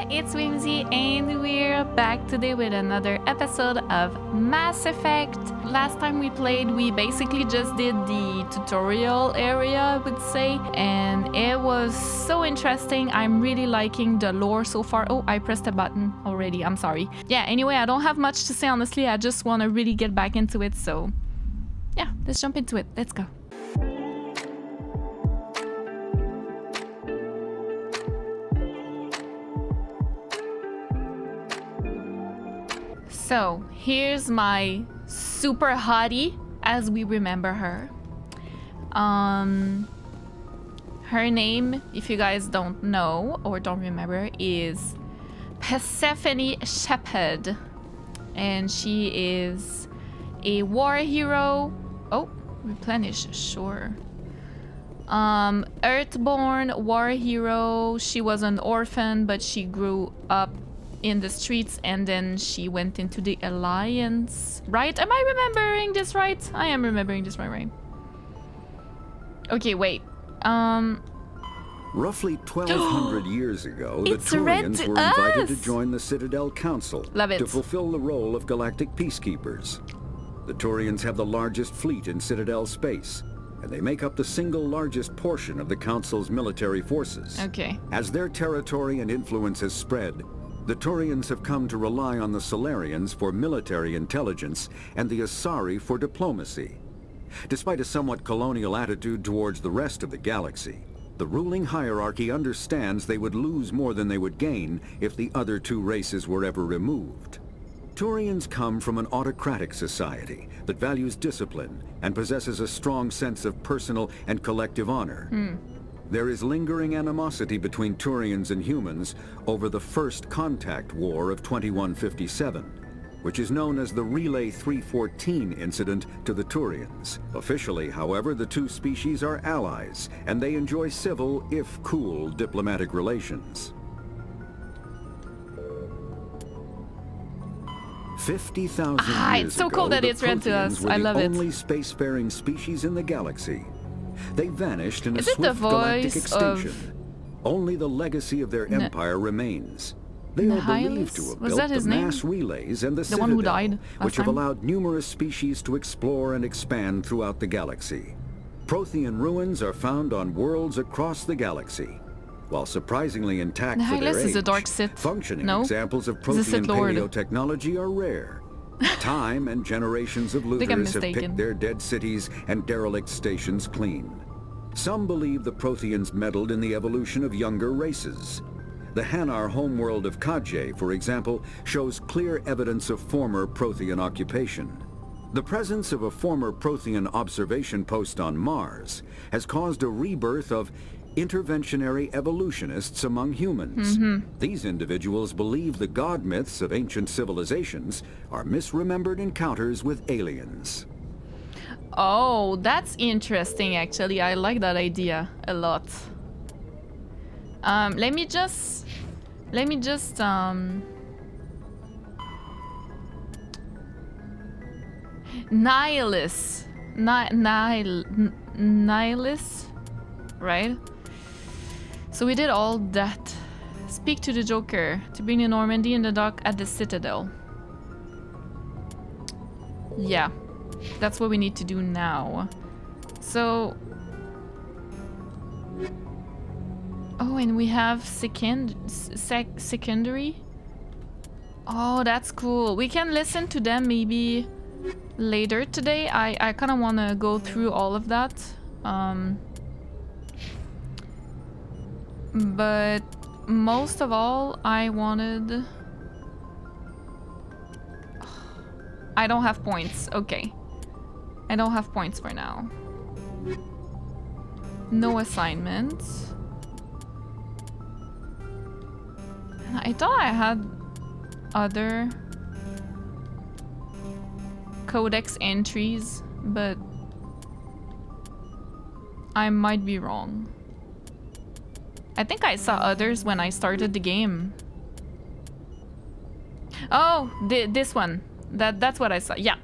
it's Whimsy and we're back today with another episode of Mass Effect. Last time we played, we basically just did the tutorial area, I would say, and it was so interesting. I'm really liking the lore so far. Oh, I pressed a button already, I'm sorry. Yeah, anyway, I don't have much to say, honestly. I just want to really get back into it, so yeah, let's jump into it. Let's go. So here's my super hottie as we remember her. Her name, if you guys don't know or don't remember, is Persephone Shepard, and she is a war hero. Oh, replenish, sure. Earthborn war hero. She was an orphan, but she grew up in the streets and then she went into the Alliance, right? Am I remembering this right? I am remembering this right? Okay, wait. Roughly 1,200 years ago, the Turians were invited to join the Citadel Council to fulfill the role of galactic peacekeepers. The Turians have the largest fleet in Citadel space, and they make up the single largest portion of the Council's military forces. Okay. As their territory and influence has spread, the Turians have come to rely on the Solarians for military intelligence and the Asari for diplomacy. Despite a somewhat colonial attitude towards the rest of the galaxy, the ruling hierarchy understands they would lose more than they would gain if the other two races were ever removed. Turians come from an autocratic society that values discipline and possesses a strong sense of personal and collective honor. There is lingering animosity between Turians and humans over the First Contact War of 2157, which is known as the Relay 314 incident to the Turians. Officially, however, the two species are allies, and they enjoy civil, if cool, diplomatic relations. 50,000 years it's so ago, cool that the it's read to us. Protheans were I love the it. only spacefaring species in the galaxy. They vanished in a Is it the swift galactic voice extinction. of Only the legacy of their empire remains. They are believed to have Was built that the his name? mass relays and the The Citadel, one who died which last have time? allowed numerous species to explore and expand throughout the galaxy. Prothean ruins are found on worlds across the galaxy. While surprisingly intact The for their Hylas is a age, dark Sith. functioning No? examples of He's a Sith Prothean Lord. paleotechnology are rare. Time and generations of think I'm looters have mistaken. picked their dead cities and derelict stations clean. Some believe the Protheans meddled in the evolution of younger races. The Hanar homeworld of Kajay, for example, shows clear evidence of former Prothean occupation. The presence of a former Prothean observation post on Mars has caused a rebirth of interventionary evolutionists among humans. These individuals believe the god myths of ancient civilizations are misremembered encounters with aliens. Oh, that's interesting actually. I like that idea a lot. Let me just Nihilus. Nihilus, right? So we did all that. Speak to the Joker to bring the Normandy in the dock at the Citadel. Yeah, that's what we need to do now. So, oh, and we have secondary. Oh, that's cool. We can listen to them maybe later today. I kind of want to go through all of that. But most of all, I wanted... I don't have points. Okay. I don't have points for now. No assignments. I thought I had other Codex entries, but I might be wrong. I think I saw others when I started the game. Oh, this one. That's what I saw. Yeah.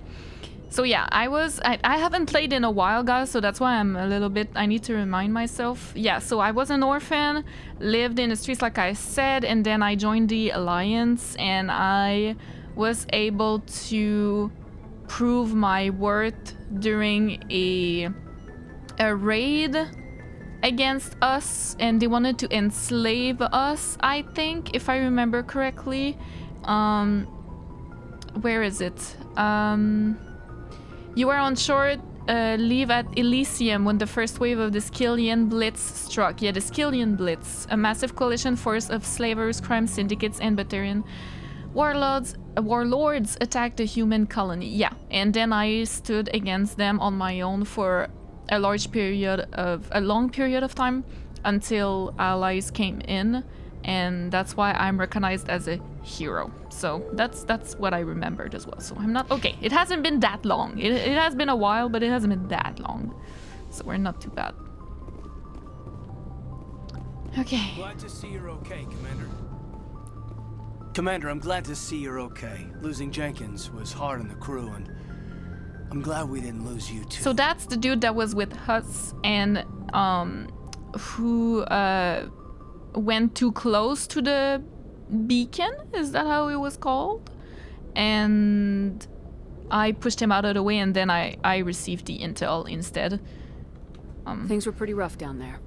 So yeah, I haven't played in a while, guys, so that's why I'm a little bit, I need to remind myself. Yeah, so I was an orphan, lived in the streets like I said, and then I joined the Alliance, and I was able to prove my worth during a raid against us, and they wanted to enslave us, I think, if I remember correctly. Where is it? You were on shore leave at Elysium when the first wave of the Skillian Blitz struck. Yeah, the Skillian Blitz, a massive coalition force of slavers, crime syndicates, and Batarian warlords attacked the human colony. Yeah, and then I stood against them on my own for a long period of time until allies came in, and that's why I'm recognized as a hero. So that's what I remembered as well. So I'm not okay. It hasn't been that long. It has been a while, but it hasn't been that long. So we're not too bad. Okay. Glad to see you're okay, Commander. Commander, I'm glad to see you're okay. Losing Jenkins was hard on the crew, and I'm glad we didn't lose you too. So that's the dude that was with us and who went too close to the beacon, is that how it was called? And I pushed him out of the way, and then I received the intel instead. Things were pretty rough down there.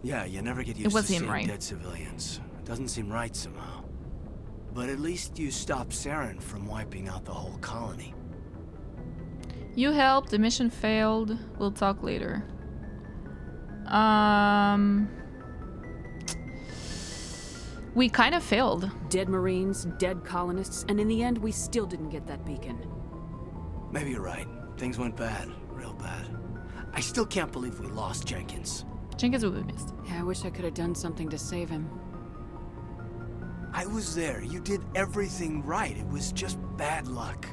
Yeah, you never get used to seeing right? dead civilians. It doesn't seem right somehow. But at least you stopped Saren from wiping out the whole colony. You helped, the mission failed. We'll talk later. We kind of failed. Dead Marines, dead colonists, and in the end, we still didn't get that beacon. Maybe you're right. Things went bad. Real bad. I still can't believe we lost Jenkins. Jenkins will be missed. Yeah, I wish I could have done something to save him. I was there. You did everything right. It was just bad luck.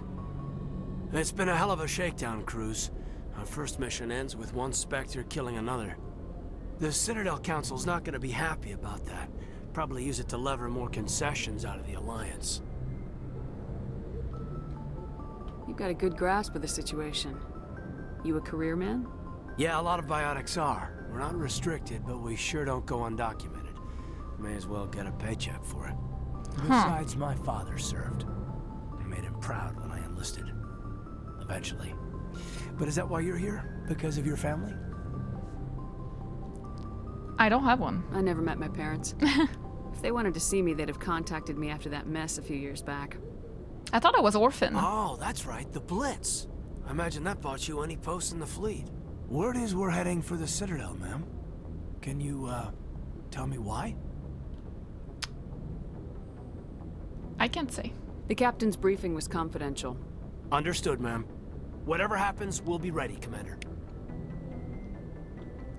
It's been a hell of a shakedown, Cruz. Our first mission ends with one Spectre killing another. The Citadel Council's not going to be happy about that. Probably use it to lever more concessions out of the Alliance. You've got a good grasp of the situation. You a career man? Yeah, a lot of biotics are. We're not restricted, but we sure don't go undocumented. May as well get a paycheck for it. Besides, my father served. I made him proud when I enlisted. Eventually. But is that why you're here? Because of your family? I don't have one. I never met my parents. If they wanted to see me, they'd have contacted me after that mess a few years back. I thought I was orphan. Oh, that's right, the Blitz. I imagine that bought you any post in the fleet. Word is we're heading for the Citadel, ma'am. Can you, tell me why? I can't say. The captain's briefing was confidential. Understood, ma'am. Whatever happens, we'll be ready, Commander.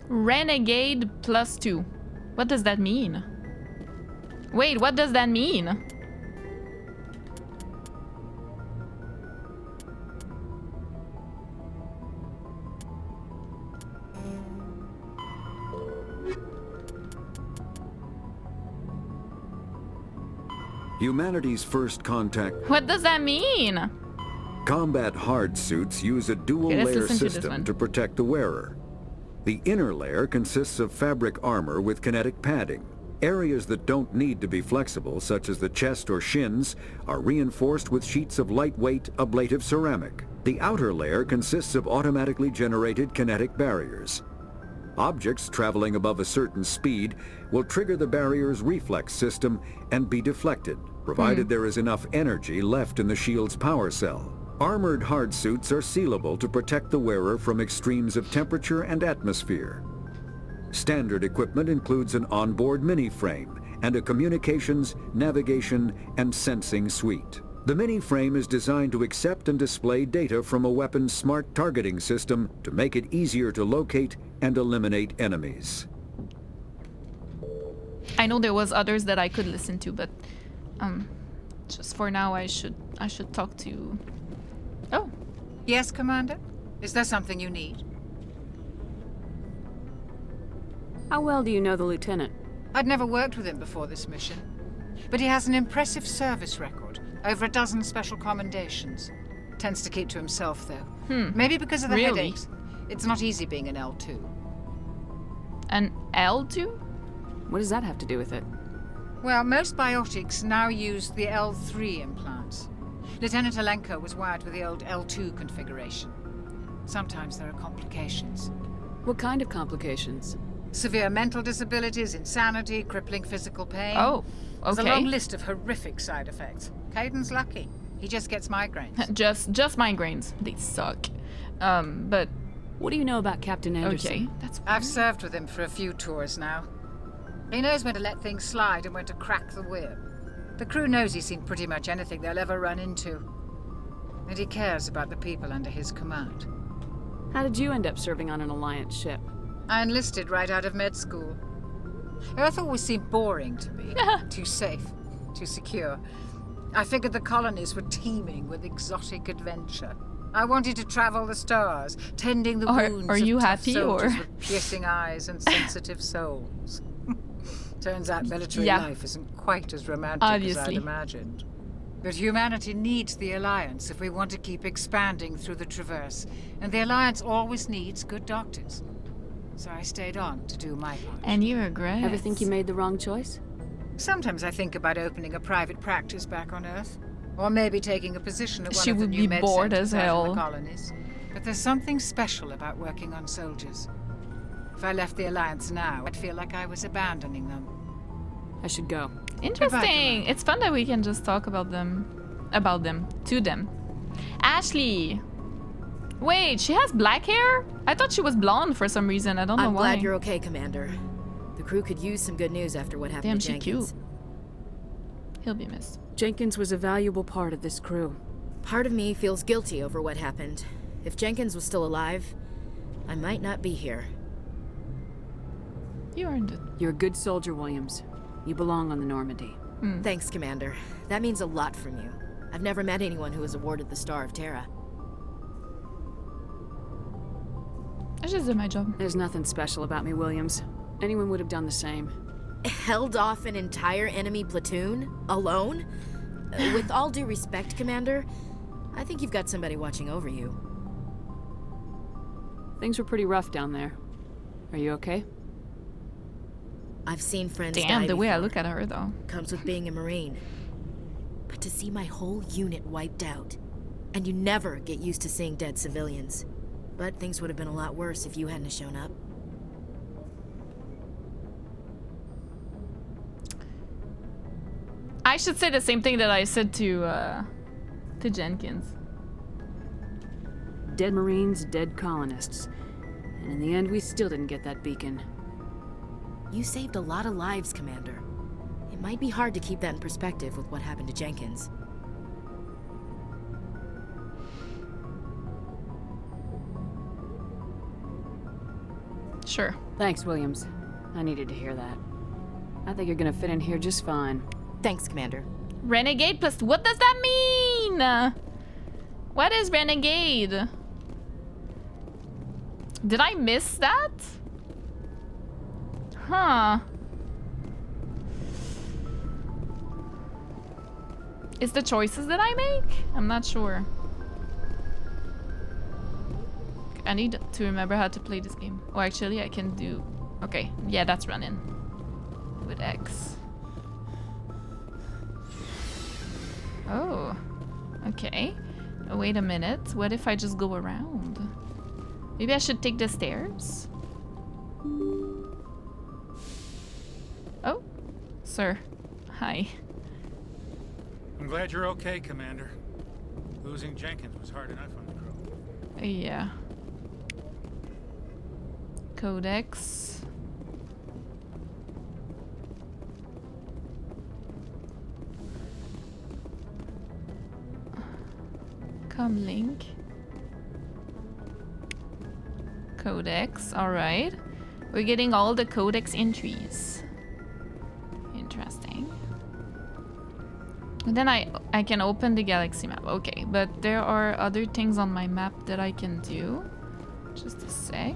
Renegade +2. What does that mean? Wait, what does that mean? Humanity's first contact. What does that mean? Combat hard suits use a dual-layer system to protect the wearer. The inner layer consists of fabric armor with kinetic padding. Areas that don't need to be flexible, such as the chest or shins, are reinforced with sheets of lightweight, ablative ceramic. The outer layer consists of automatically generated kinetic barriers. Objects traveling above a certain speed will trigger the barrier's reflex system and be deflected, provided there is enough energy left in the shield's power cell. Armored hard suits are sealable to protect the wearer from extremes of temperature and atmosphere. Standard equipment includes an onboard mini-frame and a communications, navigation, and sensing suite. The mini-frame is designed to accept and display data from a weapon's smart targeting system to make it easier to locate and eliminate enemies. I know there was others that I could listen to, but just for now I should talk to... Oh. Yes, Commander? Is there something you need? How well do you know the lieutenant? I'd never worked with him before this mission, but he has an impressive service record, over a dozen special commendations. Tends to keep to himself, though. Maybe because of the Really? headaches. It's not easy being an L2. An L2? What does that have to do with it? Well, most biotics now use the L3 implants. Lieutenant Alenko was wired with the old L2 configuration. Sometimes there are complications. What kind of complications? Severe mental disabilities, insanity, crippling physical pain. Oh, There's a okay. long list of horrific side effects. Caden's lucky. He just gets migraines. just migraines. They suck. But What do you know about Captain Anderson? okay, that's I've served with him for a few tours now. He knows when to let things slide and when to crack the whip. The crew knows he's seen pretty much anything they'll ever run into. And he cares about the people under his command. How did you end up serving on an Alliance ship? I enlisted right out of med school. Earth always seemed boring to me. Too safe, too secure. I figured the colonies were teeming with exotic adventure. I wanted to travel the stars, tending the wounds are of you tough happy, soldiers or- with piercing eyes and sensitive souls. Turns out military Yeah. life isn't quite as romantic Obviously. as I'd imagined. But humanity needs the Alliance if we want to keep expanding through the Traverse. And the Alliance always needs good doctors. So I stayed on to do my part. and you regret. Ever think you made the wrong choice? Sometimes I think about opening a private practice back on Earth. Or maybe taking a position at one She of the would new be med bored centers as out in hell. the colonies. But there's something special about working on soldiers. If I left the Alliance now, I'd feel like I was abandoning them. I should go. Interesting. Commander. It's fun that we can just talk about them, to them. Ashley. Wait, she has black hair? I thought she was blonde for some reason. I don't know I'm why. glad you're okay, Commander. The crew could use some good news after what happened Damn, to she Jenkins. cute. He'll be missed. Jenkins was a valuable part of this crew. Part of me feels guilty over what happened. If Jenkins was still alive, I might not be here. You earned it. You're a good soldier, Williams. You belong on the Normandy. Thanks, Commander. That means a lot from you. I've never met anyone who was awarded the Star of Terra. I just did my job. There's nothing special about me, Williams. Anyone would have done the same. Held off an entire enemy platoon? Alone? With all due respect, Commander, I think you've got somebody watching over you. Things were pretty rough down there. Are you okay? I've seen friends Damn, die the way I before. look at her though. Comes with being a Marine. But to see my whole unit wiped out, and you never get used to seeing dead civilians. But things would have been a lot worse if you hadn't have shown up. I should say the same thing that I said to Jenkins. Dead Marines, dead colonists. And in the end, we still didn't get that beacon. You saved a lot of lives, Commander. It might be hard to keep that in perspective with what happened to Jenkins. Sure. Thanks, Williams. I needed to hear that. I think you're gonna fit in here just fine. Thanks, Commander. Renegade plus what does that mean? What is renegade? Did I miss that? Huh. It's the choices that I make? I'm not sure. I need to remember how to play this game. Oh, actually, I can do... Okay, yeah, that's running. With X. Oh, okay. Oh, wait a minute. What if I just go around? Maybe I should take the stairs? Oh, sir. Hi. I'm glad you're okay, Commander. Losing Jenkins was hard enough on the crew. Yeah. Codex. Cam Link. Codex, alright. We're getting all the Codex entries. Interesting. And then I can open the galaxy map. Okay, but there are other things on my map that I can do. Just a sec.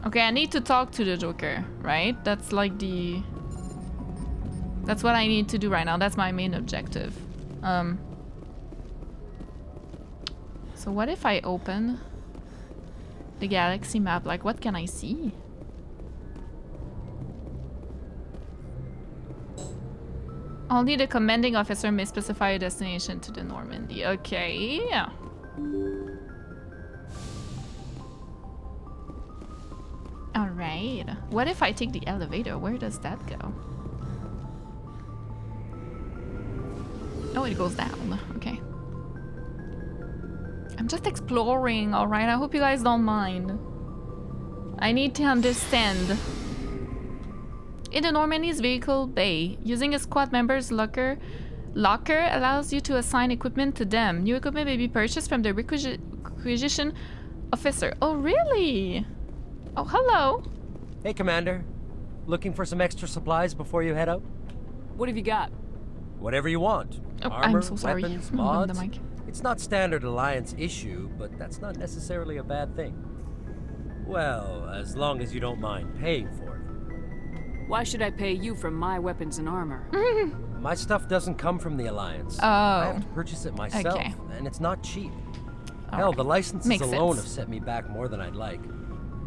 Okay, I need to talk to the Joker, right? That's like the... That's what I need to do right now. That's my main objective. So what if I open the galaxy map? Like, what can I see? Only the commanding officer may specify a destination to the Normandy. Okay. Alright. What if I take the elevator? Where does that go? Oh, it goes down. Okay. I'm just exploring, alright? I hope you guys don't mind. I need to understand. In the Normandy's vehicle bay, using a squad member's locker allows you to assign equipment to them. New equipment may be purchased from the requisition officer. Oh, really? Oh, hello. Hey, Commander. Looking for some extra supplies before you head out? What have you got? Whatever you want. Oh, Armor, I'm so sorry. weapons, On the mods. mic. It's not standard Alliance issue, but that's not necessarily a bad thing. Well, as long as you don't mind paying for it. Why should I pay you for my weapons and armor? My stuff doesn't come from the Alliance. Oh. I have to purchase it myself, Okay. and it's not cheap. All Hell, right. the licenses Makes alone sense. have set me back more than I'd like.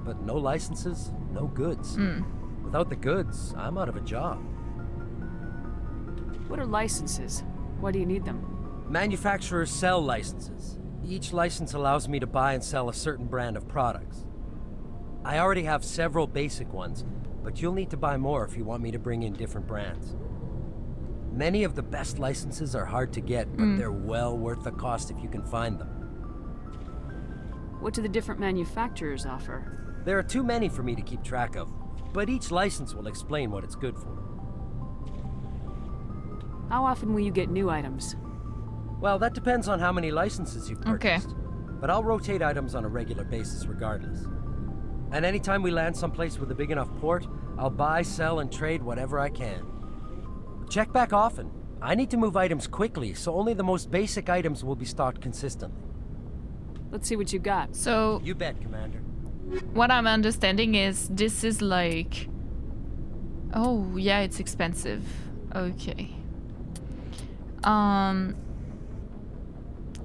But no licenses, no goods. Mm. Without the goods, I'm out of a job. What are licenses? Why do you need them? Manufacturers sell licenses. Each license allows me to buy and sell a certain brand of products. I already have several basic ones, but you'll need to buy more if you want me to bring in different brands. Many of the best licenses are hard to get, but they're well worth the cost if you can find them. What do the different manufacturers offer? There are too many for me to keep track of, but each license will explain what it's good for. How often will you get new items? Well, that depends on how many licenses you've Okay. purchased. But I'll rotate items on a regular basis regardless. And anytime we land someplace with a big enough port, I'll buy, sell, and trade whatever I can. Check back often. I need to move items quickly, so only the most basic items will be stocked consistently. Let's see what you got. So You bet, Commander. what I'm understanding is this is like... Oh, yeah, it's expensive. Okay.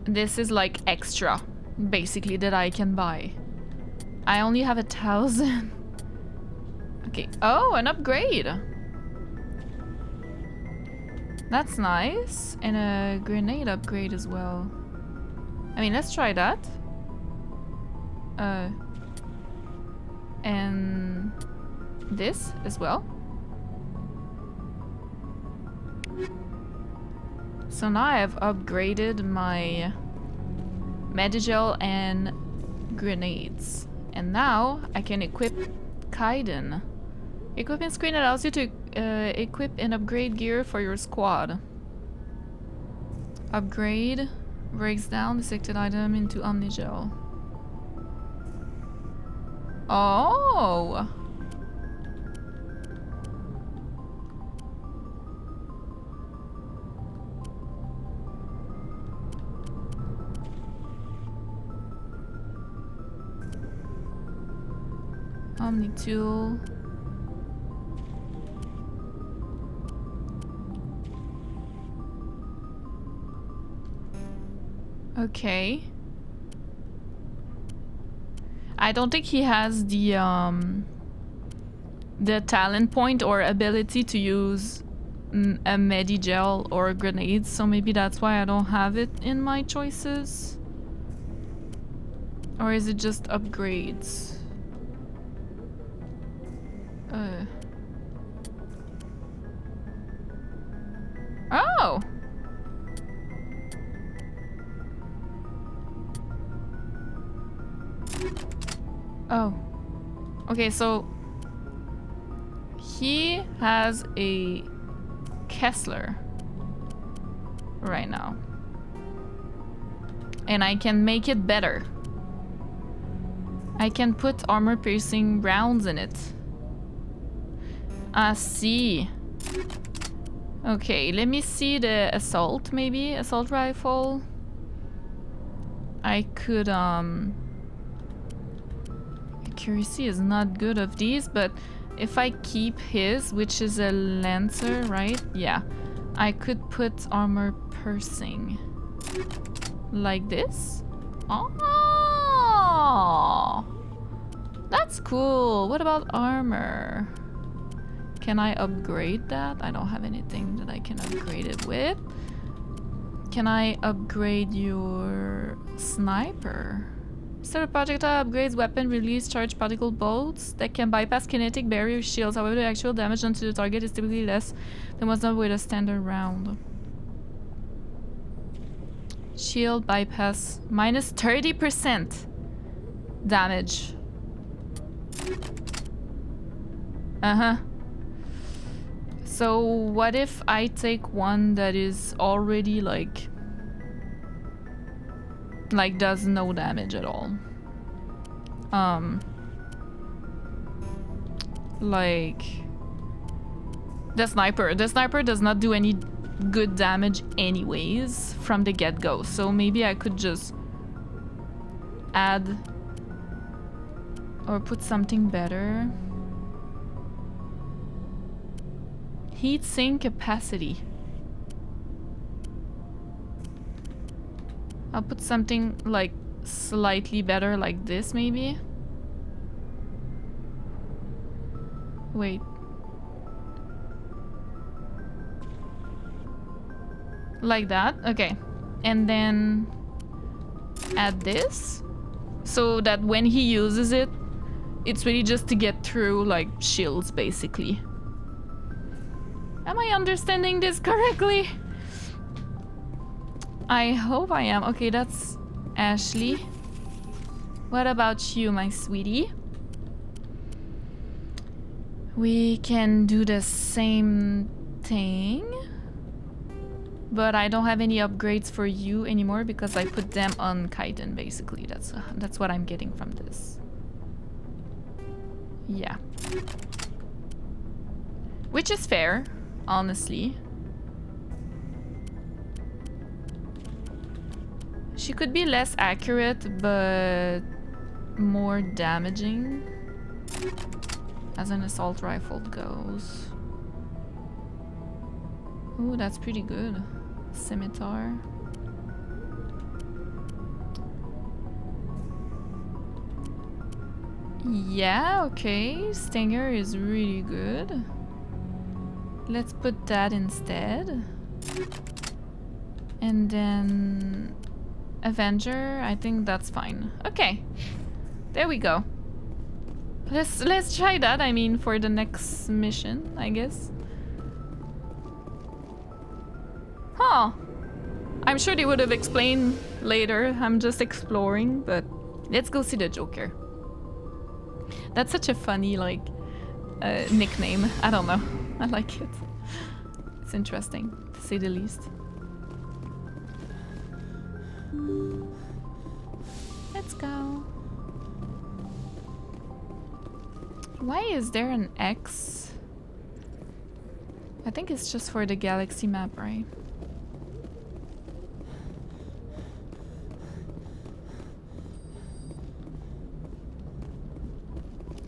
This is like extra, basically, that I can buy. I only have 1,000. Okay. Oh, an upgrade. That's nice. And a grenade upgrade as well. I mean, let's try that. And this as well. So now I have upgraded my Medigel and grenades. And now I can equip Kaiden. Equipment screen allows you to equip and upgrade gear for your squad. Upgrade breaks down the selected item into Omnigel. Oh! Omni-tool. Okay. I don't think he has the talent point or ability to use a Medigel or grenades, so maybe that's why I don't have it in my choices. Or is it just upgrades? Oh! Oh. Okay, so he has a Kessler right now. And I can make it better. I can put armor-piercing rounds in it. I see. Okay, let me see the assault, maybe? Assault rifle. I could, accuracy is not good of these, but if I keep his, which is a Lancer, right? Yeah. I could put armor piercing. Like this? Oh, that's cool. What about armor? Can I upgrade that? I don't have anything that I can upgrade it with. Can I upgrade your sniper? Start a projectile upgrades weapon release charged particle bolts that can bypass kinetic barrier shields. However, the actual damage done to the target is typically less than what's done with a standard round. Shield bypass minus 30% damage. So what if I take one that is already like does no damage at all? Like the sniper. The sniper does not do any good damage anyways from the get-go. So maybe I could just add or put something better. Heat sink capacity. I'll put something like slightly better like this maybe. Wait. Like that? Okay. And then add this so that when he uses it, it's really just to get through like shields basically. Am I understanding this correctly? I hope I am. Okay, that's Ashley. What about you, my sweetie? We can do the same thing. But I don't have any upgrades for you anymore because I put them on Kaiten, basically. That's what I'm getting from this. Yeah. Which is fair, honestly. She could be less accurate, but more damaging as an assault rifle goes. Ooh, that's pretty good. Scimitar. Yeah, okay. Stinger is really good. Let's put that instead. And then Avenger, I think that's fine. Okay. There we go. Let's try that, I mean, for the next mission, I guess. Huh. I'm sure they would have explained later. I'm just exploring, but let's go see the Joker. That's such a funny, like, nickname. I don't know. I like it. It's interesting, to say the least. Let's go. Why is there an X? I think it's just for the galaxy map, right?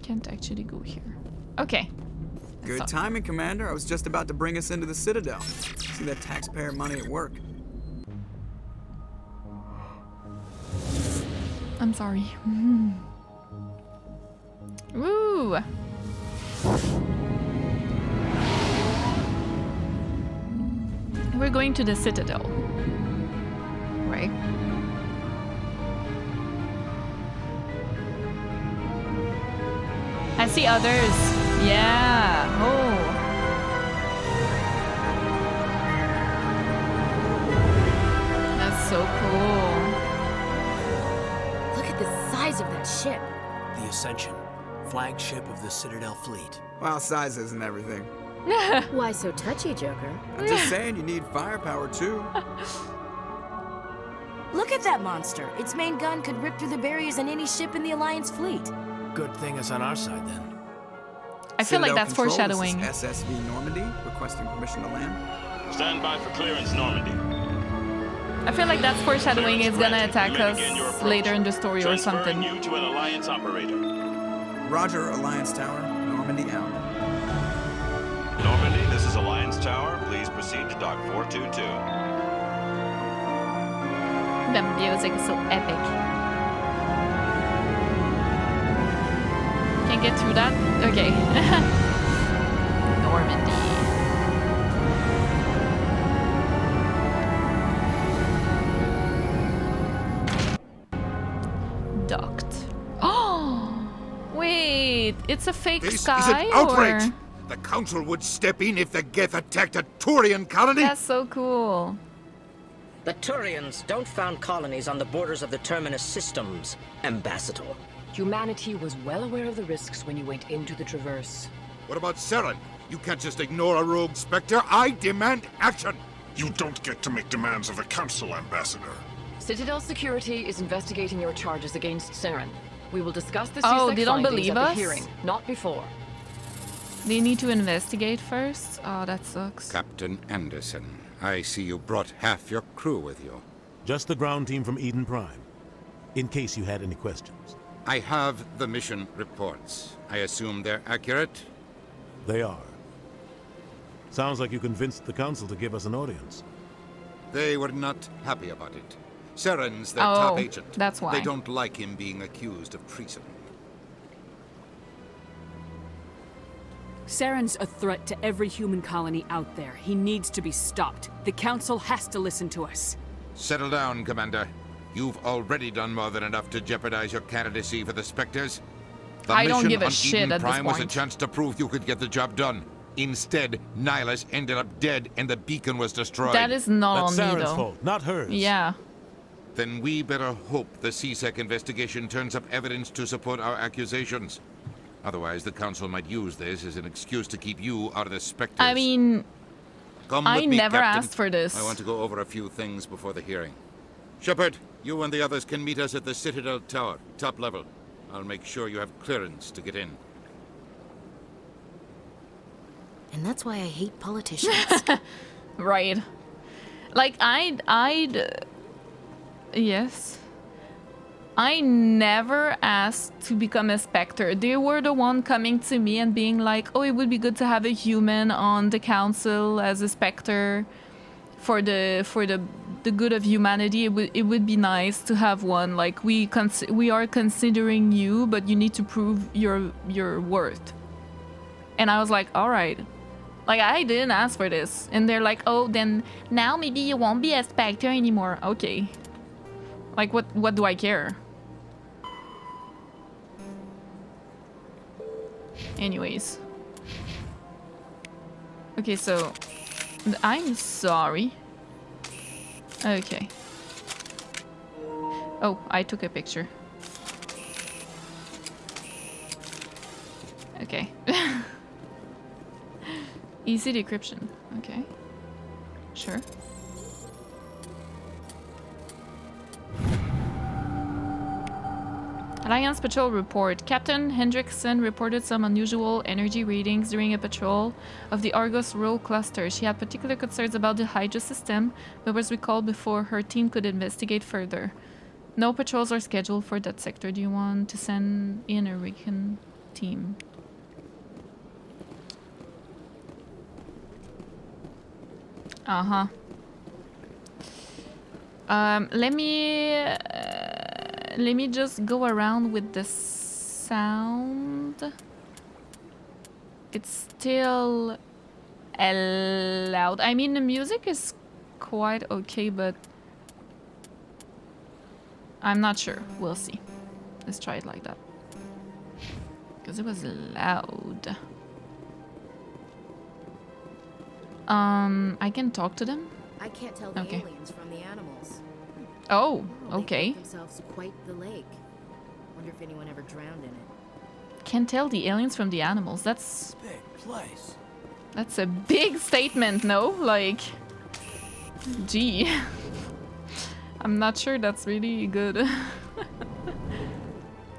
Can't actually go here. Okay. Good timing, Commander. I was just about to bring us into the Citadel. See that taxpayer money at work. I'm sorry. Woo! We're going to the Citadel. Right? I see others. Yeah. Oh. That's so cool. Look at the size of that ship. The Ascension, flagship of the Citadel fleet. Well, size isn't everything. Why so touchy, Joker? I'm just saying you need firepower too. Look at that monster. Its main gun could rip through the barriers in any ship in the Alliance fleet. Good thing it's on our side then. I feel like Citadel that's Control, foreshadowing. This is SSV Normandy, requesting permission to land. Stand by for clearance, Normandy. I feel like that's foreshadowing is gonna attack us later in the story or something. You to an Alliance operator. Roger, Alliance Tower. Normandy out. Normandy, this is Alliance Tower. Please proceed to dock 422. The music is so epic. I get through that? Okay. Normandy. Docked. Oh! Wait, it's a fake This sky, is an outrage! or? The Council would step in if the Geth attacked a Turian colony! That's so cool. The Turians don't found colonies on the borders of the Terminus systems, Ambassador. Humanity was well aware of the risks when you went into the Traverse. What about Saren? You can't just ignore a rogue Spectre. I demand action! You don't get to make demands of the Council, Ambassador. Citadel Security is investigating your charges against Saren. We will discuss the Oh, CSEC they don't findings believe at the us? hearing, not before. They need to investigate first? Oh, that sucks. Captain Anderson, I see you brought half your crew with you. Just the ground team from Eden Prime, in case you had any questions. I have the mission reports. I assume they're accurate? They are. Sounds like you convinced the Council to give us an audience. They were not happy about it. Saren's their Oh, top agent. that's why. They don't like him being accused of treason. Saren's a threat to every human colony out there. He needs to be stopped. The Council has to listen to us. Settle down, Commander. You've already done more than enough to jeopardize your candidacy for the Spectres. The I don't mission give a on shit Eden at this Prime was a point. chance to prove you could get the job done. Instead, Nihilus ended up dead and the beacon was destroyed. That is not on me, Saren's though. fault, not hers. Yeah. Then we better hope the CSEC investigation turns up evidence to support our accusations. Otherwise, the Council might use this as an excuse to keep you out of the Spectres. I mean, Come I with me, never Captain. asked for this. I want to go over a few things before the hearing. Shepard, you and the others can meet us at the Citadel Tower, top level. I'll make sure you have clearance to get in. And that's why I hate politicians. Right. Like, yes. I never asked to become a Spectre. They were the one coming to me and being like, oh, it would be good to have a human on the Council as a Spectre for the good of humanity. It would be nice to have one. Like, we are considering you, but you need to prove your worth. And I was like, all right. Like, I didn't ask for this. And they're like, oh, then now maybe you won't be a Spectre anymore. Okay. Like, what do I care? Anyways. Okay, so... I'm sorry. Okay. Oh, I took a picture. Okay. Easy decryption. Okay. Sure. Alliance Patrol report. Captain Hendrickson reported some unusual energy readings during a patrol of the Argos Row cluster. She had particular concerns about the Hydra system, but was recalled before her team could investigate further. No patrols are scheduled for that sector. Do you want to send in a recon team? Uh-huh. Let me just go around with the sound. It's still loud. I mean, the music is quite okay, but I'm not sure. We'll see. Let's try it like that. Because it was loud. I can talk to them? I can't tell the Okay. aliens from the animals. Oh, They okay. built themselves quite the lake. Wonder if anyone ever drowned in it. Can tell the aliens from the animals. That's Big place. That's a big statement, no? Like, gee. I'm not sure that's really good.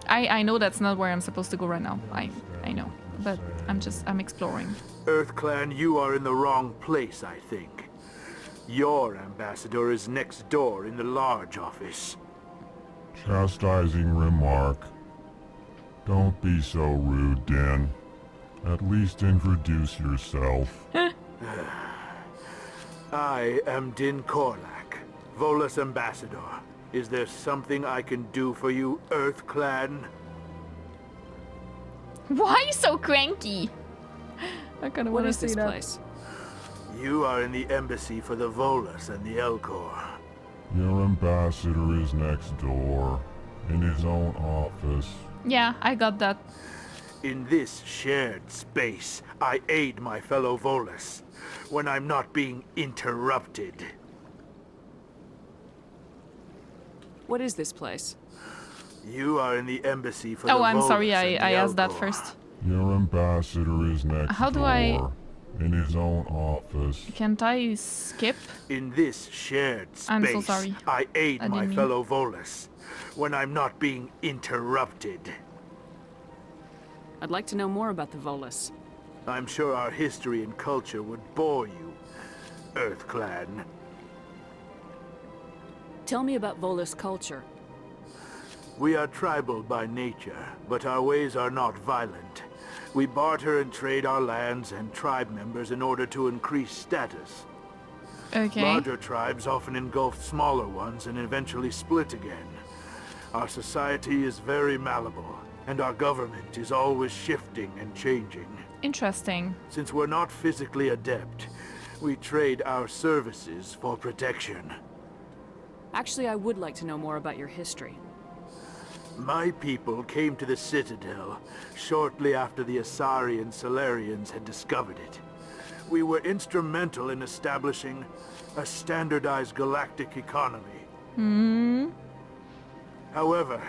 I know that's not where I'm supposed to go right now. I know. But I'm exploring. EarthClan, you are in the wrong place, I think. Your ambassador is next door in the large office. Chastising remark. Don't be so rude, Dan. At least introduce yourself. I am Din Korlak, Volus ambassador. Is there something I can do for you, EarthClan? Why are you so cranky? I kind of What want to is see this that. place? You are in the embassy for the Volus and the Elcor. Your ambassador is next door, in his own office. Yeah, I got that. In this shared space, I aid my fellow Volus when I'm not being interrupted. What is this place? You are in the embassy for the Oh, I'm Volus sorry, and the I asked that Elcor. first. Your ambassador is next How do door, I... in his own office. Can't I skip? In this shared space, I'm so sorry. I aid I my didn't mean- fellow Volus when I'm not being interrupted. I'd like to know more about the Volus. I'm sure our history and culture would bore you, Earth Clan. Tell me about Volus culture. We are tribal by nature, but our ways are not violent. We barter and trade our lands and tribe members in order to increase status. Okay. Larger tribes often engulf smaller ones and eventually split again. Our society is very malleable, and our government is always shifting and changing. Interesting. Since we're not physically adept, we trade our services for protection. Actually, I would like to know more about your history. My people came to the Citadel shortly after the Asari and Salarians had discovered it. We were instrumental in establishing a standardized galactic economy. However,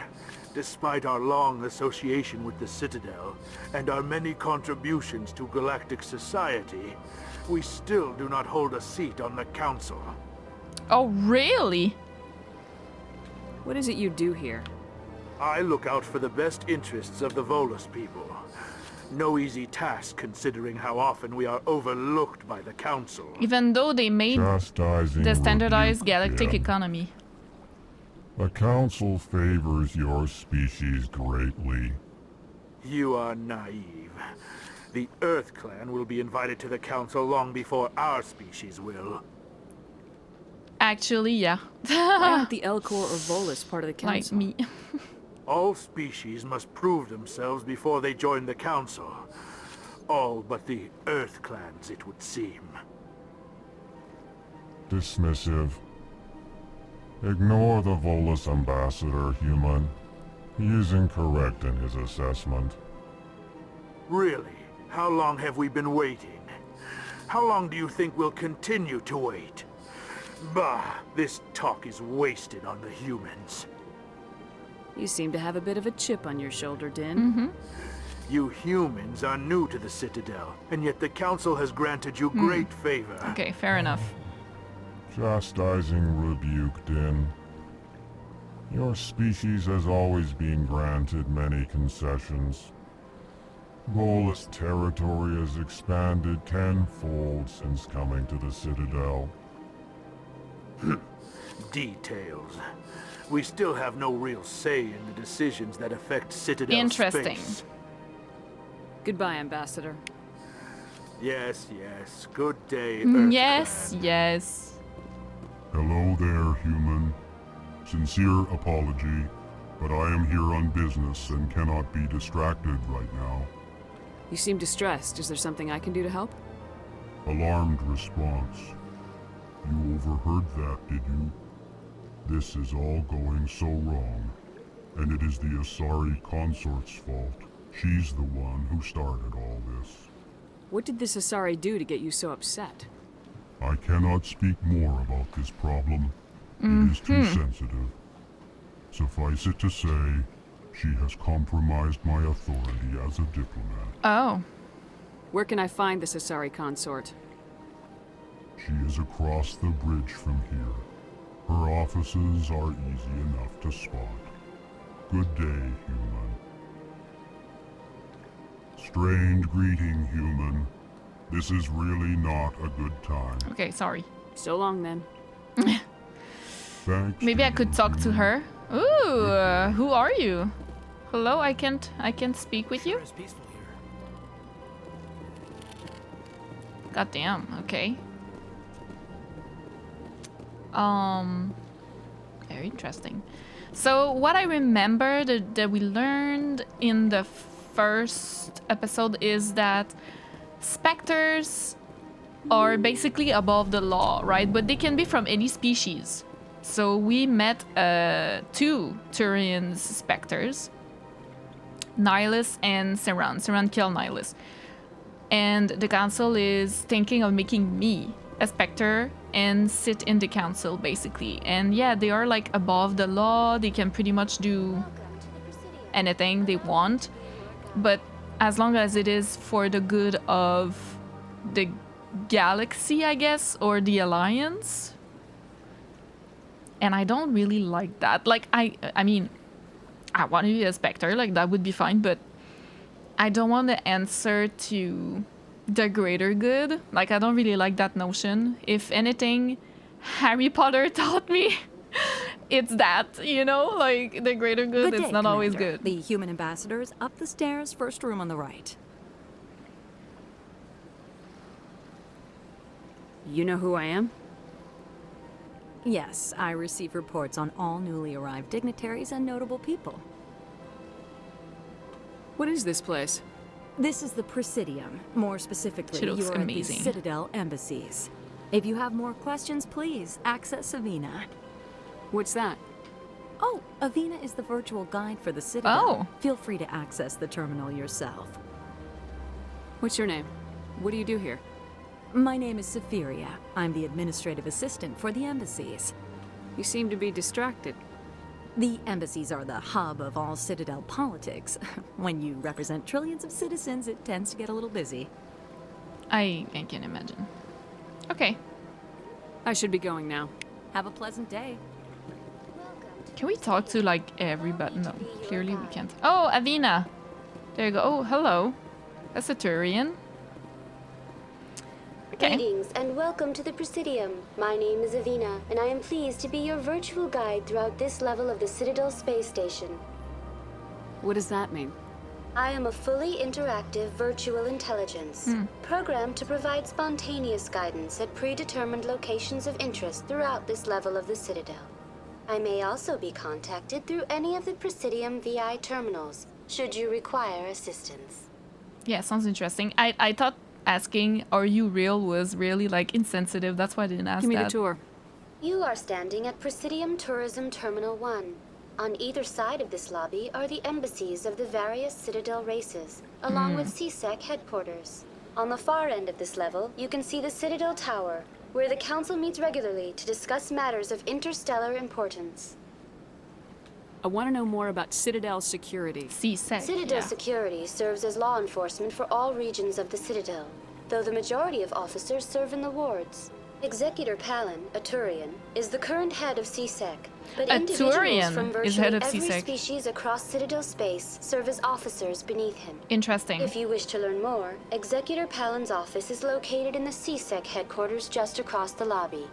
despite our long association with the Citadel and our many contributions to galactic society, we still do not hold a seat on the Council. Oh, really? What is it you do here? I look out for the best interests of the Volus people. No easy task considering how often we are overlooked by the Council. Even though they made Chastising the standardized rebuke, galactic yeah. economy. The Council favors your species greatly. You are naive. The Earth Clan will be invited to the Council long before our species will. Actually, yeah. Why aren't the Elcor or Volus part of the Council? Like me. All species must prove themselves before they join the Council. All but the Earth Clans, it would seem. Dismissive. Ignore the Volus ambassador, human. He is incorrect in his assessment. Really? How long have we been waiting? How long do you think we'll continue to wait? Bah, this talk is wasted on the humans. You seem to have a bit of a chip on your shoulder, Din. You humans are new to the Citadel, and yet the Council has granted you great favor. Okay, fair enough. Chastising rebuke, Din. Your species has always been granted many concessions. Volus territory has expanded tenfold since coming to the Citadel. Details. We still have no real say in the decisions that affect Citadel Interesting. space. Goodbye, Ambassador. Yes, yes. Good day, Earth Yes, Clan. yes. Hello there, human. Sincere apology, but I am here on business and cannot be distracted right now. You seem distressed. Is there something I can do to help? Alarmed response. You overheard that, did you? This is all going so wrong, and it is the Asari consort's fault. She's the one who started all this. What did this Asari do to get you so upset? I cannot speak more about this problem. It is too sensitive. Suffice it to say, she has compromised my authority as a diplomat. Oh. Where can I find this Asari consort? She is across the bridge from here. Her offices are easy enough to spot. Good day, human. Strained greeting, human. This is really not a good time. Okay, sorry. So long, then. Thanks. Maybe I could talk to her. Ooh, who are you? Hello, I can't speak with you? It's peaceful here. God damn, okay. Very interesting. So what I remember that we learned in the first episode is that Spectres are basically above the law, right? But they can be from any species. So we met 2 Turian Spectres, Nihilus and Saren. Saren killed Nihilus. And the council is thinking of making me a Spectre and sit in the council, basically. And yeah, they are like above the law. They can pretty much do anything they want. But as long as it is for the good of the galaxy, I guess, or the Alliance. And I don't really like that. Like, I mean, I want to be a Spectre, like that would be fine, but I don't want to answer to the greater good. Like, I don't really like that notion. If anything, Harry Potter taught me it's that, you know, like the greater good, it's not always good. The human ambassador is up the stairs, first room on the right. You know who I am? Yes, I receive reports on all newly arrived dignitaries and notable people. What is this place? This is the Presidium. More specifically, She looks you are at the amazing. Citadel embassies. If you have more questions, please access Avina. What's that? Oh, Avina is the virtual guide for the Citadel. Oh. Feel free to access the terminal yourself. What's your name? What do you do here? My name is Safiria. I'm the administrative assistant for the embassies. You seem to be distracted. The embassies are the hub of all Citadel politics. When you represent trillions of citizens, it tends to get a little busy. I can imagine. Okay. I should be going now. Have a pleasant day. Can we talk to like everybody? No, clearly we can't. Oh, Avina. There you go. Oh, hello. That's a Turian. Okay. Greetings and welcome to the Presidium. My name is Avina, and I am pleased to be your virtual guide throughout this level of the Citadel space station. What does that mean? I am a fully interactive virtual intelligence, programmed to provide spontaneous guidance at predetermined locations of interest throughout this level of the Citadel. I may also be contacted through any of the Presidium VI terminals, should you require assistance. Yeah, sounds interesting. I thought asking, are you real, was really like insensitive. That's why I didn't ask that. Give me the tour. You are standing at Presidium Tourism Terminal 1. On either side of this lobby are the embassies of the various Citadel races, along with CSEC headquarters. On the far end of this level, you can see the Citadel Tower, where the Council meets regularly to discuss matters of interstellar importance. I want to know more about Citadel security. CSEC, Citadel security serves as law enforcement for all regions of the Citadel, though the majority of officers serve in the wards. Executor Palin, a Turian, is the current head of CSEC, but A individuals Turian from is virtually head of every CSEC. species across Citadel space serve as officers beneath him. Interesting. If you wish to learn more, Executor Palin's office is located in the CSEC headquarters just across the lobby.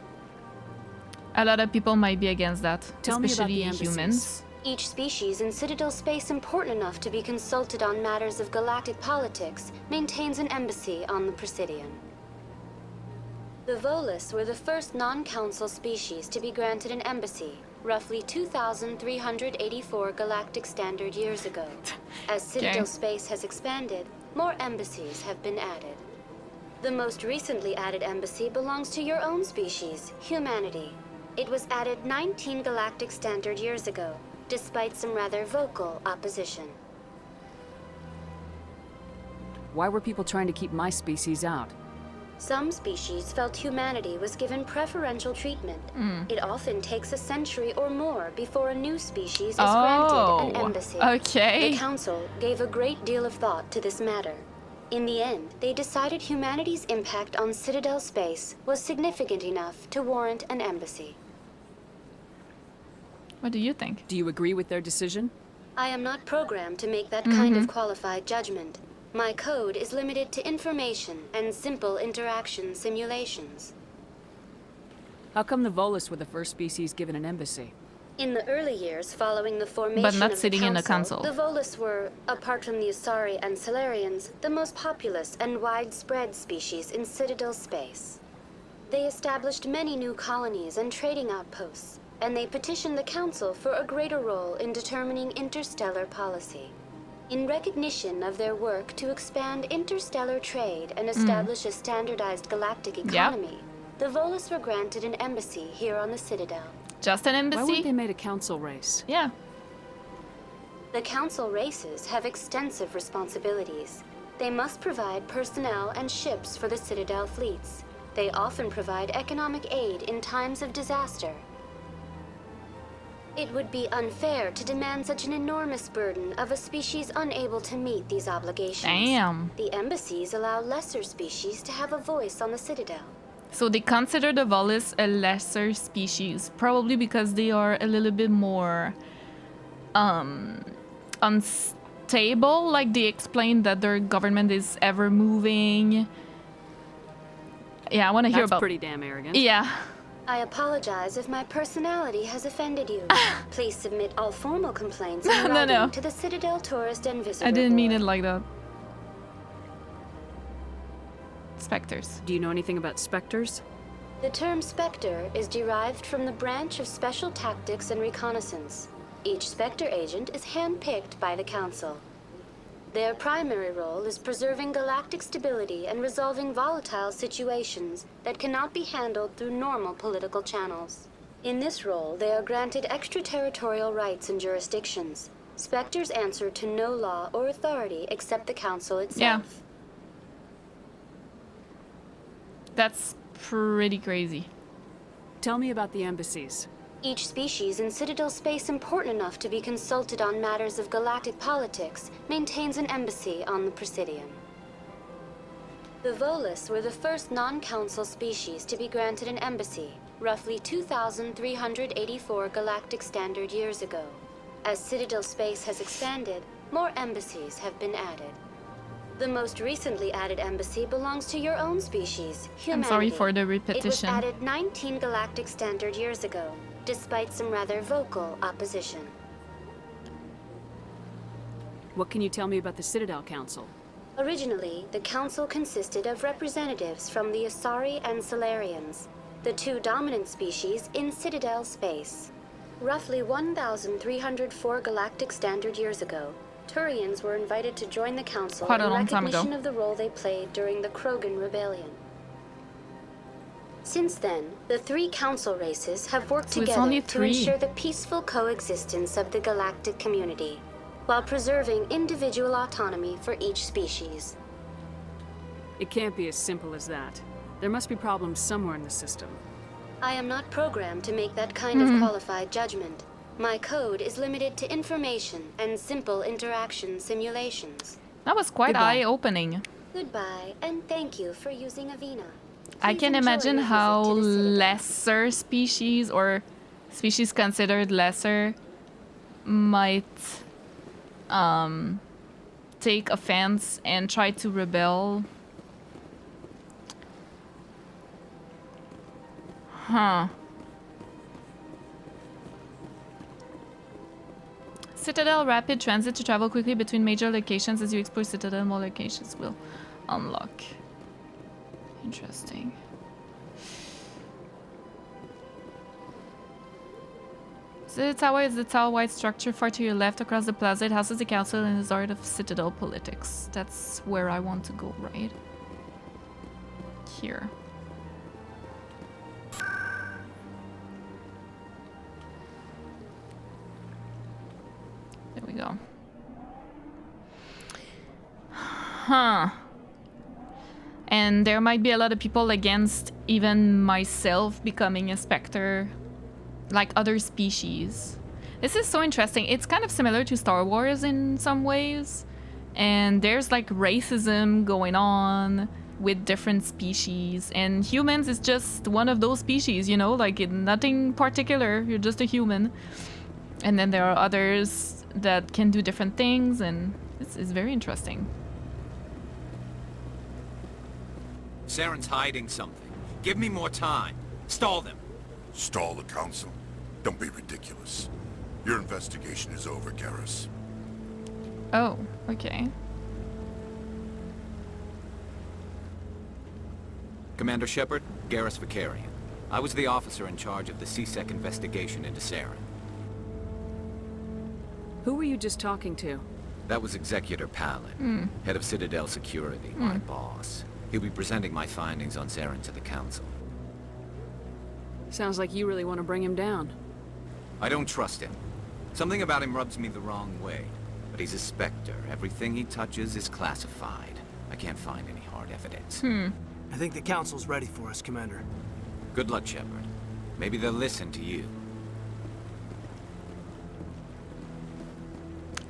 A lot of people might be against that, Tell me about especially the embassies. humans. Each species in Citadel space important enough to be consulted on matters of galactic politics maintains an embassy on the Presidium. The Volus were the first non-council species to be granted an embassy, roughly 2,384 galactic standard years ago. As Citadel space has expanded, more embassies have been added. The most recently added embassy belongs to your own species, humanity. It was added 19 galactic standard years ago, despite some rather vocal opposition. Why were people trying to keep my species out? Some species felt humanity was given preferential treatment. It often takes a century or more before a new species is granted an embassy. Okay. The Council gave a great deal of thought to this matter. In the end, they decided humanity's impact on Citadel space was significant enough to warrant an embassy. What do you think? Do you agree with their decision? I am not programmed to make that kind of qualified judgment. My code is limited to information and simple interaction simulations. How come the Volus were the first species given an embassy? In the early years following the formation But not of sitting the in the council. the Volus were, apart from the Asari and Salarians, the most populous and widespread species in Citadel space. They established many new colonies and trading outposts, and they petitioned the Council for a greater role in determining interstellar policy. In recognition of their work to expand interstellar trade and establish a standardized galactic economy, the Volus were granted an embassy here on the Citadel. Just an embassy? Why weren't they made a council race? Yeah. The council races have extensive responsibilities. They must provide personnel and ships for the Citadel fleets. They often provide economic aid in times of disaster. It would be unfair to demand such an enormous burden of a species unable to meet these obligations. Damn. The embassies allow lesser species to have a voice on the Citadel. So they consider the Volus a lesser species, probably because they are a little bit more unstable. Like they explained that their government is ever moving. Yeah, I want to hear about. That's pretty damn arrogant. Yeah. I apologize if my personality has offended you. Please submit all formal complaints in writing to the Citadel Tourist and Visitor I didn't mean Board. it like that. Spectres. Do you know anything about specters? The term Spectre is derived from the branch of Special Tactics and Reconnaissance. Each Spectre agent is handpicked by the Council. Their primary role is preserving galactic stability and resolving volatile situations that cannot be handled through normal political channels. In this role, they are granted extraterritorial rights and jurisdictions. Spectres answer to no law or authority except the Council itself. Yeah. That's pretty crazy. Tell me about the embassies. Each species in Citadel space important enough to be consulted on matters of galactic politics maintains an embassy on the Presidium. The Volus were the first non-council species to be granted an embassy, roughly 2,384 galactic standard years ago. As Citadel space has expanded, more embassies have been added. The most recently added embassy belongs to your own species, humanity. I'm sorry for the repetition. It was added 19 galactic standard years ago, despite some rather vocal opposition. What can you tell me about the Citadel Council? Originally, the Council consisted of representatives from the Asari and Salarians, the two dominant species in Citadel space. Roughly 1,304 galactic standard years ago, Turians were invited to join the Council Quite a in long time ago. recognition of the role they played during the Krogan Rebellion. Since then, the three council races have worked So it's together only to 3. ensure the peaceful coexistence of the galactic community, while preserving individual autonomy for each species. It can't be as simple as that. There must be problems somewhere in the system. I am not programmed to make that kind of qualified judgment. My code is limited to information and simple interaction simulations. That was quite eye-opening. Goodbye, and thank you for using Avina. I can imagine how lesser species or species considered lesser might take offense and try to rebel. Huh. Citadel rapid transit to travel quickly between major locations. As you explore Citadel, more locations will unlock. Interesting. So the tower is the tall-white structure far to your left across the plaza. It houses the council and is art of Citadel politics. That's where I want to go, right? Here. There we go. Huh. And there might be a lot of people against even myself becoming a Spectre, like other species. This is so interesting. It's kind of similar to Star Wars in some ways. And there's like racism going on with different species. And humans is just one of those species, you know? Like nothing particular. You're just a human. And then there are others that can do different things. And it's very interesting. Saren's hiding something. Give me more time. Stall them. Stall the council? Don't be ridiculous. Your investigation is over, Garrus. Oh, okay. Commander Shepard, Garrus Vicarian. I was the officer in charge of the C-Sec investigation into Saren. Who were you just talking to? That was Executor Palin, head of Citadel Security, my boss. He'll be presenting my findings on Saren to the Council. Sounds like you really want to bring him down. I don't trust him. Something about him rubs me the wrong way. But he's a Spectre. Everything he touches is classified. I can't find any hard evidence. I think the Council's ready for us, Commander. Good luck, Shepard. Maybe they'll listen to you.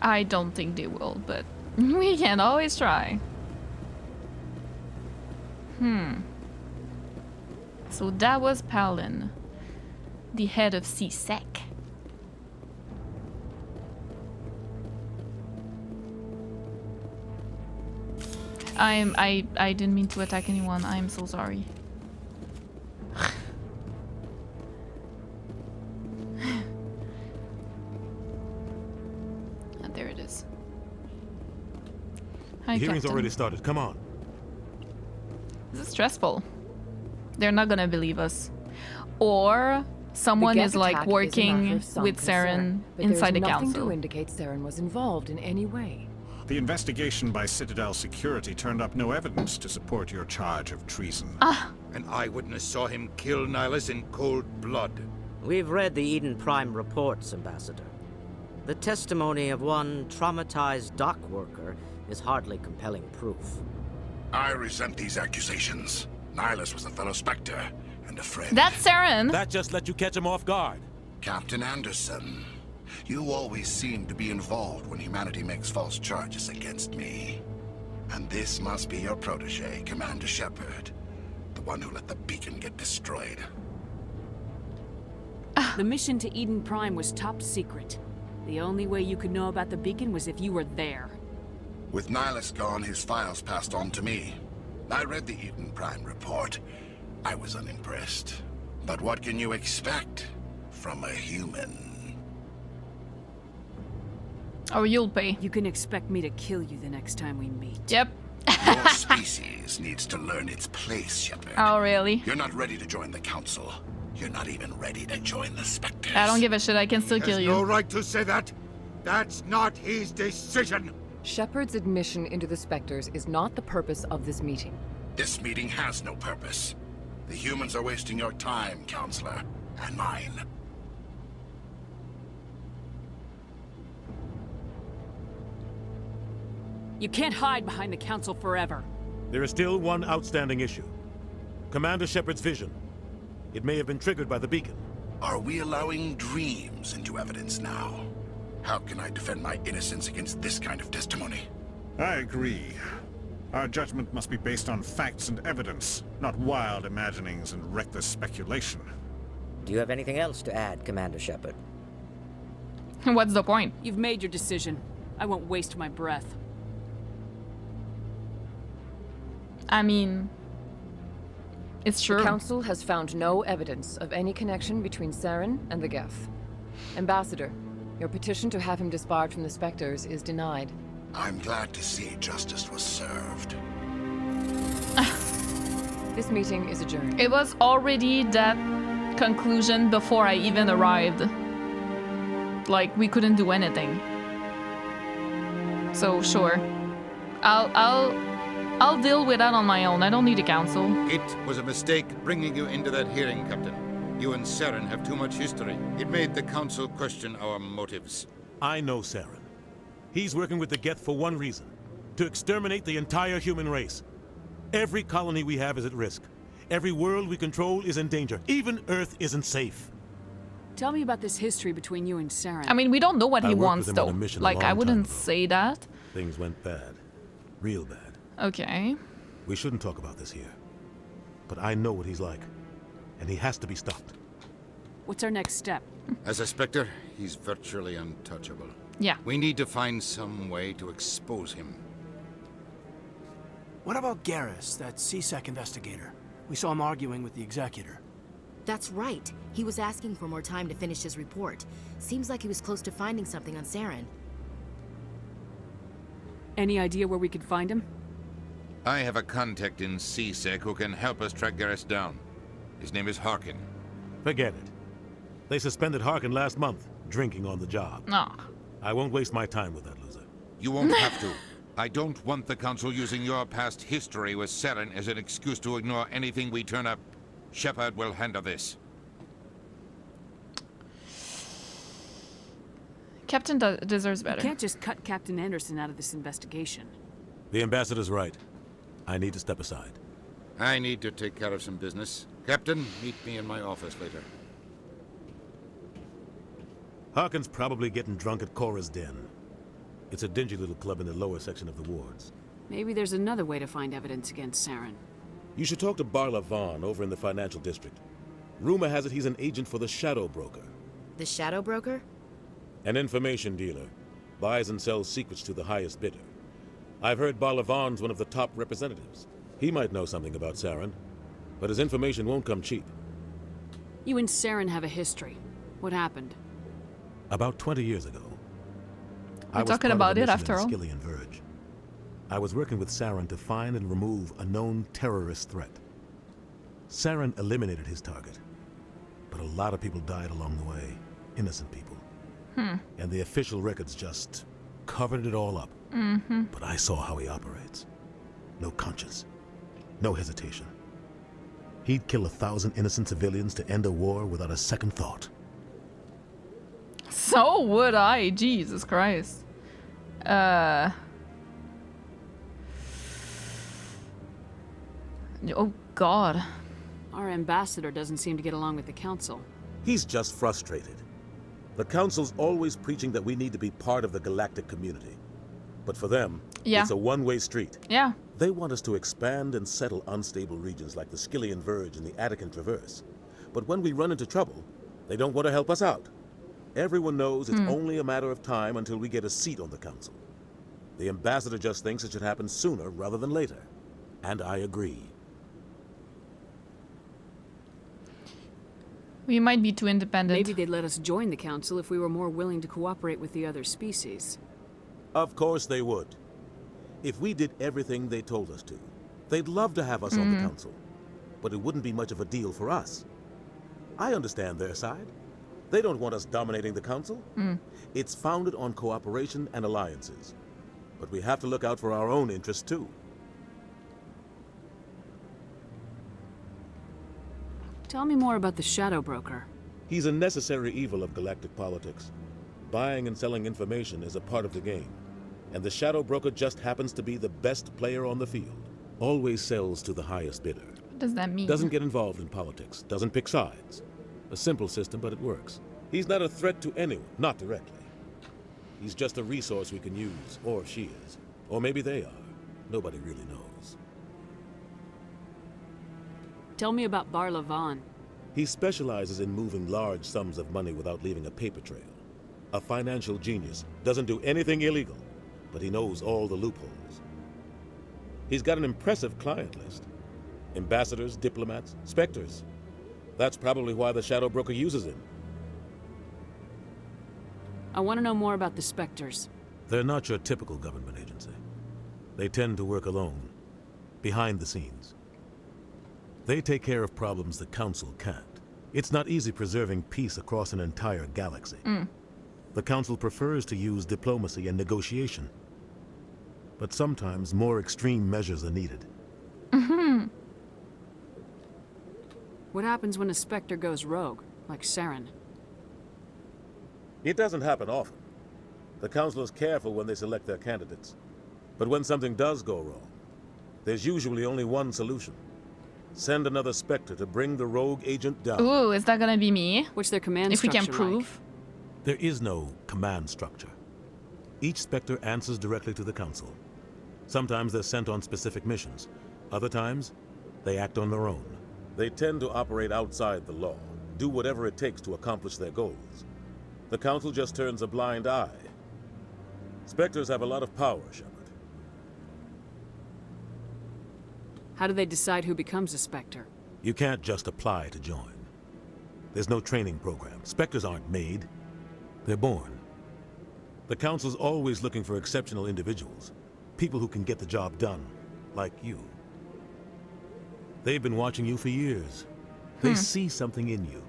I don't think they will, but we can always try. So that was Palin, the head of CSEC. I didn't mean to attack anyone. I'm so sorry. And there it is. Hi, The hearing's Captain. already started. Come on. This is stressful. They're not gonna believe us. Or someone The is Geth like attack is a matter working of some with concern, Saren but inside the there's nothing council. to indicate Saren was involved in any way. The investigation by Citadel Security turned up no evidence to support your charge of treason. An eyewitness saw him kill Nihilus in cold blood. We've read the Eden Prime reports, Ambassador. The testimony of one traumatized dock worker is hardly compelling proof. I resent these accusations. Nihilus was a fellow Spectre and a friend. That's Saren. That just let you catch him off guard. Captain Anderson, you always seem to be involved when humanity makes false charges against me. And this must be your protege, Commander Shepard. The one who let the beacon get destroyed. The mission to Eden Prime was top secret. The only way you could know about the beacon was if you were there. With Nihilus gone, his files passed on to me. I read the Eden Prime report. I was unimpressed. But what can you expect from a human? Or you'll pay. You can expect me to kill you the next time we meet. Yep. Your species needs to learn its place, Shepard. Oh, really? You're not ready to join the Council. You're not even ready to join the Spectres. I don't give a shit. I can still kill you. No right to say that. That's not his decision. Shepard's admission into the Spectres is not the purpose of this meeting. This meeting has no purpose. The humans are wasting your time, Counselor, and mine. You can't hide behind the Council forever. There is still one outstanding issue. Commander Shepard's vision. It may have been triggered by the beacon. Are we allowing dreams into evidence now? How can I defend my innocence against this kind of testimony? I agree. Our judgment must be based on facts and evidence, not wild imaginings and reckless speculation. Do you have anything else to add, Commander Shepard? What's the point? You've made your decision. I won't waste my breath. I mean, it's true. The Council has found no evidence of any connection between Saren and the Geth. Ambassador, your petition to have him disbarred from the Spectres is denied. I'm glad to see justice was served. This meeting is adjourned. It was already that conclusion before I even arrived. Like, we couldn't do anything. So, sure. I'll deal with that on my own. I don't need a council. It was a mistake bringing you into that hearing, Captain. You and Saren have too much history. It made the Council question our motives. I know Saren. He's working with the Geth for one reason. To exterminate the entire human race. Every colony we have is at risk. Every world we control is in danger. Even Earth isn't safe. Tell me about this history between you and Saren. I mean, we don't know what he I worked wants, with him on though. a mission a Like, long I wouldn't time ago. say that. Things went bad. Real bad. Okay. We shouldn't talk about this here. But I know what he's like. And he has to be stopped. What's our next step? As a Spectre, he's virtually untouchable. Yeah. We need to find some way to expose him. What about Garrus, that CSEC investigator? We saw him arguing with the Executor. That's right. He was asking for more time to finish his report. Seems like he was close to finding something on Saren. Any idea where we could find him? I have a contact in CSEC who can help us track Garrus down. His name is Harkin. Forget it. They suspended Harkin last month, drinking on the job. No. I won't waste my time with that loser. You won't have to. I don't want the Council using your past history with Saren as an excuse to ignore anything we turn up. Shepard will handle this. Captain deserves better. You can't just cut Captain Anderson out of this investigation. The ambassador's right. I need to step aside. I need to take care of some business. Captain, meet me in my office later. Harkin's probably getting drunk at Cora's Den. It's a dingy little club in the lower section of the wards. Maybe there's another way to find evidence against Saren. You should talk to Barla Vaughn over in the financial district. Rumor has it he's an agent for the Shadowbroker. The Shadowbroker? An information dealer. Buys and sells secrets to the highest bidder. I've heard Barla Vaughn's one of the top representatives. He might know something about Saren, but his information won't come cheap. You and Saren have a history. What happened? About 20 years ago. We're talking about it after all. Skillian Verge. I was working with Saren to find and remove a known terrorist threat. Saren eliminated his target, but a lot of people died along the way. Innocent people. And the official records just covered it all up. But I saw how he operates. No conscience. No hesitation. He'd kill 1,000 innocent civilians to end a war without a second thought. So would I. Jesus Christ. Oh God. Our ambassador doesn't seem to get along with the Council. He's just frustrated. The Council's always preaching that we need to be part of the galactic community. But for them, it's a one-way street. Yeah. They want us to expand and settle unstable regions like the Skillian Verge and the Attican Traverse. But when we run into trouble, they don't want to help us out. Everyone knows it's only a matter of time until we get a seat on the Council. The ambassador just thinks it should happen sooner rather than later. And I agree. We might be too independent. Maybe they'd let us join the Council if we were more willing to cooperate with the other species. Of course they would. If we did everything they told us to, they'd love to have us on the Council. But it wouldn't be much of a deal for us. I understand their side. They don't want us dominating the Council. It's founded on cooperation and alliances. But we have to look out for our own interests too. Tell me more about the Shadowbroker. He's a necessary evil of galactic politics. Buying and selling information is a part of the game. And the Shadowbroker just happens to be the best player on the field. Always sells to the highest bidder. What does that mean? Doesn't get involved in politics. Doesn't pick sides. A simple system, but it works. He's not a threat to anyone, not directly. He's just a resource we can use, or she is. Or maybe they are. Nobody really knows. Tell me about Barla Vaughn. He specializes in moving large sums of money without leaving a paper trail. A financial genius. Doesn't do anything illegal, but he knows all the loopholes. He's got an impressive client list. Ambassadors, diplomats, Spectres. That's probably why the Shadowbroker uses him. I want to know more about the Spectres. They're not your typical government agency. They tend to work alone, behind the scenes. They take care of problems the Council can't. It's not easy preserving peace across an entire galaxy. The Council prefers to use diplomacy and negotiation. But sometimes more extreme measures are needed. What happens when a Spectre goes rogue, like Saren? It doesn't happen often. The Council is careful when they select their candidates. But when something does go wrong, there's usually only one solution. Send another Spectre to bring the rogue agent down. Ooh, is that gonna be me? What's their command if we structure can prove? There is no command structure. Each Spectre answers directly to the Council. Sometimes they're sent on specific missions. Other times, they act on their own. They tend to operate outside the law, do whatever it takes to accomplish their goals. The Council just turns a blind eye. Spectres have a lot of power, Shepard. How do they decide who becomes a Spectre? You can't just apply to join. There's no training program. Spectres aren't made. They're born. The Council's always looking for exceptional individuals. People who can get the job done, like you. They've been watching you for years. They see something in you.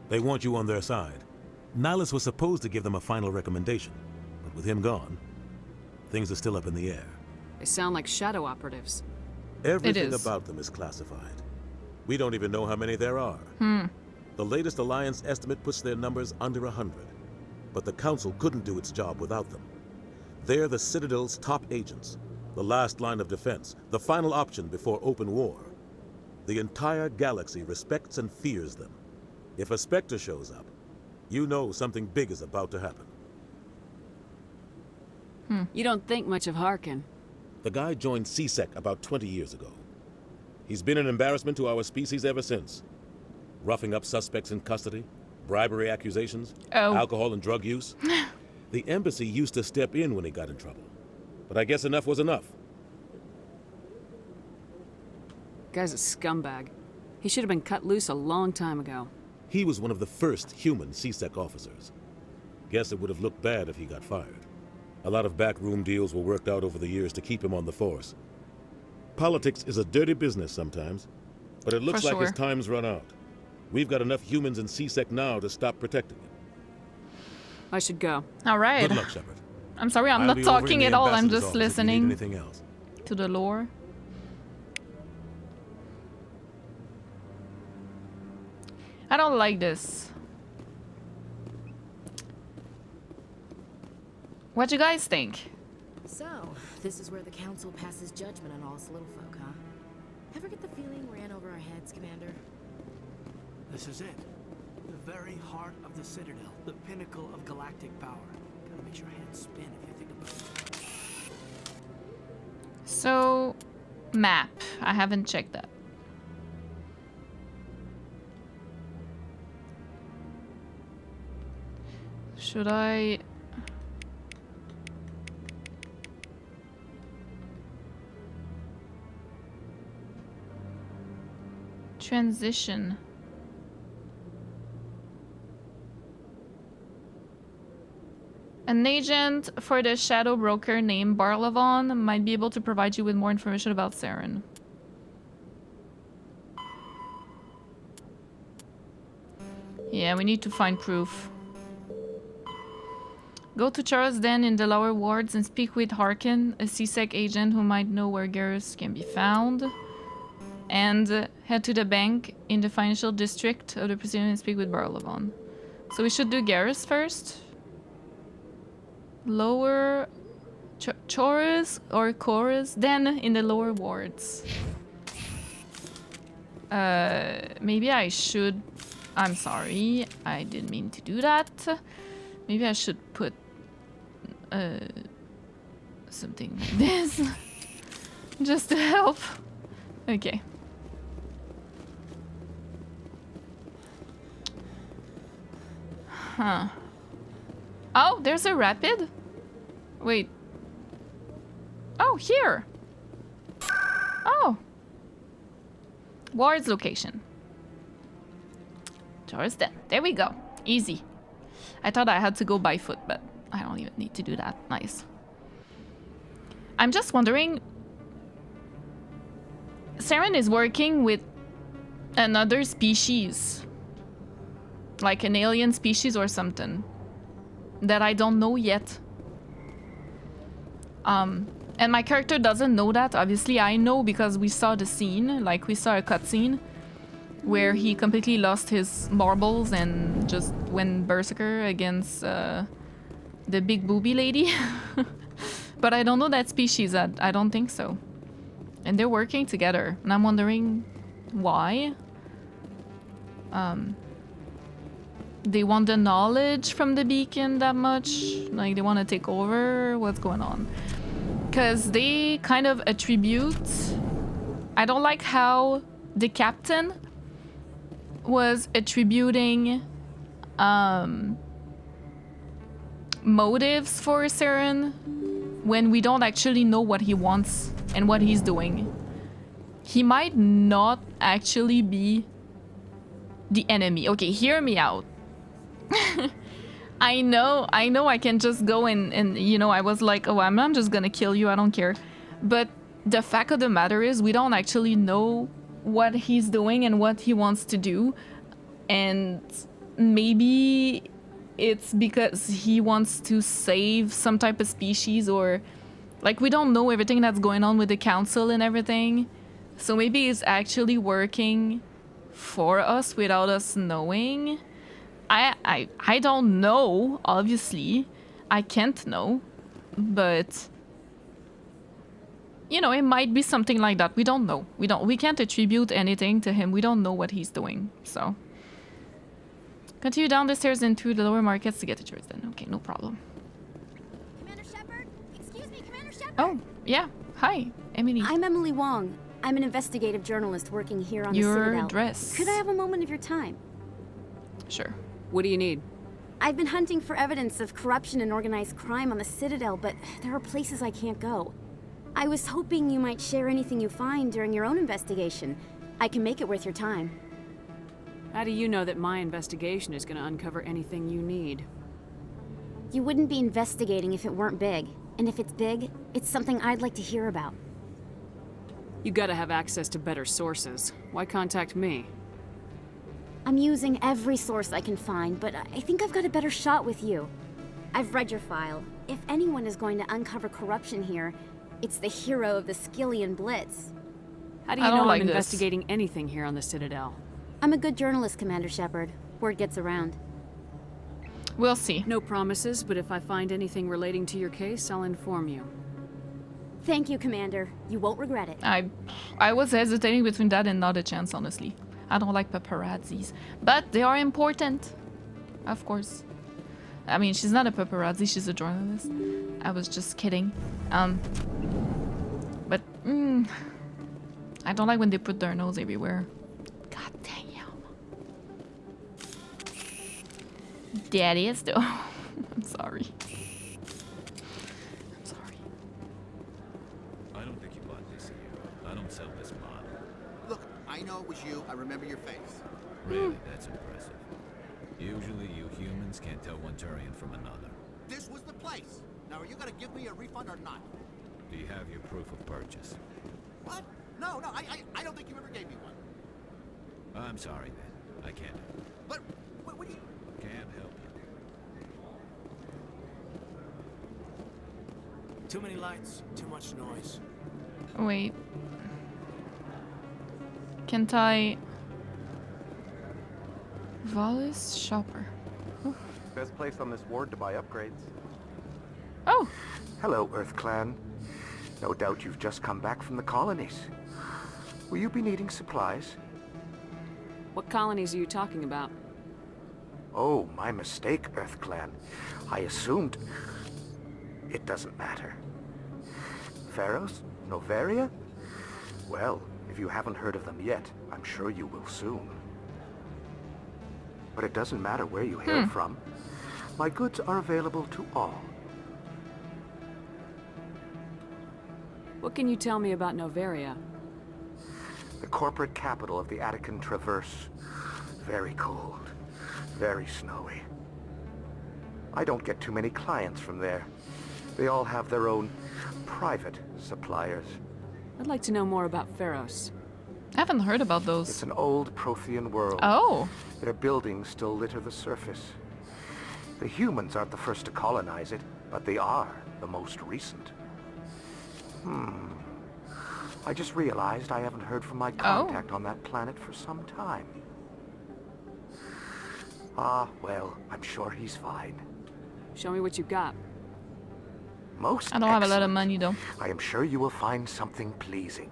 They want you on their side. Nihilus was supposed to give them a final recommendation, but with him gone, things are still up in the air. They sound like shadow operatives. Everything about them is classified. We don't even know how many there are. The latest Alliance estimate puts their numbers under 100. But the Council couldn't do its job without them. They're the Citadel's top agents, the last line of defense, the final option before open war. The entire galaxy respects and fears them. If a Spectre shows up, you know something big is about to happen. You don't think much of Harkin. The guy joined CSEC about 20 years ago. He's been an embarrassment to our species ever since. Roughing up suspects in custody, bribery accusations, alcohol and drug use. The embassy used to step in when he got in trouble. But I guess enough was enough. Guy's a scumbag. He should have been cut loose a long time ago. He was one of the first human CSEC officers. Guess it would have looked bad if he got fired. A lot of backroom deals were worked out over the years to keep him on the force. Politics is a dirty business sometimes, but it looks like his time's run out. We've got enough humans in CSEC now to stop protecting him. I should go. All right. Good luck, Shepard. I'm sorry, I'm not talking at all. I'm just listening anything else. to the lore. I don't like this. What do you guys think? So, this is where the Council passes judgment on all us little folk, huh? Ever get the feeling ran over our heads, Commander? This is it. The very heart of the Citadel. The pinnacle of galactic power. Kinda makes your head spin if you think about it. So, map. I haven't checked that. Should I... Transition. An agent for the Shadowbreaker named Barlavon might be able to provide you with more information about Saren. Yeah, we need to find proof. Go to Charles Den in the lower wards and speak with Harkin, a CSEC agent who might know where Garrus can be found. And head to the bank in the financial district of the Presidium and speak with Barlavon. So we should do Garrus first. Lower Chorus or Chorus, then in the lower wards. Maybe I should... I'm sorry, I didn't mean to do that. Maybe I should put something like this just to help. Okay. Huh. Oh, there's a rapid? Wait. Oh, here. Oh. Ward's location. Towards that. There we go. Easy. I thought I had to go by foot, but I don't even need to do that. Nice. I'm just wondering... Saren is working with another species. Like an alien species or something. That I don't know yet. And my character doesn't know that. Obviously, I know because we saw the scene. Like, we saw a cutscene where he completely lost his marbles and just went berserker against the big booby lady. But I don't know that species. I don't think so. And they're working together. And I'm wondering why. They want the knowledge from the beacon that much? Like, they want to take over? What's going on? Because they kind of attribute... I don't like how the captain was attributing motives for Saren when we don't actually know what he wants and what he's doing. He might not actually be the enemy. Okay, hear me out. I know I can just go and you know, I was like, oh, I'm just gonna kill you, I don't care. But the fact of the matter is we don't actually know what he's doing and what he wants to do. And maybe it's because he wants to save some type of species, or Like, we don't know everything that's going on with the council and everything. So maybe he's actually working for us without us knowing. I don't know, obviously. I can't know. But you know, it might be something like that. We don't know. We can't attribute anything to him. We don't know what he's doing. So continue down the stairs and through the lower markets to get to yours then. Okay, no problem. Commander Shepard? Excuse me, Commander Shepard. Oh, yeah. Hi, Emily. I'm Emily Wong. I'm an investigative journalist working here on the Citadel. Your dress. Could I have a moment of your time? Sure. What do you need? I've been hunting for evidence of corruption and organized crime on the Citadel, but there are places I can't go. I was hoping you might share anything you find during your own investigation. I can make it worth your time. How do you know that my investigation is going to uncover anything you need? You wouldn't be investigating if it weren't big. And if it's big, it's something I'd like to hear about. You gotta have access to better sources. Why contact me? I'm using every source I can find, but I think I've got a better shot with you. I've read your file. If anyone is going to uncover corruption here, it's the hero of the Skillian Blitz. How do you know I'm investigating anything here on the Citadel? I'm a good journalist, Commander Shepard. Word gets around. We'll see. No promises, but if I find anything relating to your case, I'll inform you. Thank you, Commander. You won't regret it. I was hesitating between that and Not a Chance, honestly. I don't like paparazzis, but they are important, of course. I mean, she's not a paparazzi, she's a journalist. I was just kidding. But I don't like when they put their nose everywhere. God damn. That is though. I'm sorry. I don't think you bought this here. I don't sell this model. Look, I know it was you. I remember your face. Really, that's impressive. Usually you humans can't tell one Turian from another. This was the place. Now, are you gonna give me a refund or not? Do you have your proof of purchase? What? No, I don't think you ever gave me one. I'm sorry, man. I can't. But what do you... Can't help you. Too many lights, too much noise. Wait. Can't I... Valis Shopper. Oh. Best place on this ward to buy upgrades. Oh! Hello, Earth Clan. No doubt you've just come back from the colonies. Will you be needing supplies? What colonies are you talking about? Oh, my mistake, Earth Clan. I assumed... It doesn't matter. Pharos? Noveria? Well, if you haven't heard of them yet, I'm sure you will soon. But it doesn't matter where you hail from. My goods are available to all. What can you tell me about Noveria? The corporate capital of the Attican Traverse. Very cold. Very snowy. I don't get too many clients from there. They all have their own private suppliers. I'd like to know more about Pharos. I haven't heard about those. It's an old Prothean world. Oh. Their buildings still litter the surface. The humans aren't the first to colonize it, but they are the most recent. I just realized I haven't heard from my contact on that planet for some time. Ah, well, I'm sure he's fine. Show me what you've got. Most I don't have a lot of money though. I am sure you will find something pleasing.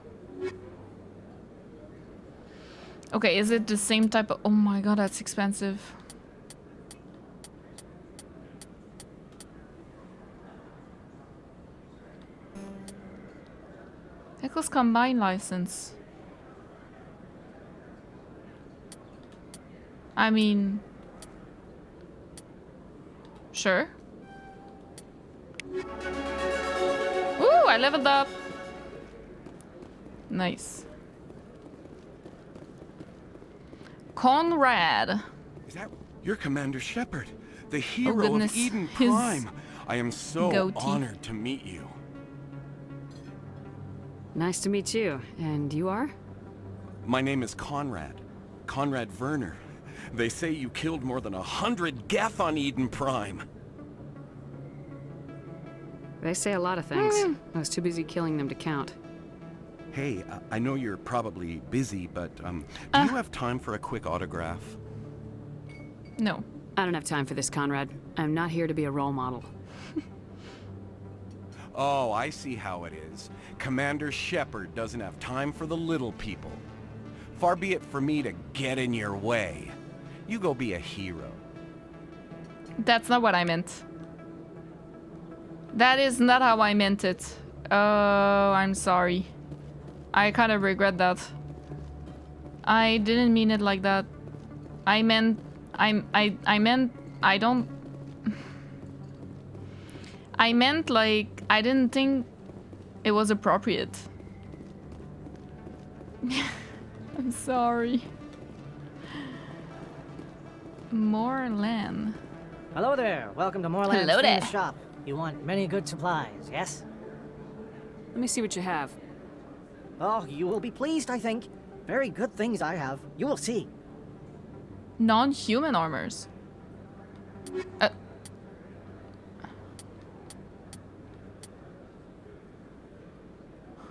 Okay, is it the same type of... Oh my god, that's expensive. Echo's Combine license. I mean... Sure. Ooh, I leveled up! Nice. Conrad. Is that you're Commander Shepard, the hero of Eden His Prime? I am so goatee. honored to meet you. Nice to meet you. And you are? My name is Conrad. Conrad Werner. They say you killed more than 100 Geth on Eden Prime. They say a lot of things. I was too busy killing them to count. Hey, I know you're probably busy, but do you have time for a quick autograph? No. I don't have time for this, Conrad. I'm not here to be a role model. Oh, I see how it is. Commander Shepard doesn't have time for the little people. Far be it for me to get in your way. You go be a hero. That's not what I meant. That is not how I meant it. Oh, I'm sorry. I kind of regret that. I didn't mean it like that. I meant... I meant like, I didn't think it was appropriate. I'm sorry. Moorland. Hello there. Welcome to Moorland's Hello there. famous shop. You want many good supplies, yes? Let me see what you have. Oh, you will be pleased, I think. Very good things I have. You will see. Non-human armors.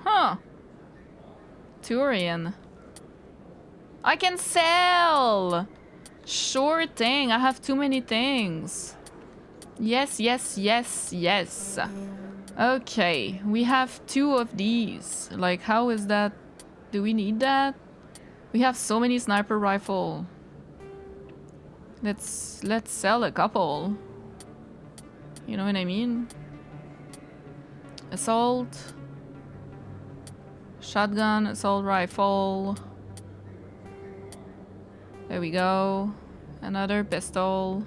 Huh. Turian. I can sell! Sure thing, I have too many things. Yes, yes, yes, yes. Okay, we have 2 of these. Like, how is that? Do we need that? We have so many sniper rifle. Let's sell a couple. You know what I mean? Assault. Shotgun, assault rifle. There we go. Another pistol.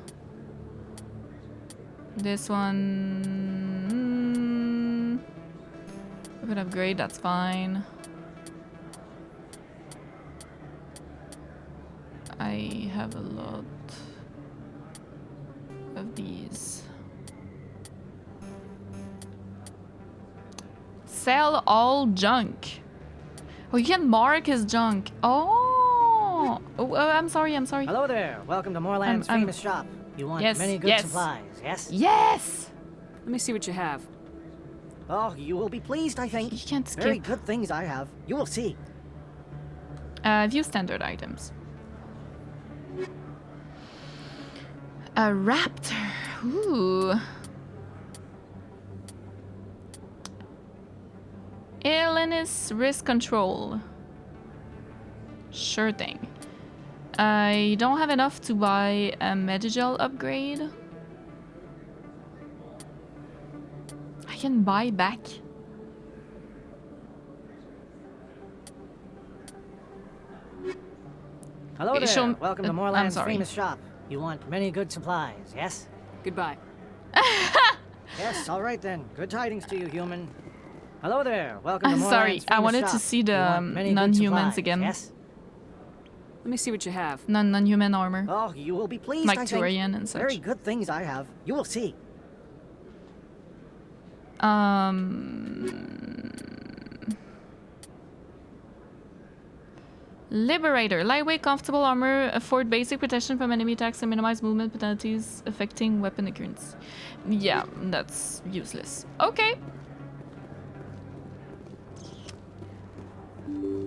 This one... we could upgrade, that's fine. I have a lot of these. Sell all junk. Oh, you can mark his junk. Oh, I'm sorry. Hello there. Welcome to Moorland's famous shop. You want many good supplies, yes? Yes! Let me see what you have. Oh, you will be pleased, I think. You can't skip. Very good things I have. You will see. View standard items. A raptor. Ooh. Alienist risk control. Sure thing. I don't have enough to buy a Medigel upgrade. I can buy back. Hello there. Welcome to Moorland's sorry. famous shop. You want many good supplies, yes? Goodbye. Yes, all right then. Good tidings to you, human. Hello there. Welcome to I'm Moorland's sorry. famous I wanted to shop. see You the want many good non-humans supplies, again. Yes? Let me see what you have. Non-human armor. Oh, you will be pleased, Like I think. Turian and such. Very good things I have. You will see. Liberator. Lightweight, comfortable armor, afford basic protection from enemy attacks and minimize movement penalties affecting weapon occurrence. Yeah, that's useless. Okay.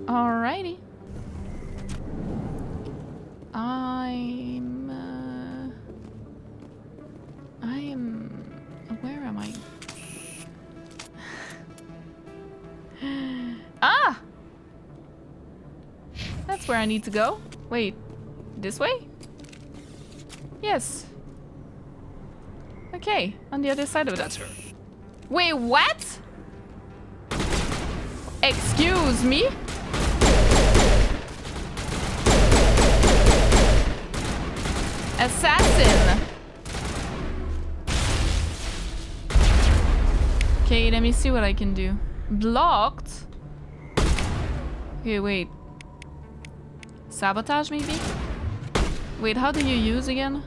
Alrighty. Where am I? Ah! That's where I need to go. Wait, this way? Yes. Okay, on the other side of that. Wait, what? Excuse me? Assassin! Okay, let me see what I can do. Blocked? Okay, wait. Sabotage, maybe? Wait, how do you use again?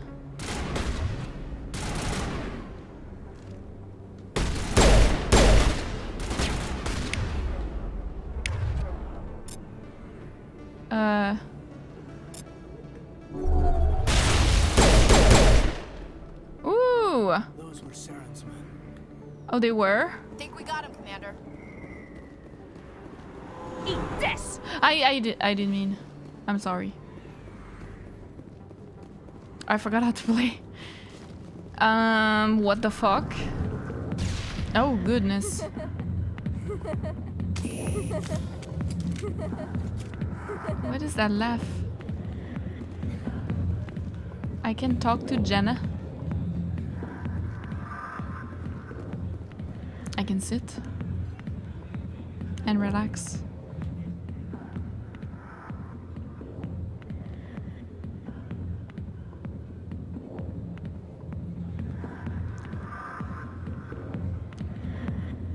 Ooh! Those were Saren's men. Oh, they were? Think we got him, Commander. Eat this! I didn't mean. I'm sorry. I forgot how to play. What the fuck? Oh, goodness. What is that laugh? I can talk to Jenna. I can sit and relax.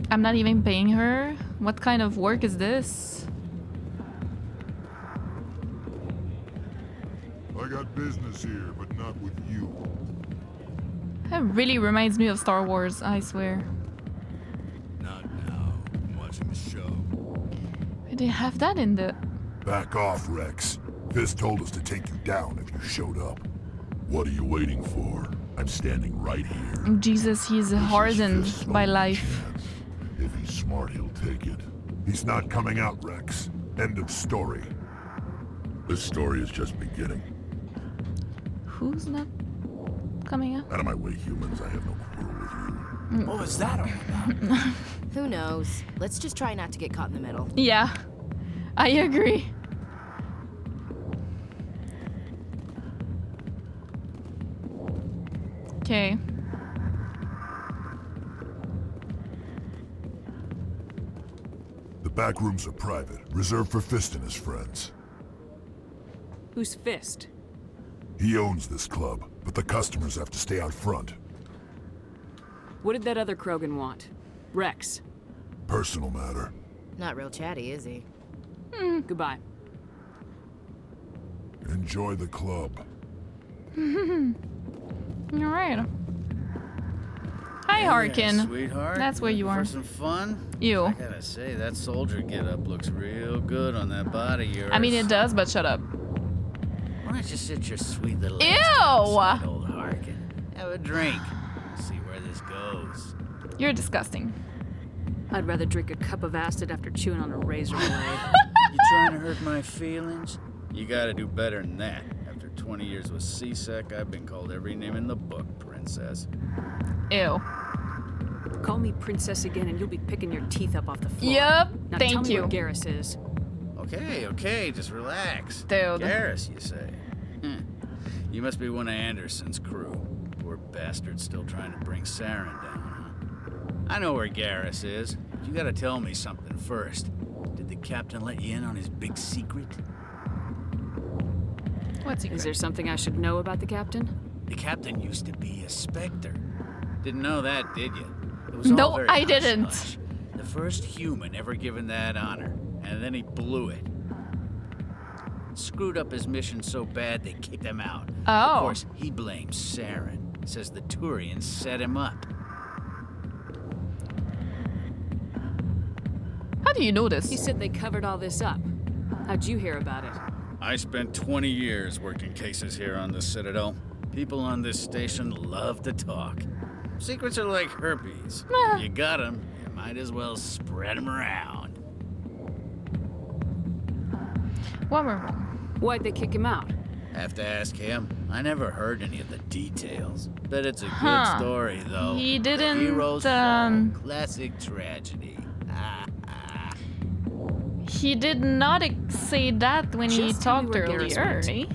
I'm not even paying her. What kind of work is this? I got business here, but not with you. That really reminds me of Star Wars, I swear. Not now. I'm watching the show. They have that in the... Back off, Wrex. Fist told us to take you down if you showed up. What are you waiting for? I'm standing right here. Jesus, he's hardened by life. If he's smart, he'll take it. He's not coming out, Wrex. End of story. This story is just beginning. Who's not coming out? Out of my way, humans. I have no quarrel with you. What was that all about? Who knows? Let's just try not to get caught in the middle. Yeah, I agree. Okay. The back rooms are private, reserved for Fist and his friends. Who's Fist? He owns this club, but the customers have to stay out front. What did that other Krogan want? Wrex. Personal matter. Not real chatty, is he? Goodbye. Enjoy the club. Alright. Hi, Harkin. Sweetheart. That's where you are. For some fun? You. I gotta say, that soldier getup looks real good on that body of yours. I mean, it does, but shut up. Why don't you sit your sweet little Ew! ass beside old Harkin? Have a drink. See where this goes. You're disgusting. I'd rather drink a cup of acid after chewing on a razor blade. You trying to hurt my feelings? You gotta do better than that. After 20 years with C-Sec, I've been called every name in the book, princess. Ew. Call me princess again and you'll be picking your teeth up off the floor. Yep, now thank tell me you. where Garrus is. Okay, just relax. Dude. Garrus, you say? You must be one of Anderson's crew. Poor bastard still trying to bring Saren down, huh? I know where Garrus is, but you gotta tell me something first. Did the captain let you in on his big secret? What secret? Is there something I should know about the captain? The captain used to be a Spectre. Didn't know that, did you? It was all No, very I didn't. hush-hush. The first human ever given that honor, and then he blew it. Screwed up his mission so bad they kicked him out. Oh. Of course, he blames Saren. Says the Turians set him up. How do you know this? You said they covered all this up. How'd you hear about it? I spent 20 years working cases here on the Citadel. People on this station love to talk. Secrets are like herpes. If you got them, you might as well spread them around. What were wrong? Why'd they kick him out? Have to ask him. I never heard any of the details. Bet it's a good story, though. He didn't, The hero's fall. Classic tragedy. He did not say that when he Just tell me talked where Garrus earlier, went. eh?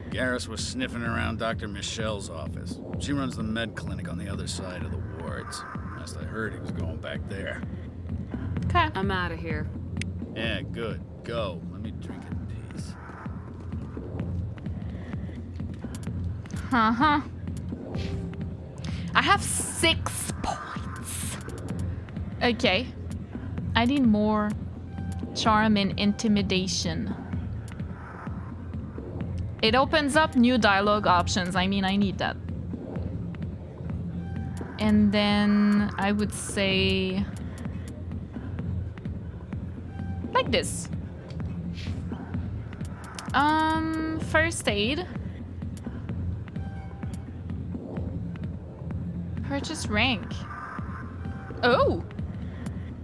Garrus was sniffing around Dr. Michelle's office. She runs the med clinic on the other side of the wards. Last I heard, he was going back there. Okay. I'm out of here. Yeah, good. Go. Let me drink in peace. Uh-huh. I have 6 points. Okay. I need more charm and intimidation. It opens up new dialogue options. I mean, I need that. And then I would say like this. First aid. Purchase rank. Oh!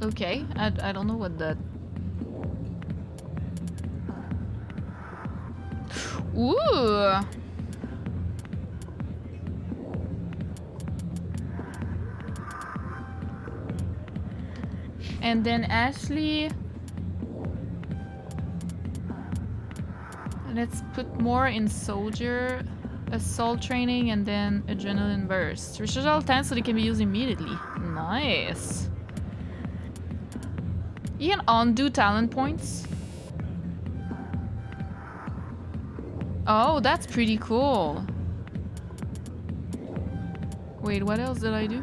Okay, I don't know what that... Ooh! And then Ashley... Let's put more in soldier, assault training, and then adrenaline burst. Recharge all time so they can be used immediately. Nice. You can undo talent points. Oh, that's pretty cool. Wait, what else did I do?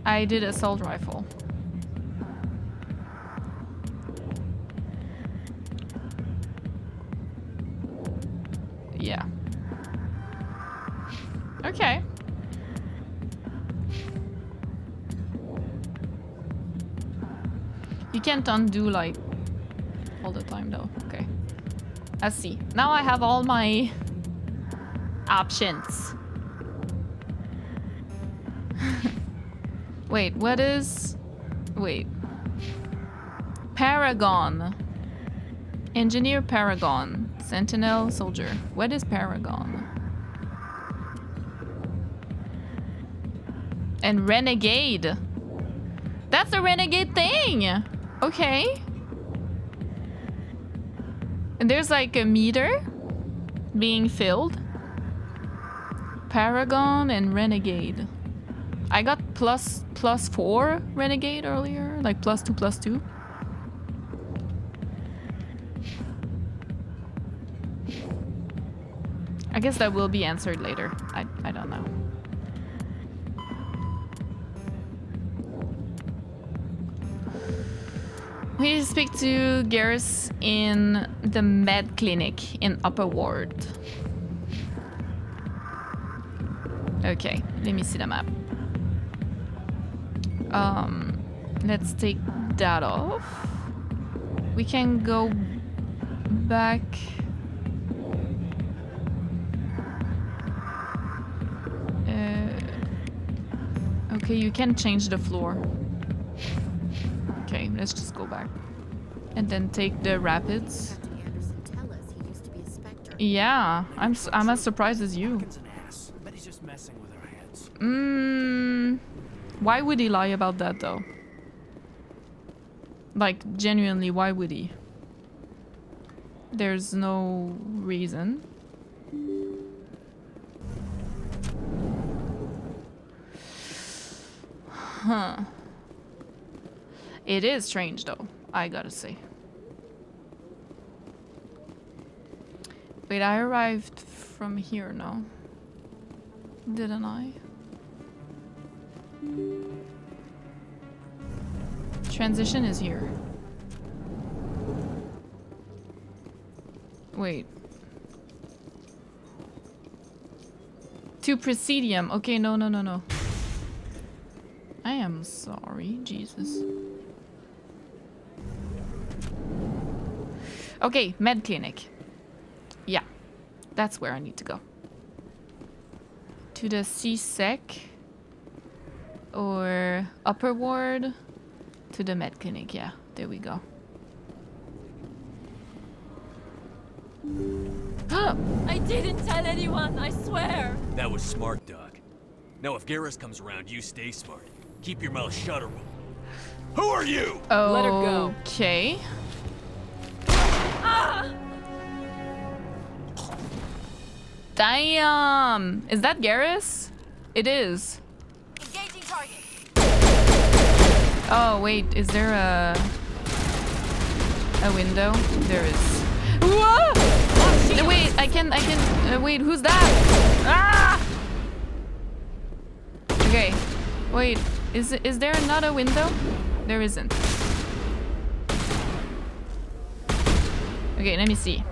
I did assault rifle. Yeah. Okay. You can't undo like all the time though. Okay. Let's see. Now I have all my options. Wait, what is... Wait. Paragon. Engineer Paragon. Sentinel Soldier. What is Paragon? And Renegade. That's the Renegade thing! Okay. And there's like a meter being filled. Paragon and Renegade. I got +4 Renegade earlier, like +2/+2. I guess that will be answered later. I don't know. We need to speak to Garrus in the med clinic in Upper Ward. Okay, let me see the map. Let's take that off. We can go back. Okay, you can change the floor. Okay, let's just go back. And then take the rapids. Yeah, I'm as surprised as you. Why would he lie about that though? Like, genuinely, why would he? There's no reason. Huh. It is strange though, I gotta say. Wait, I arrived from here, no? Didn't I? Transition is here. Wait. To Presidium. Okay, no. I am sorry, Jesus. Okay, med clinic. Yeah, that's where I need to go. To the C-Sec or Upper Ward to the med clinic. Yeah, there we go. I didn't tell anyone, I swear. That was smart, Doc. Now if Garrus comes around, you stay smart. Keep your mouth shut or we'll... Who are you? Oh, let her go. Okay. Ah! Damn! Is that Garrus? It is. Engaging target. Oh wait, is there a window? There is. Whoa! Wait, I can. Wait, who's that? Ah! Okay. Wait, is there another window? There isn't. Okay, let me see.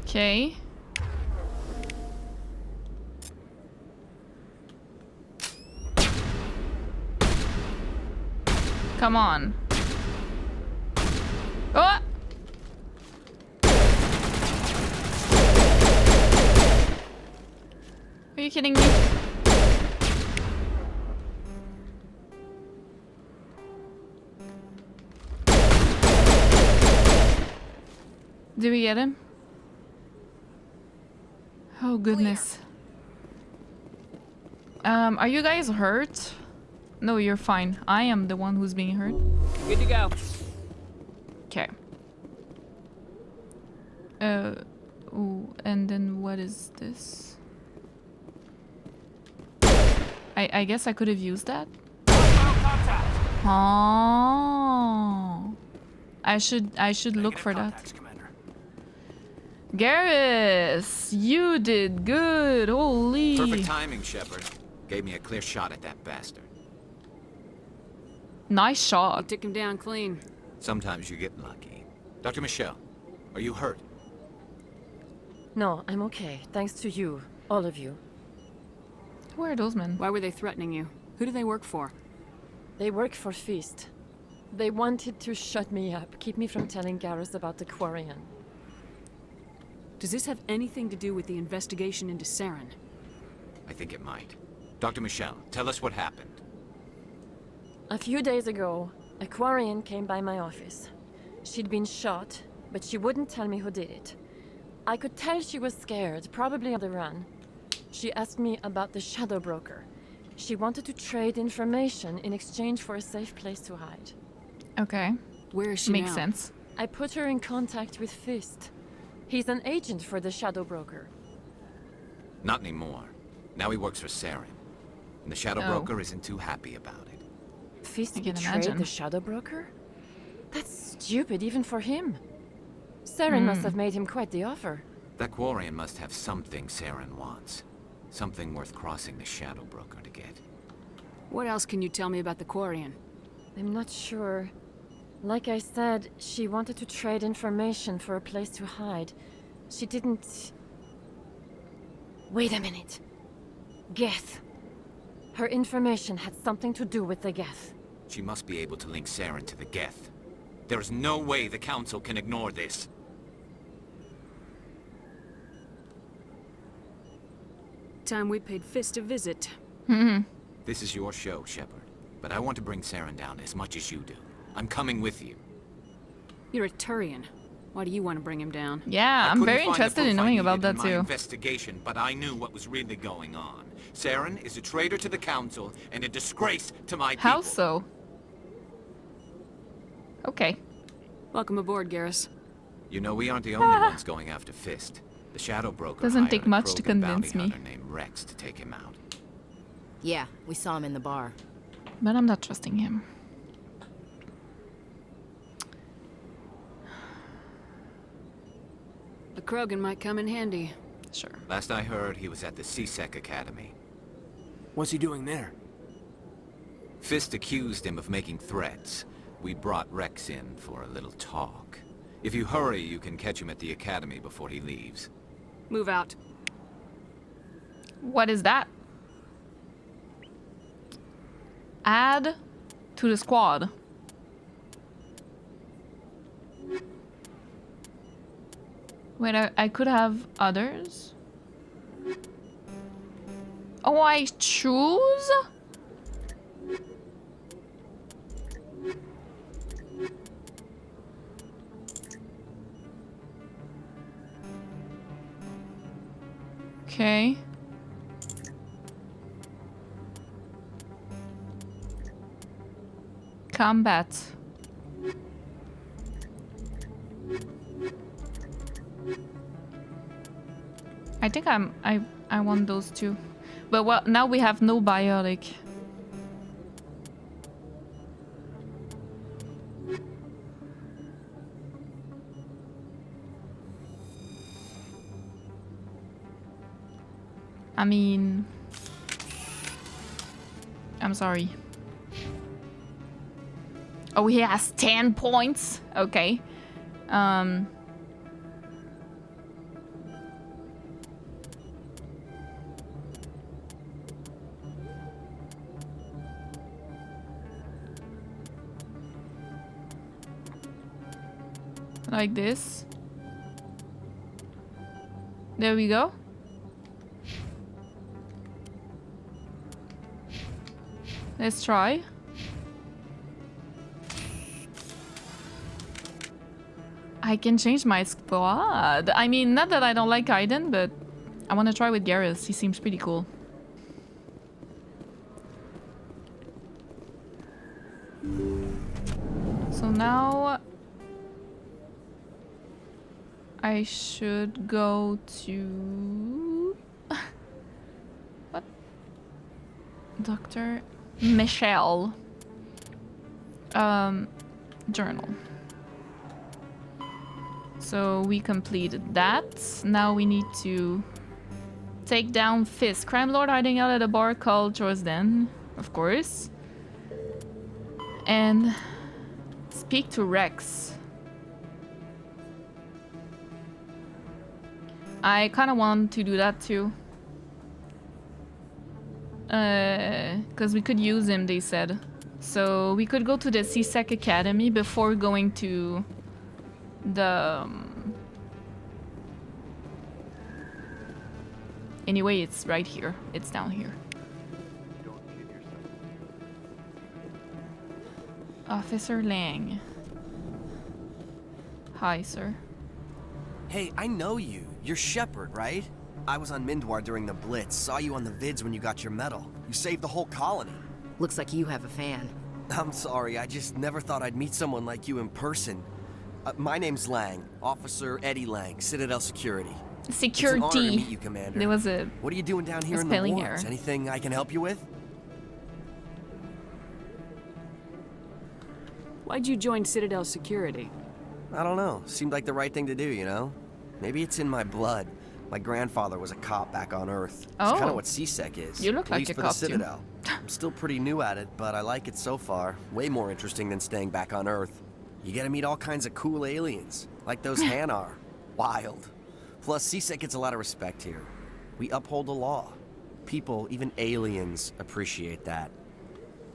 Okay. Come on. Oh! Are you kidding me? Did we get him? Oh goodness. Are you guys hurt? No, you're fine. I am the one who's being hurt. Good to go. Okay. Ooh, and then what is this? I guess I could have used that. Oh. I should look for that. Garrus, you did good. Holy. Perfect timing, Shepard. Gave me a clear shot at that bastard. Nice shot. You took him down clean. Sometimes you get lucky. Dr. Michelle, are you hurt? No, I'm okay. Thanks to you. All of you. Who are those men? Why were they threatening you? Who do they work for? They work for Feast. They wanted to shut me up, keep me from telling Garrus about the Quarian. Does this have anything to do with the investigation into Saren? I think it might. Dr. Michelle, tell us what happened. A few days ago, a Quarian came by my office. She'd been shot, but she wouldn't tell me who did it. I could tell she was scared, probably on the run. She asked me about the Shadowbreaker. She wanted to trade information in exchange for a safe place to hide. Okay. Where is she Makes now? sense. I put her in contact with Fist. He's an agent for the Shadowbreaker. Not anymore. Now he works for Saren. And the Shadowbreaker isn't too happy about it. Fist I can betrayed imagine. the Shadowbreaker? That's stupid even for him. Saren must have made him quite the offer. That Quarian must have something Saren wants. Something worth crossing the Shadowbreaker to get. What else can you tell me about the Quarian? I'm not sure. Like I said, she wanted to trade information for a place to hide. She didn't... Wait a minute. Geth. Her information had something to do with the Geth. She must be able to link Saren to the Geth. There is no way the Council can ignore this. Time we paid Fist a visit. This is your show, Shepard. But I want to bring Saren down as much as you do. I'm coming with you. You're a Turian. Why do you want to bring him down? Yeah, I'm very interested in knowing about that my too. Investigation, but I knew what was really going on. Saren is a traitor to the Council and a disgrace to my people. How so? Okay. Welcome aboard, Garrus. You know, we aren't the only ones going after Fist. The Shadowbreaker Doesn't take hired a much to Krogan convince bounty me. hunter named Wrex to take him out. Yeah, we saw him in the bar. But I'm not trusting him. The Krogan might come in handy. Sure. Last I heard, he was at the CSEC Academy. What's he doing there? Fist accused him of making threats. We brought Wrex in for a little talk. If you hurry, you can catch him at the Academy before he leaves. Move out. What is that? Add to the squad. Wait, I could have others? Oh, I choose? Okay. Combat. I think I want those two. But well, now we have no biotic. I mean, I'm sorry. Oh, he has 10 points. Okay. Like this. There we go. Let's try. I can change my squad. I mean, not that I don't like Aiden, but I want to try with Garrus. He seems pretty cool. So now I should go to what? Dr. Michelle. Journal. So we completed that. Now we need to take down Fisk. Crime lord hiding out at a bar called Chorsden, of course. And speak to Wrex. I kind of want to do that too. Because we could use him, they said. So we could go to the CSEC Academy before going to the... Anyway, it's right here. It's down here. Officer Lang. Hi, sir. Hey, I know you. You're Shepard, right? I was on Mindwar during the Blitz. Saw you on the vids when you got your medal. You saved the whole colony. Looks like you have a fan. I'm sorry, I just never thought I'd meet someone like you in person. My name's Lang. Officer Eddie Lang, Citadel Security. Security. It's an honor to meet you, Commander. There was a... What are you doing down here in the wards? Anything I can help you with? Why'd you join Citadel Security? I don't know. Seemed like the right thing to do, you know? Maybe it's in my blood. My grandfather was a cop back on Earth. It's kind of what CSEC is. You look like a for cop the Citadel. I'm still pretty new at it, but I like it so far. Way more interesting than staying back on Earth. You get to meet all kinds of cool aliens, like those Hanar. Wild. Plus, CSEC gets a lot of respect here. We uphold the law. People, even aliens, appreciate that.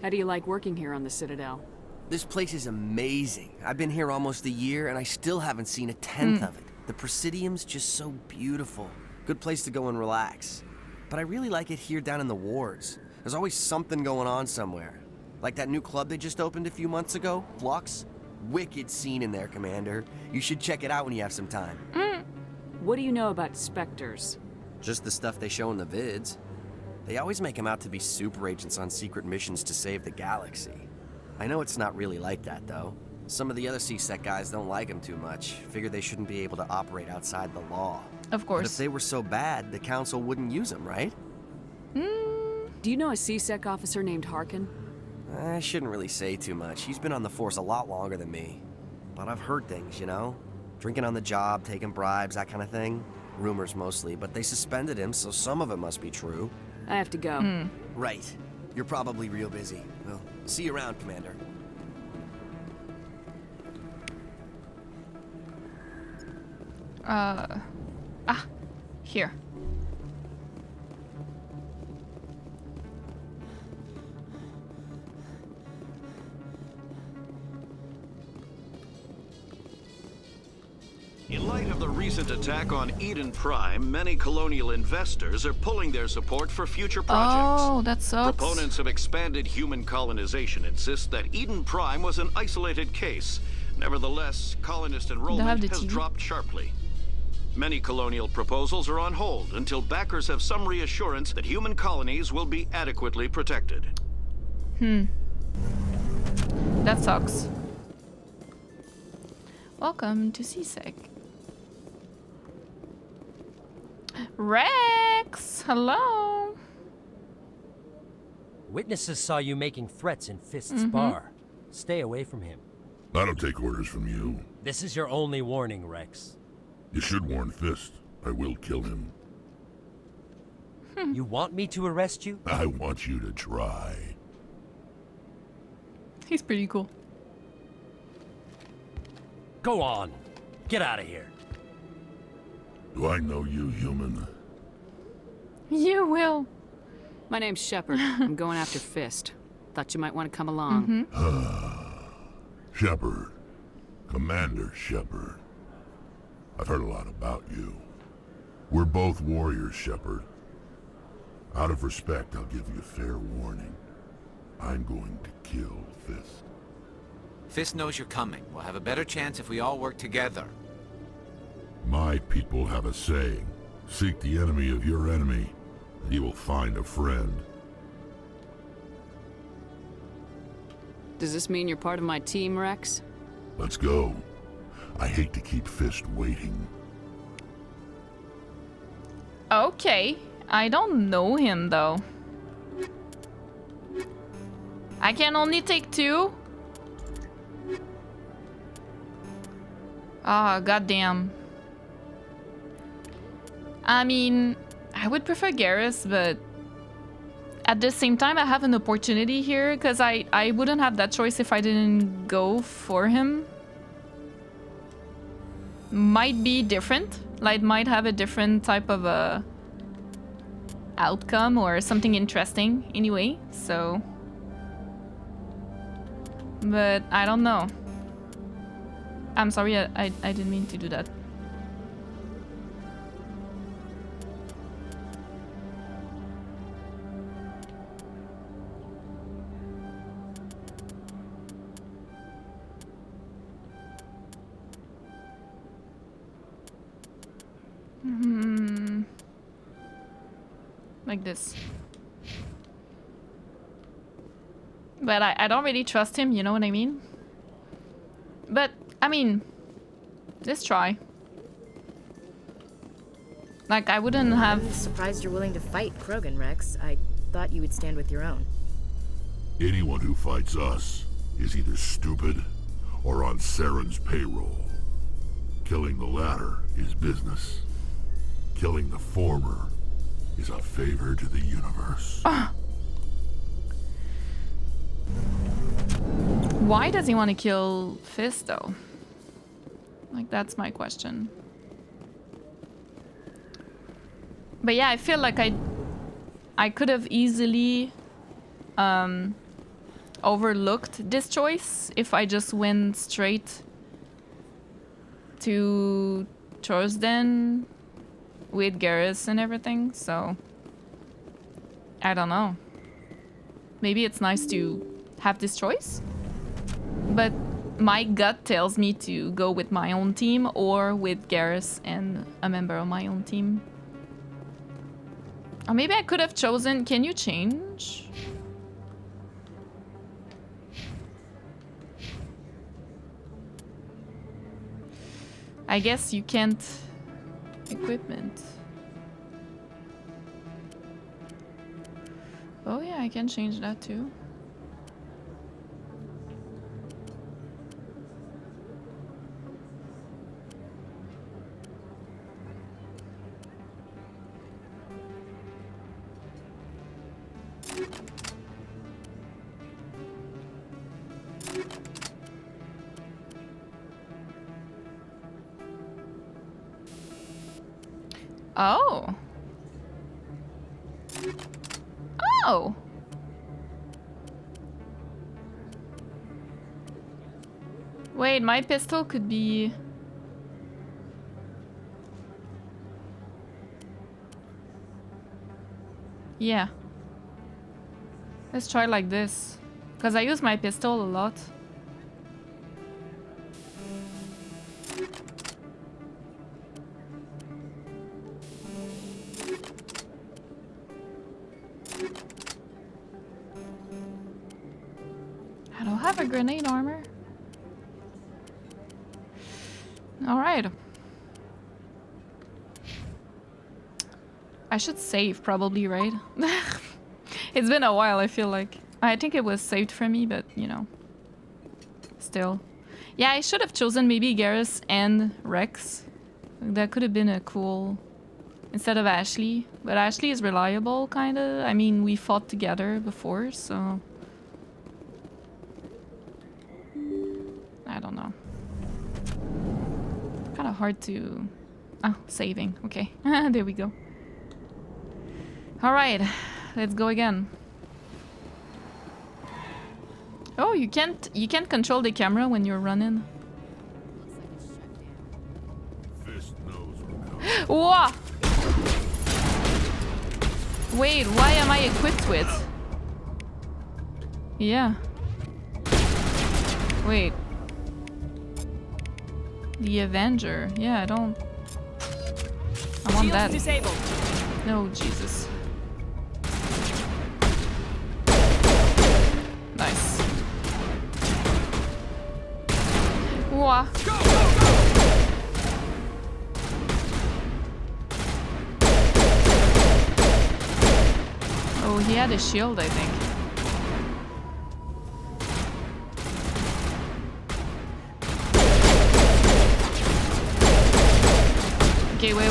How do you like working here on the Citadel? This place is amazing. I've been here almost a year, and I still haven't seen a tenth of it. The Presidium's just so beautiful. Good place to go and relax. But I really like it here down in the wards. There's always something going on somewhere. Like that new club they just opened a few months ago, Flux. Wicked scene in there, Commander. You should check it out when you have some time. What do you know about Spectres? Just the stuff they show in the vids. They always make them out to be super agents on secret missions to save the galaxy. I know it's not really like that, though. Some of the other CSEC guys don't like them too much. Figure they shouldn't be able to operate outside the law. Of course. But if they were so bad, the Council wouldn't use them, right? Do you know a CSEC officer named Harkin? I shouldn't really say too much. He's been on the force a lot longer than me. But I've heard things, you know? Drinking on the job, taking bribes, that kind of thing. Rumors mostly, but they suspended him, so some of it must be true. I have to go. Right. You're probably real busy. Well, see you around, Commander. Here. In light of the recent attack on Eden Prime, many colonial investors are pulling their support for future projects. Oh, that sucks. Proponents of expanded human colonization insist that Eden Prime was an isolated case. Nevertheless, colonist enrollment has dropped sharply. Many colonial proposals are on hold until backers have some reassurance that human colonies will be adequately protected. That sucks. Welcome to CSEC. Wrex! Hello! Witnesses saw you making threats in Fist's bar. Stay away from him. I don't take orders from you. This is your only warning, Wrex. You should warn Fist. I will kill him. You want me to arrest you? I want you to try. He's pretty cool. Go on. Get out of here. Do I know you, human? You will. My name's Shepard. I'm going after Fist. Thought you might want to come along. Shepard. Commander Shepard. I've heard a lot about you. We're both warriors, Shepard. Out of respect, I'll give you a fair warning. I'm going to kill Fist. Fist knows you're coming. We'll have a better chance if we all work together. My people have a saying. Seek the enemy of your enemy, and you will find a friend. Does this mean you're part of my team, Wrex? Let's go. I hate to keep Fist waiting. Okay. I don't know him, though. I can only take 2? Ah, goddamn. I mean, I would prefer Garrus, but at the same time, I have an opportunity here, because I wouldn't have that choice if I didn't go for him. Might be different. Like, might have a different type of outcome or something interesting anyway, so... But I don't know. I'm sorry, I didn't mean to do that. Like this. But I don't really trust him, you know what I mean? But, I mean, let's try. Like, I wouldn't have... I'm surprised you're willing to fight Krogan, Wrex. I thought you would stand with your own. Anyone who fights us is either stupid or on Saren's payroll. Killing the latter is business. Killing the former is a favor to the universe. Why does he want to kill Fist, though? Like, that's my question. But yeah, I feel like I could have easily overlooked this choice if I just went straight to Chorsden with Garrus and everything, so I don't know. Maybe it's nice to have this choice, but my gut tells me to go with my own team or with Garrus and a member of my own team. Or maybe I could have chosen... Can you change? I guess you can't... Equipment. Oh yeah, I can change that too. Oh. Oh. Wait, my pistol could be... Yeah. Let's try like this. Because I use my pistol a lot. I don't have a grenade armor. Alright. I should save probably, right? It's been a while, I feel like. I think it was saved for me, but you know. Still. Yeah, I should have chosen maybe Garrus and Wrex. That could have been a cool... Instead of Ashley. But Ashley is reliable, kinda. I mean, we fought together before, so... I don't know. Kinda hard to... Oh, saving. Okay. There we go. Alright. Let's go again. Oh, you can't control the camera when you're running. Fist Whoa! Wait, why am I equipped with? Yeah. Wait. The Avenger. Yeah, I don't... I want that. Disabled. No, Jesus. Nice. Whoa. Go, go, go! Oh, he had a shield, I think. Okay, wait.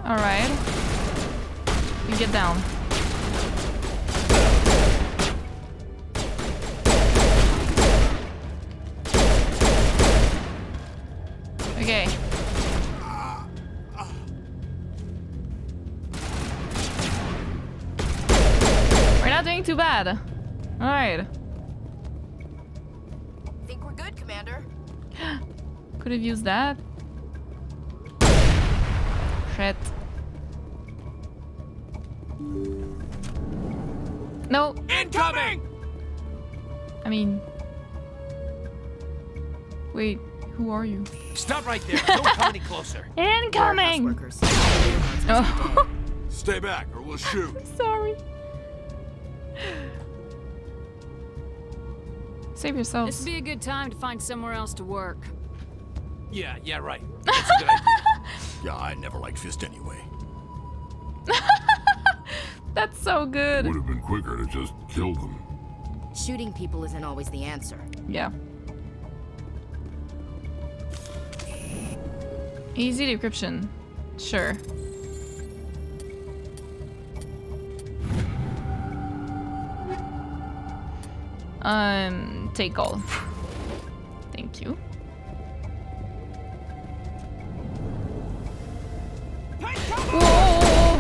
Alright. You get down. Okay. We're not doing too bad. Alright. Think we're good, Commander? Could have used that. Shit. No. Incoming! I mean... Wait, who are you? Stop right there. Don't come any closer. Incoming! Oh. Stay back or we'll shoot. Sorry. Save yourselves. This would be a good time to find somewhere else to work. Yeah, right. That's a good idea. Yeah, I never liked Fist anyway. That's so good. Would have been quicker to just kill them. Shooting people isn't always the answer. Yeah. Easy decryption. Sure. Take all. Thank you. Whoa!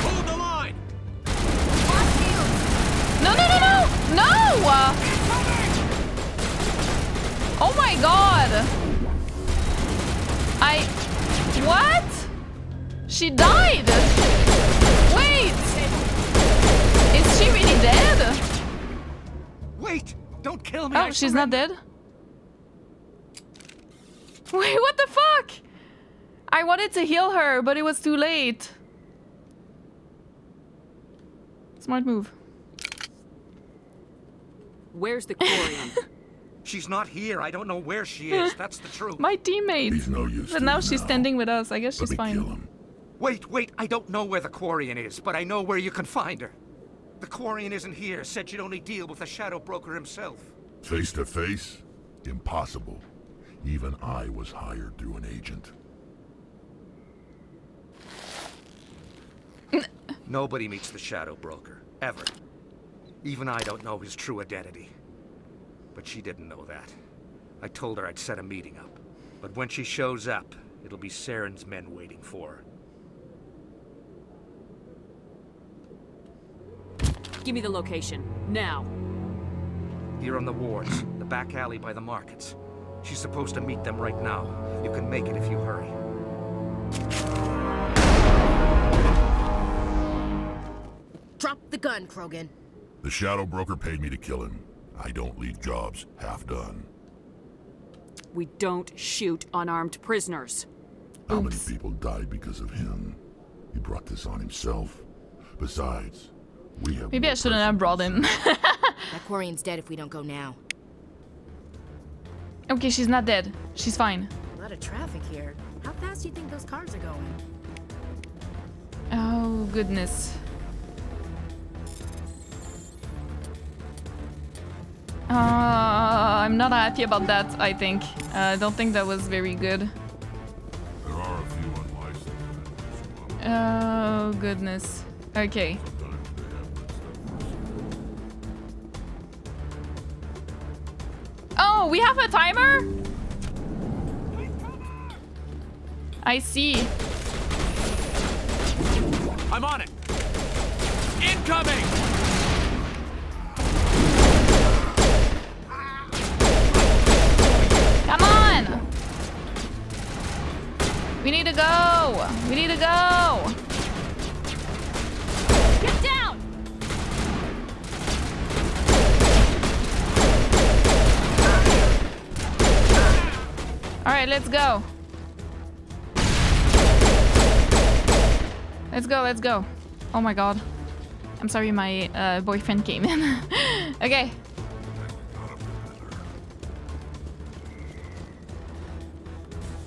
Hold the line. No! Oh my god! What? She died! Wait! Is she really dead? Wait! Don't kill me! Oh, she's not dead? Wait, what the fuck? I wanted to heal her, but it was too late. Smart move. Where's the Corican? She's not here. I don't know where she is. That's the truth. My teammate. He's no use. But now she's standing with us. I guess she's fine. Kill him. Wait. I don't know where the Corican is, but I know where you can find her. The Corican isn't here. Said she'd only deal with the Shadowbreaker himself. Face to face? Impossible. Even I was hired through an agent. Nobody meets the Shadowbreaker, ever. Even I don't know his true identity. But she didn't know that. I told her I'd set a meeting up. But when she shows up, it'll be Saren's men waiting for her. Give me the location, now. Here on the wards, the back alley by the markets. She's supposed to meet them right now. You can make it if you hurry. Drop the gun, Krogan. The Shadowbreaker paid me to kill him. I don't leave jobs half done. We don't shoot unarmed prisoners. How many people died because of him? He brought this on himself. Besides, we have... Maybe I shouldn't have brought him. That Corian's dead if we don't go now. Okay, she's not dead. She's fine. A lot of traffic here. How fast do you think those cars are going? Oh, goodness. I'm not happy about that, I think. I don't think that was very good. There are a few unlicensed. Oh, goodness. Okay. no! We have a timer? I see. I'm on it. Incoming! Come on! We need to go! We need to go! Get down! Alright, let's go. Let's go, let's go. Oh my god. I'm sorry, my boyfriend came in. Okay.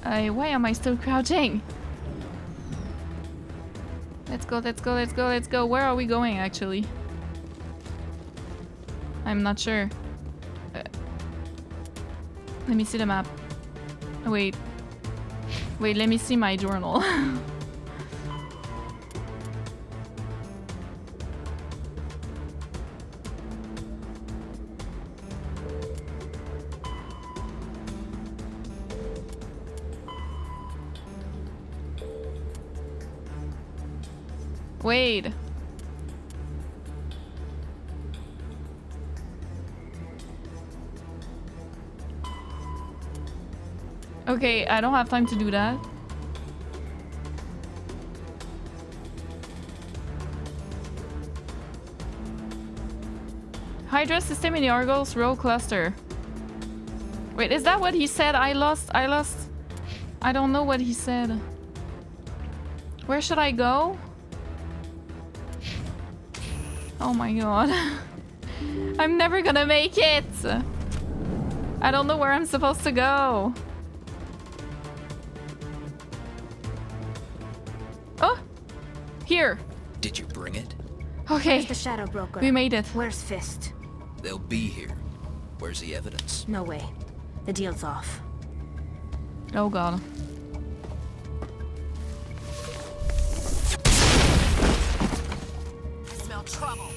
Why am I still crouching? Let's go, let's go, let's go, let's go. Where are we going, actually? I'm not sure. Let me see the map. Wait. Wait, let me see my journal. Wait. Okay, I don't have time to do that. Hydra system in the Argos row cluster. Wait, is that what he said? I lost. I don't know what he said. Where should I go? Oh my god. I'm never gonna make it. I don't know where I'm supposed to go. Oh! Here. Did you bring it? Okay. Where's the Shadowbreaker? We made it. Where's Fist? They'll be here. Where's the evidence? No way. The deal's off. Oh god. Smell trouble.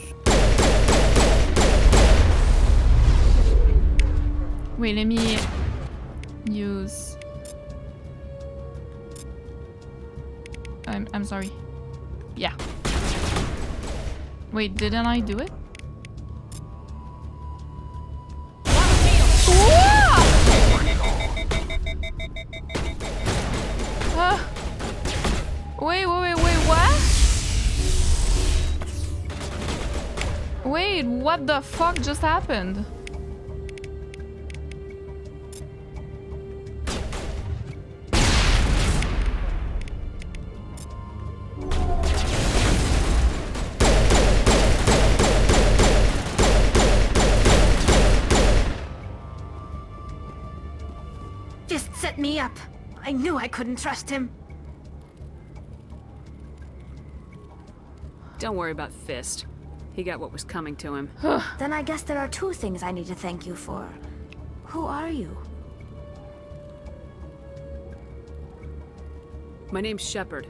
Wait, let me use... I'm sorry. Yeah. Wait, didn't I do it? Wait, what? Wait, what the fuck just happened? Fist set me up. I knew I couldn't trust him. Don't worry about Fist. He got what was coming to him. Then I guess there are two things I need to thank you for. Who are you? My name's Shepard.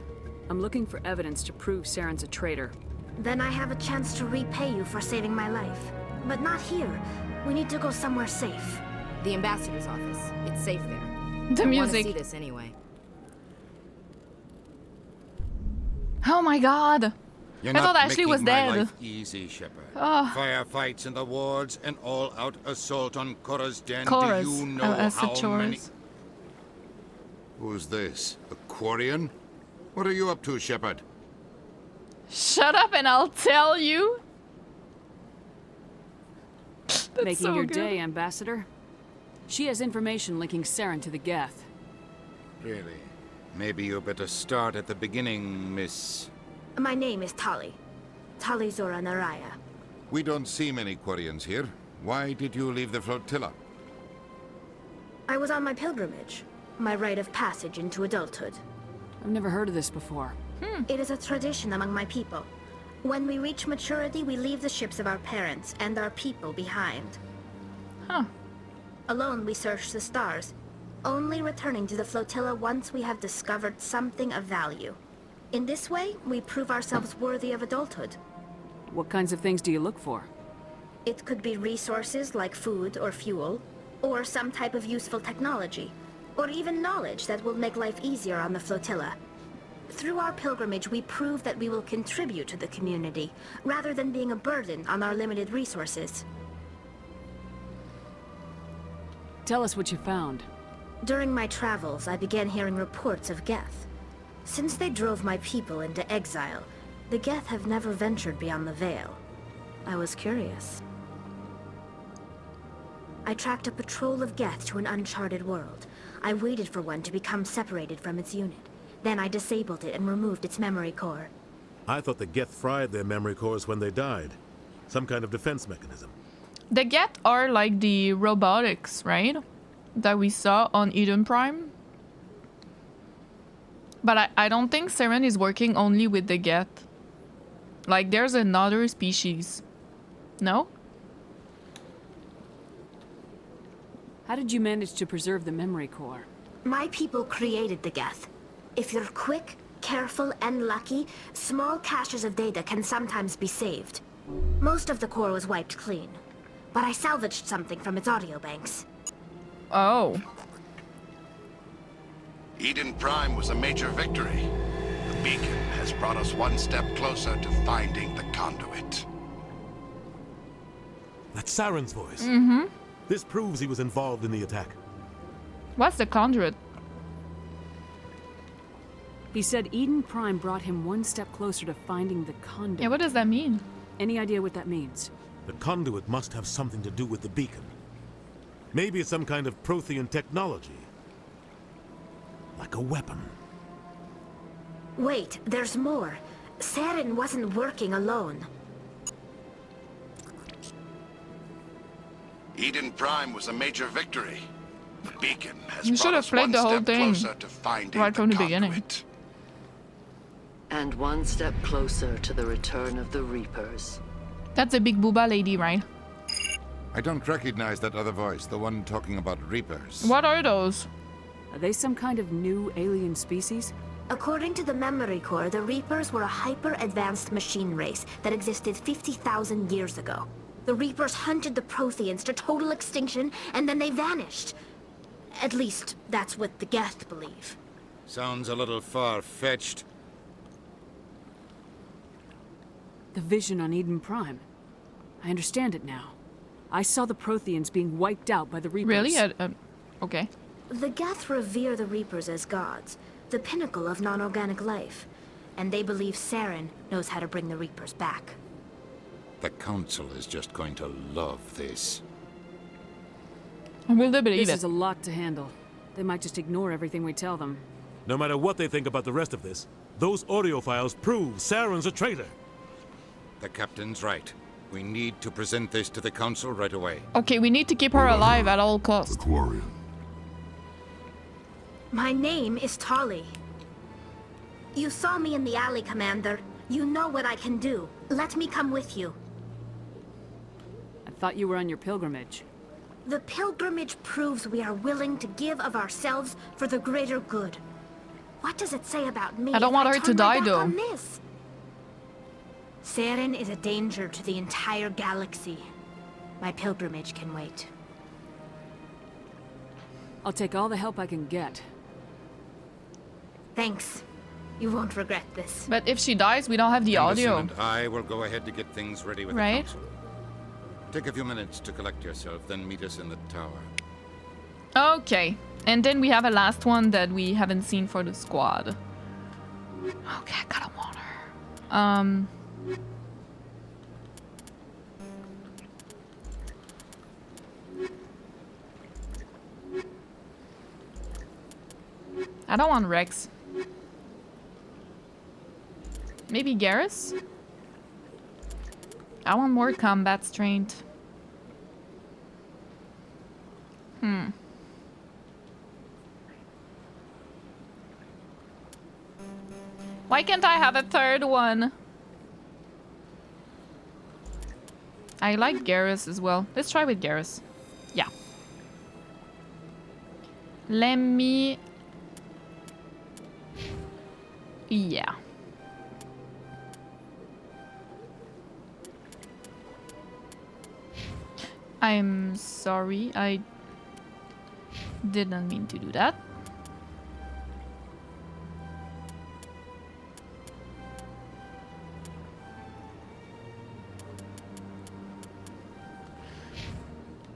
I'm looking for evidence to prove Saren's a traitor. Then I have a chance to repay you for saving my life. But not here. We need to go somewhere safe. The ambassador's office. It's safe there. The I music. want to see this anyway. Oh my god. You're I thought not Ashley making was my dead. life easy, Shepard. Oh. Firefights in the wards, an all-out assault on Korra's den. Chorus. Do you know Acid how many? chores. Who's this? A Quarian? What are you up to, Shepard? Shut up and I'll tell you. That's Making so your good. day, Ambassador. She has information linking Saren to the Geth. Really? Maybe you better start at the beginning, Miss... My name is Tali. Tali Zora Naraya. We don't see many Quarians here. Why did you leave the flotilla? I was on my pilgrimage. My rite of passage into adulthood. I've never heard of this before. It is a tradition among my people. When we reach maturity, we leave the ships of our parents and our people behind. Huh. Alone, we search the stars, only returning to the flotilla once we have discovered something of value. In this way, we prove ourselves worthy of adulthood. What kinds of things do you look for? It could be resources like food or fuel, Or some type of useful technology. Or even knowledge that will make life easier on the flotilla. Through our pilgrimage, we prove that we will contribute to the community, rather than being a burden on our limited resources. Tell us what you found. During my travels, I began hearing reports of Geth. Since they drove my people into exile, the Geth have never ventured beyond the Veil. I was curious. I tracked a patrol of Geth to an uncharted world. I waited for one to become separated from its unit. Then I disabled it and removed its memory core. I thought the Geth fried their memory cores when they died. Some kind of defense mechanism. The Geth are like the robotics, right? That we saw on Eden Prime. But I don't think Saren is working only with the Geth. Like, there's another species. No? How did you manage to preserve the memory core? My people created the Geth. If you're quick, careful, and lucky, small caches of data can sometimes be saved. Most of the core was wiped clean, but I salvaged something from its audio banks. Oh. Eden Prime was a major victory. The beacon has brought us one step closer to finding the conduit. That's Saren's voice. Mm-hmm. This proves he was involved in the attack. What's the conduit? He said Eden Prime brought him one step closer to finding the conduit. Yeah, what does that mean? Any idea what that means? The conduit must have something to do with the beacon. Maybe it's some kind of Prothean technology. Like a weapon. Wait, there's more. Saren wasn't working alone. Eden Prime was a major victory. The beacon has You should brought have us played one the whole step thing closer to finding right from the conduit. beginning. And one step closer to the return of the Reapers. That's a big booba lady, right? I don't recognize that other voice, the one talking about Reapers. What are those? Are they some kind of new alien species? According to the memory core, the Reapers were a hyper-advanced machine race that existed 50,000 years ago. The Reapers hunted the Protheans to total extinction, and then they vanished. At least, that's what the Geth believe. Sounds a little far-fetched. The vision on Eden Prime. I understand it now. I saw the Protheans being wiped out by the Reapers. Really? Okay. The Geth revere the Reapers as gods, the pinnacle of non-organic life. And they believe Saren knows how to bring the Reapers back. The Council is just going to love this. Will they believe This is a lot to handle. They might just ignore everything we tell them. No matter what they think about the rest of this, those audio files prove Saren's a traitor. The Captain's right. We need to present this to the Council right away. Okay, we need to keep her alive at all costs. My name is Tali. You saw me in the alley, Commander. You know what I can do. Let me come with you. I thought you were on your pilgrimage. The pilgrimage proves we are willing to give of ourselves for the greater good. What does it say about me? I don't want her to die, though. On this? Saren is a danger to the entire galaxy. My pilgrimage can wait. I'll take all the help I can get. Thanks. You won't regret this. But if she dies, we don't have the audio. And I will go ahead to get things ready with Right. the Council. Take a few minutes to collect yourself, then meet us in the tower. Okay. And then we have a last one that we haven't seen for the squad. Okay, I gotta want her. I don't want Wrex. Maybe Garrus? I want more combat strength. Why can't I have a third one? I like Garrus as well. Let's try with Garrus. Yeah. Let me... Yeah. I'm sorry, I Didn't mean to do that.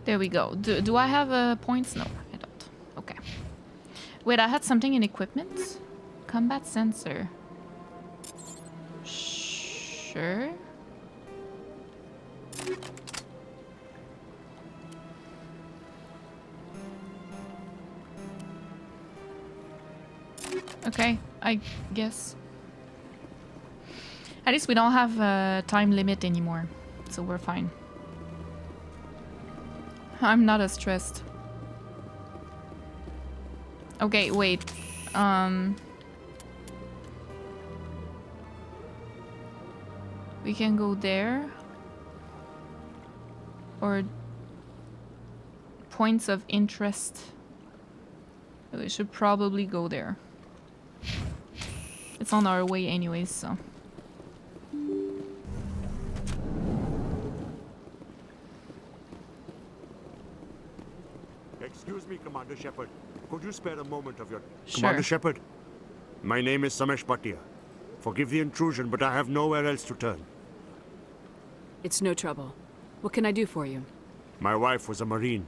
There we go. Do I have points? No, I don't. Okay. Wait, I had something in equipment? Combat sensor. Sure. Okay, I guess. At least we don't have a time limit anymore, so we're fine. I'm not as stressed. Okay, wait. We can go there. Or points of interest. We should probably go there. It's on our way anyways, so. Excuse me, Commander Shepard. Could you spare a moment of your... Sure. Commander Shepard, my name is Samesh Bhatia. Forgive the intrusion, but I have nowhere else to turn. It's no trouble. What can I do for you? My wife was a Marine.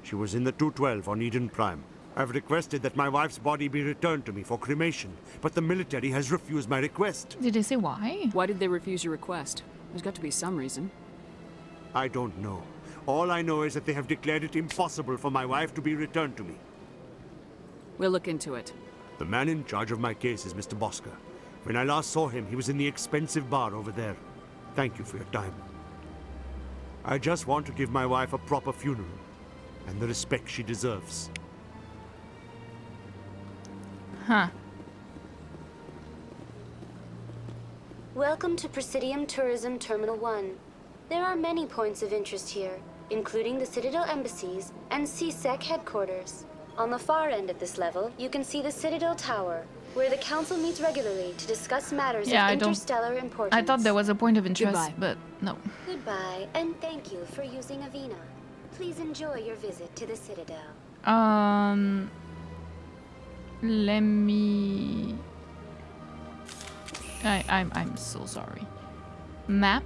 She was in the 212 on Eden Prime. I've requested that my wife's body be returned to me for cremation, but the military has refused my request. Did they say why? Why did they refuse your request? There's got to be some reason. I don't know. All I know is that they have declared it impossible for my wife to be returned to me. We'll look into it. The man in charge of my case is Mr. Bosca. When I last saw him, he was in the expensive bar over there. Thank you for your time. I just want to give my wife a proper funeral, and the respect she deserves. Huh. Welcome to Presidium Tourism Terminal 1. There are many points of interest here, including the Citadel embassies and CSEC headquarters. On the far end of this level, you can see the Citadel Tower, where the Council meets regularly to discuss matters of interstellar importance. I thought there was a point of interest, Goodbye. but no. Goodbye, and thank you for using Avina. Please enjoy your visit to the Citadel. Let me... I'm so sorry. Map.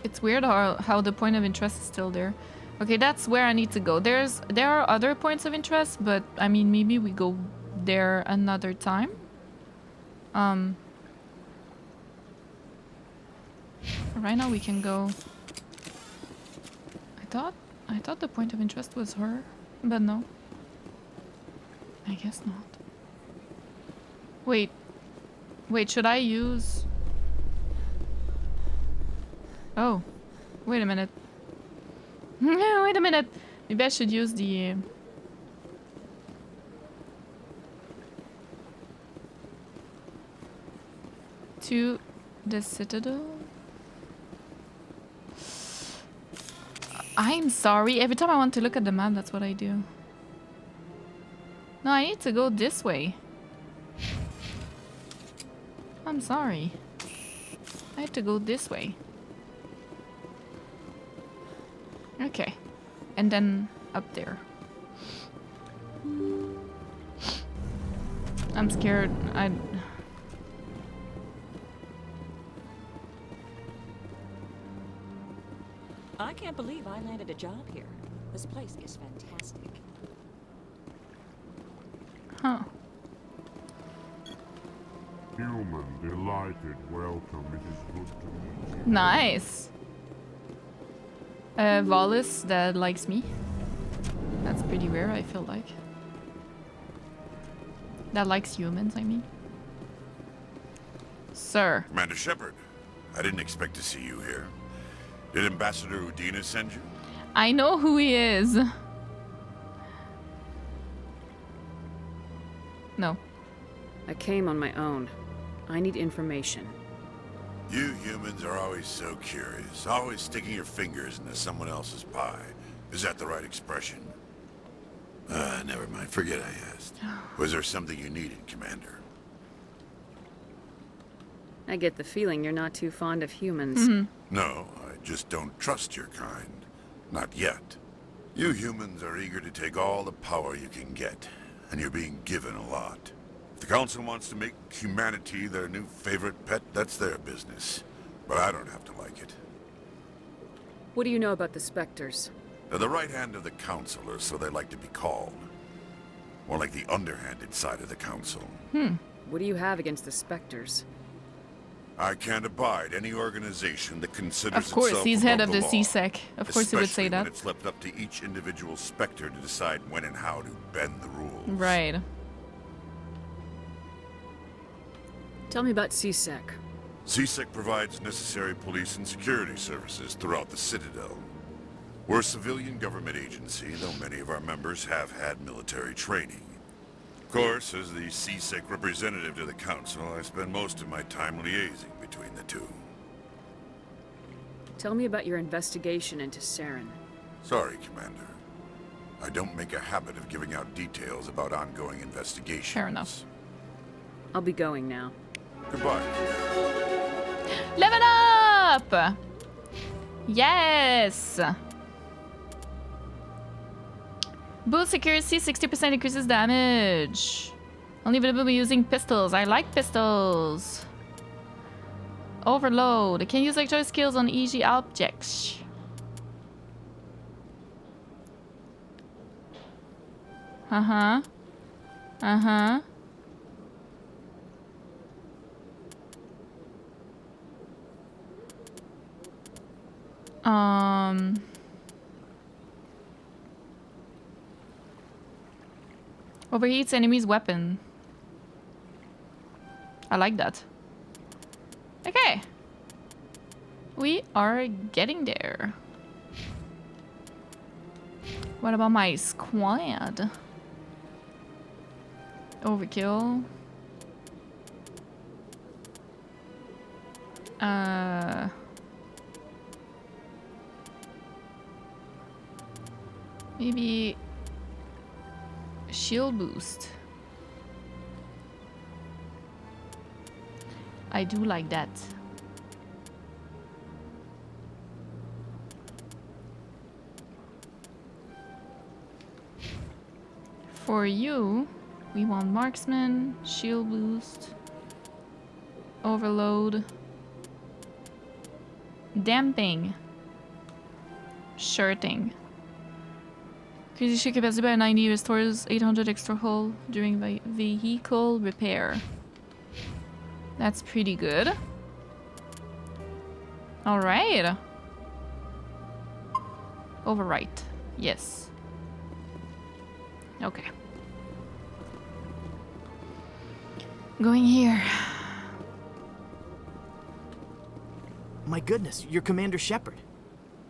It's weird how the point of interest is still there. Okay, that's where I need to go. There are other points of interest, but I mean maybe we go there another time. Right now we can go. I thought the point of interest was her, but no. I guess not. Wait, should I use... Oh, wait a minute. Wait a minute. Maybe I should use the... to the Citadel? I'm sorry. Every time I want to look at the map, that's what I do. No, I need to go this way. I'm sorry. I have to go this way. Okay. And then up there. I'm scared. I can't believe I landed a job here. This place is fantastic. Huh. Human, delighted, welcome. It is good to meet you. Nice. Wallace that likes me. That's pretty rare, I feel like. That likes humans, I mean. Sir. Commander Shepard, I didn't expect to see you here. Did Ambassador Udina send you? I know who he is. No. I came on my own. I need information. You humans are always so curious, always sticking your fingers into someone else's pie. Is that the right expression? Never mind. Forget I asked. Was there something you needed, Commander? I get the feeling you're not too fond of humans. No, I just don't trust your kind. Not yet. You humans are eager to take all the power you can get, and you're being given a lot. If the Council wants to make humanity their new favorite pet, that's their business. But I don't have to like it. What do you know about the Spectres? They're the right hand of the Council, or so they like to be called. More like the underhanded side of the Council. What do you have against the Spectres? I can't abide any organization that considers Of course, itself he's head above of the law, CSEC. Of course he would say especially that. when it's left up to each individual Spectre to decide when and how to bend the rules. Right. Tell me about CSEC. CSEC provides necessary police and security services throughout the Citadel. We're a civilian government agency, though many of our members have had military training. Of course, as the CSEC representative to the Council, I spend most of my time liaising between the two. Tell me about your investigation into Saren. Sorry, Commander. I don't make a habit of giving out details about ongoing investigations. Fair enough. I'll be going now. Goodbye. Level up! Yes! Boost accuracy, 60% increases damage. Only available by using pistols. I like pistols. Overload. Can use extra skills on easy objects. Uh-huh. Uh-huh. Overheats enemy's weapon. I like that. Okay. We are getting there. What about my squad? Overkill. Maybe shield boost. I do like that. For you, we want marksman, shield boost, overload, damping, shirting. Crazy ship capacity by 90 restores 800 extra hull during vehicle repair. That's pretty good. All right. Overwrite. Yes. Okay. Going here. My goodness, you're Commander Shepard.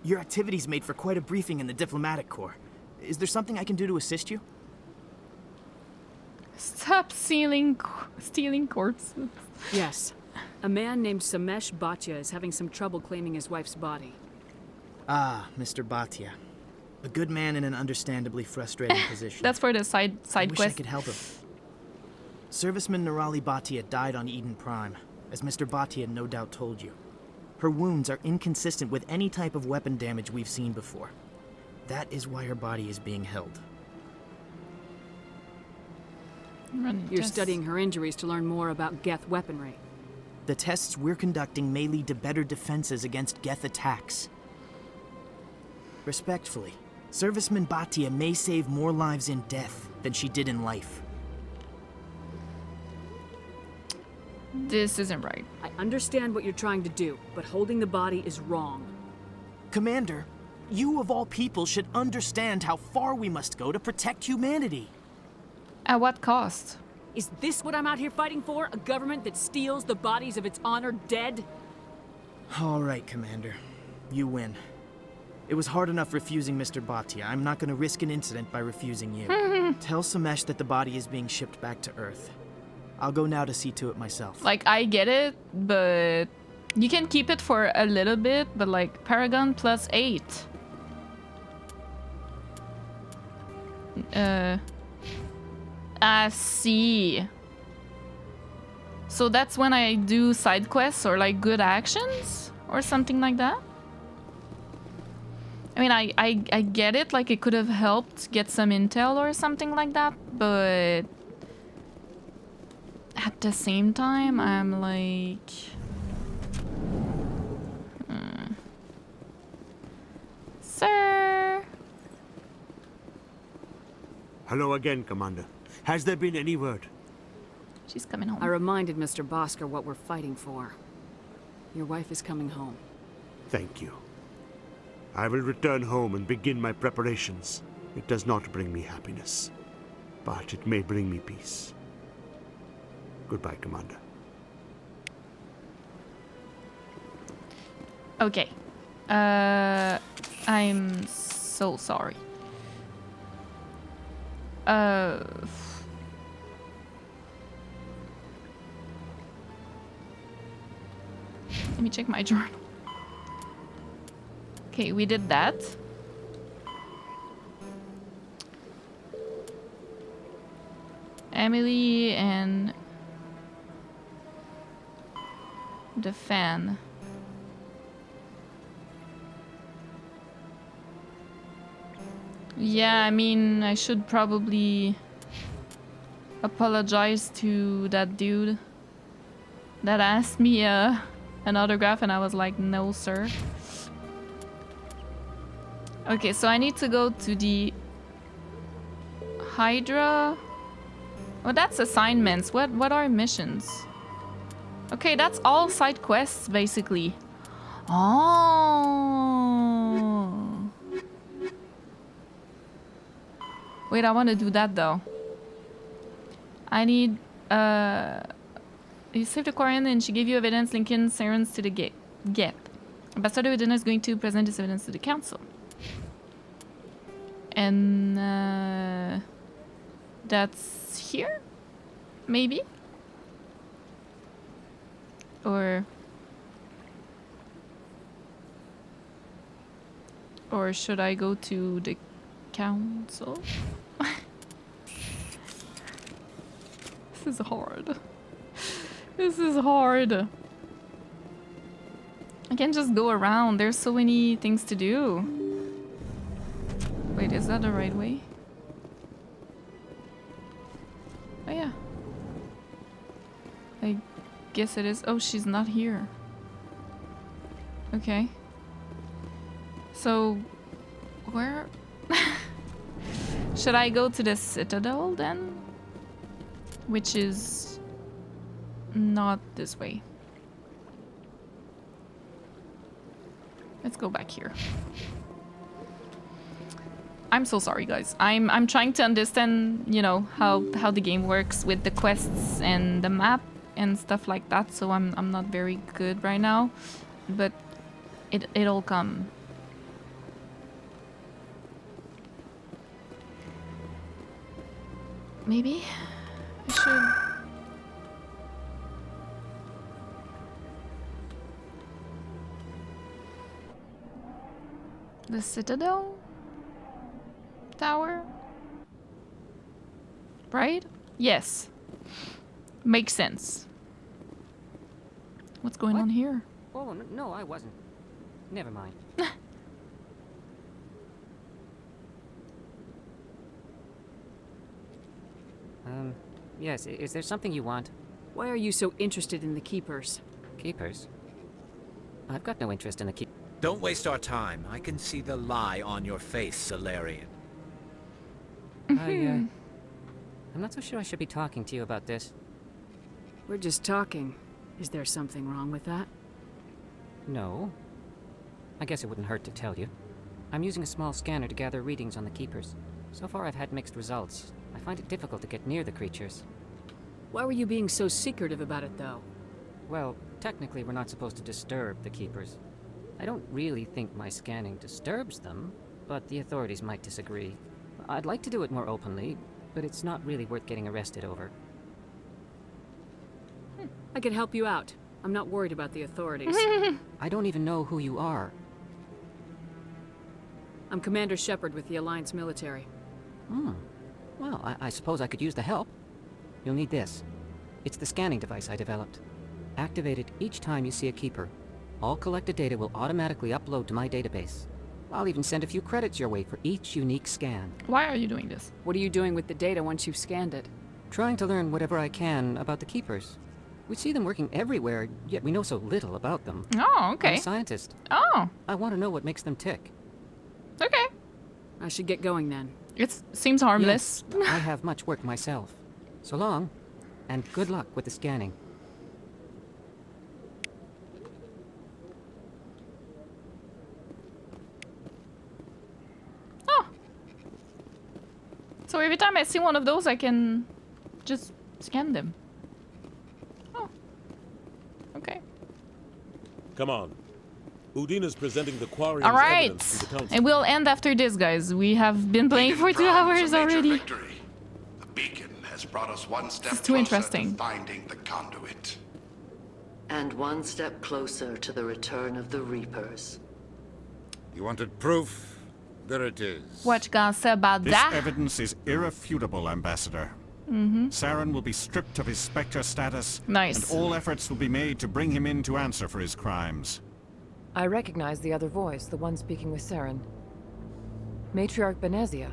Your activities made for quite a briefing in the Diplomatic Corps. Is there something I can do to assist you? Stop stealing corpses. Yes. A man named Samesh Bhatia is having some trouble claiming his wife's body. Ah, Mr. Bhatia. A good man in an understandably frustrating position. That's for the side I wish quest. I could help him. Serviceman Nirali Bhatia died on Eden Prime, as Mr. Bhatia no doubt told you. Her wounds are inconsistent with any type of weapon damage we've seen before. That is why her body is being held. You're studying her injuries to learn more about Geth weaponry. The tests we're conducting may lead to better defenses against Geth attacks. Respectfully, Serviceman Bhatia may save more lives in death than she did in life. This isn't right. I understand what you're trying to do, but holding the body is wrong. Commander, you of all people should understand how far we must go to protect humanity. At what cost? Is this what I'm out here fighting for? A government that steals the bodies of its honored dead? All right, Commander. You win. It was hard enough refusing Mr. Bhatia. I'm not going to risk an incident by refusing you. Tell Samesh that the body is being shipped back to Earth. I'll go now to see to it myself. Like, I get it, but you can keep it for a little bit, but like Paragon plus 8. I see. So that's when I do side quests or like good actions or something like that? I mean, I get it, like it could have helped get some intel or something like that, but at the same time, I'm like... Sir? Hello again, Commander. Has there been any word? She's coming home. I reminded Mr. Bosker what we're fighting for. Your wife is coming home. Thank you. I will return home and begin my preparations. It does not bring me happiness, but it may bring me peace. Goodbye, Commander. Okay. I'm so sorry. Let me check my journal. Okay, we did that. Emily and the fan. Yeah, I mean, I should probably apologize to that dude that asked me an autograph and I was like, no, sir. Okay, so I need to go to the Hydra. Oh, that's assignments. What are missions? Okay, that's all side quests, basically. Oh. Wait, I want to do that, though. I need... You saved a Corican and she gave you evidence linking Sarens to the Geth. Ambassador Udina is going to present this evidence to the council. And that's here? Maybe? Or should I go to the council? This is hard. This is hard. I can't just go around. There's so many things to do. Wait, is that the right way? Oh yeah. I guess it is. Oh, she's not here. Okay. So, where? Should I go to the Citadel then? Which is not this way. Let's go back here. I'm so sorry, guys. I'm trying to understand, you know, how the game works with the quests and the map and stuff like that. So I'm not very good right now, but it'll come. Maybe I should. The Citadel Tower? Right? Yes. Makes sense. What's going on here? Oh, no, I wasn't. Never mind. Yes, is there something you want? Why are you so interested in the Keepers? Keepers? I've got no interest in the Keepers. Don't waste our time. I can see the lie on your face, Salarian. I'm not so sure I should be talking to you about this. We're just talking. Is there something wrong with that? No. I guess it wouldn't hurt to tell you. I'm using a small scanner to gather readings on the Keepers. So far I've had mixed results. I find it difficult to get near the creatures. Why were you being so secretive about it, though? Well, technically we're not supposed to disturb the Keepers. I don't really think my scanning disturbs them, but the authorities might disagree. I'd like to do it more openly, but it's not really worth getting arrested over. I could help you out. I'm not worried about the authorities. I don't even know who you are. I'm Commander Shepard with the Alliance military. Well, I suppose I could use the help. You'll need this. It's the scanning device I developed. Activate it each time you see a Keeper. All collected data will automatically upload to my database. I'll even send a few credits your way for each unique scan. Why are you doing this? What are you doing with the data once you've scanned it? Trying to learn whatever I can about the Keepers. We see them working everywhere, yet we know so little about them. Oh, okay. I'm a scientist. Oh. I want to know what makes them tick. Okay. I should get going then. It seems harmless. Yes, I have much work myself. So long, and good luck with the scanning. Oh. So every time I see one of those, I can just scan them. Oh. Okay. Come on. Udina's presenting the quarry. All right. And we'll end after this, guys. We have been playing for 2 hours already. Victory. The beacon has brought us one step This is too interesting. to finding the conduit. And one step closer to the return of the Reapers. You wanted proof? There it is. What you gonna say about This that? evidence is irrefutable, Ambassador. Saren will be stripped of his Spectre status. Nice. And all efforts will be made to bring him in to answer for his crimes. I recognize the other voice, the one speaking with Saren. Matriarch Benezia.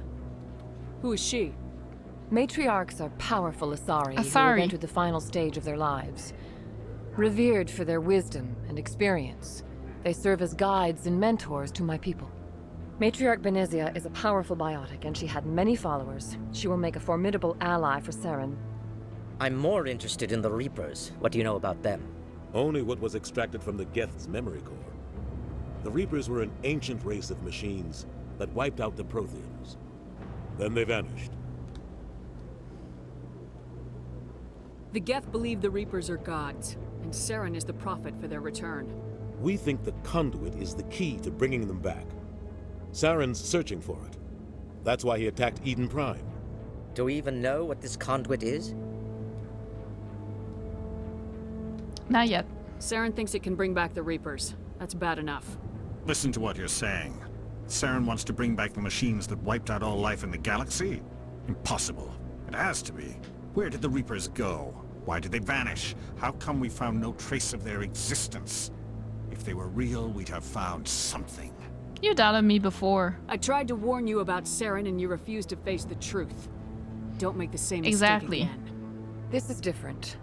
Who is she? Matriarchs are powerful Asari who have entered the final stage of their lives. Revered for their wisdom and experience, they serve as guides and mentors to my people. Matriarch Benezia is a powerful biotic, and she had many followers. She will make a formidable ally for Saren. I'm more interested in the Reapers. What do you know about them? Only what was extracted from the Geth's memory core. The Reapers were an ancient race of machines that wiped out the Protheans. Then they vanished. The Geth believe the Reapers are gods, and Saren is the prophet for their return. We think the conduit is the key to bringing them back. Saren's searching for it. That's why he attacked Eden Prime. Do we even know what this conduit is? Not yet. Saren thinks it can bring back the Reapers. That's bad enough. Listen to what you're saying. Saren wants to bring back the machines that wiped out all life in the galaxy? Impossible. It has to be. Where did the Reapers go? Why did they vanish? How come we found no trace of their existence? If they were real, we'd have found something. You doubted me before. I tried to warn you about Saren and you refused to face the truth. Don't make the same Exactly. mistake again. This is different.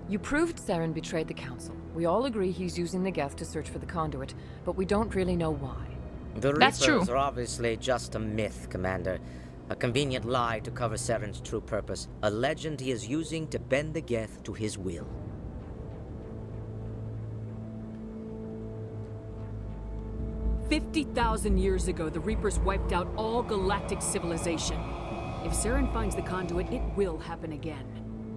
You proved Saren betrayed the Council. We all agree he's using the Geth to search for the conduit, but we don't really know why. The That's Reapers true. are obviously just a myth, Commander. A convenient lie to cover Saren's true purpose. A legend he is using to bend the Geth to his will. "50,000 years ago, the Reapers wiped out all galactic civilization. If Saren finds the conduit, it will happen again."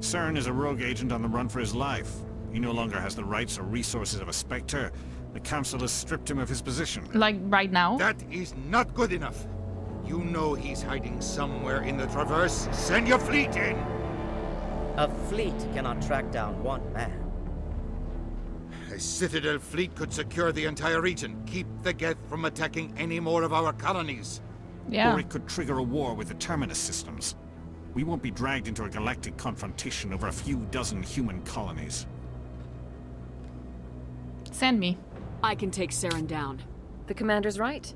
Saren is a rogue agent on the run for his life. He no longer has the rights or resources of a Spectre. The Council has stripped him of his position. Like right now? That is not good enough. You know he's hiding somewhere in the Traverse. Send your fleet in! A fleet cannot track down one man. A Citadel fleet could secure the entire region, keep the Geth from attacking any more of our colonies. Yeah. Or it could trigger a war with the Terminus systems. We won't be dragged into a galactic confrontation over a few dozen human colonies. Send me. I can take Saren down. The Commander's right.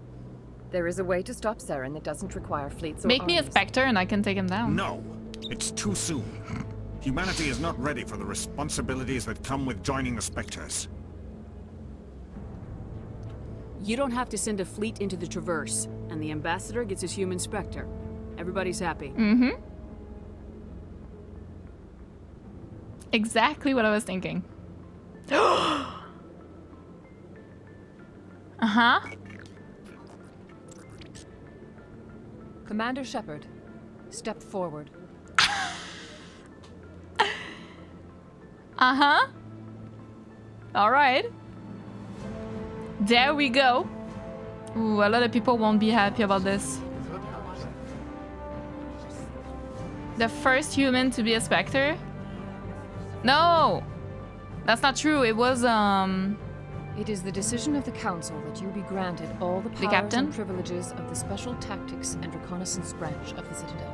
There is a way to stop Saren that doesn't require fleets or Make me a armies. Spectre and I can take him down. No, it's too soon. Humanity is not ready for the responsibilities that come with joining the Spectres. You don't have to send a fleet into the Traverse, and the Ambassador gets his human Spectre. Everybody's happy. Mm-hmm. Exactly what I was thinking. Uh-huh. Commander Shepard, step forward. Uh-huh. All right. There we go. Ooh, a lot of people won't be happy about this. The first human to be a Spectre? No! That's not true. It was, It is the decision of the Council that you be granted all the powers Captain? and privileges of the Special Tactics and Reconnaissance Branch of the Citadel.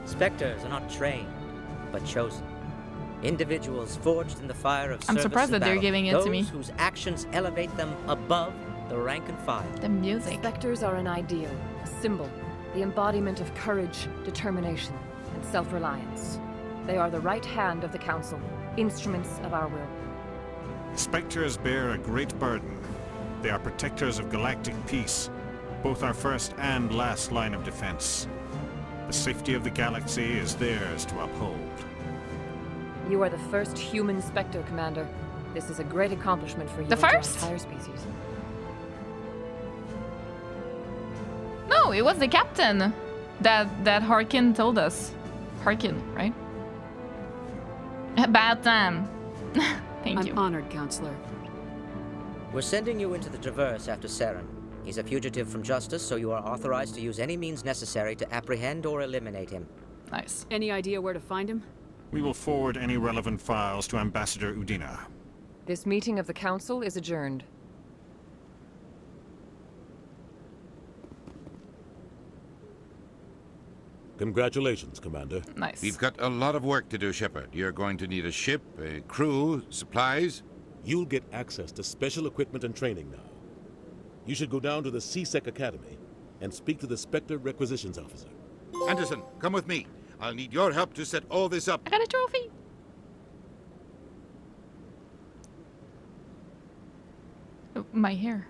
Spectres are not trained, but chosen. Individuals forged in the fire of I'm service surprised and that they're battle. giving it to me. Those whose actions elevate them above the rank and file. The music. Spectres are an ideal, a symbol, the embodiment of courage, determination, and self-reliance. They are the right hand of the Council, instruments of our will. Spectres bear a great burden. They are protectors of galactic peace, both our first and last line of defense. The safety of the galaxy is theirs to uphold. You are the first human Spectre, Commander. This is a great accomplishment for you The and your first? entire species. No, it was the captain that Harkin told us. Harkin, right? About time. Thank you. I'm honored, Counselor. We're sending you into the Traverse after Saren. He's a fugitive from justice, so you are authorized to use any means necessary to apprehend or eliminate him. Nice. Any idea where to find him? We will forward any relevant files to Ambassador Udina. This meeting of the Council is adjourned. Congratulations, Commander. Nice. We've got a lot of work to do, Shepard. You're going to need a ship, a crew, supplies. You'll get access to special equipment and training now. You should go down to the CSEC Academy and speak to the Spectre Requisitions Officer. Anderson, come with me. I'll need your help to set all this up. I got a trophy. Oh, my hair.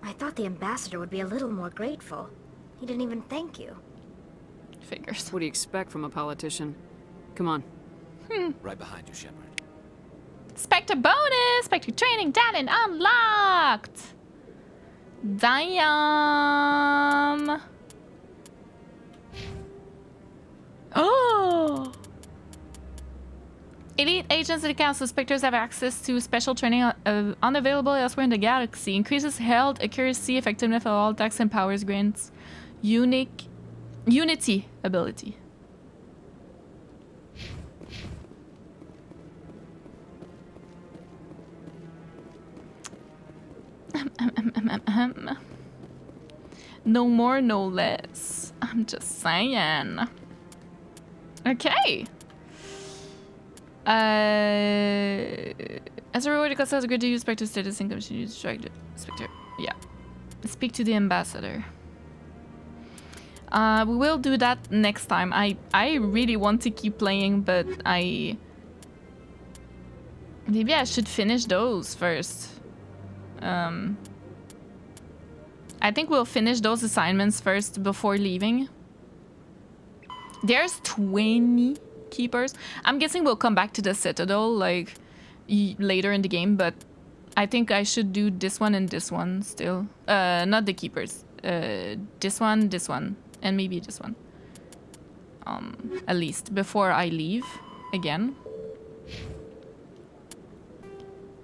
I thought the ambassador would be a little more grateful. He didn't even thank you. Figures. What do you expect from a politician? Come on. Right behind you, Shepard. Spectre bonus! Spectre training talent unlocked! Damn! Oh! Elite agents of the Council Spectres have access to special training unavailable elsewhere in the galaxy. Increases health, accuracy, effectiveness of all attacks and powers, grants Unity ability. No more, no less. I'm just saying. Okay. As a reward, it costs us a good to use Spectre status income. Should use Spectre. Yeah. Speak to the ambassador. We will do that next time. I really want to keep playing, but maybe I should finish those first. I think we'll finish those assignments first before leaving. There's 20 keepers. I'm guessing we'll come back to the Citadel like later in the game, but I think I should do this one and this one still. Not the keepers. This one, and maybe this one. At least before I leave again.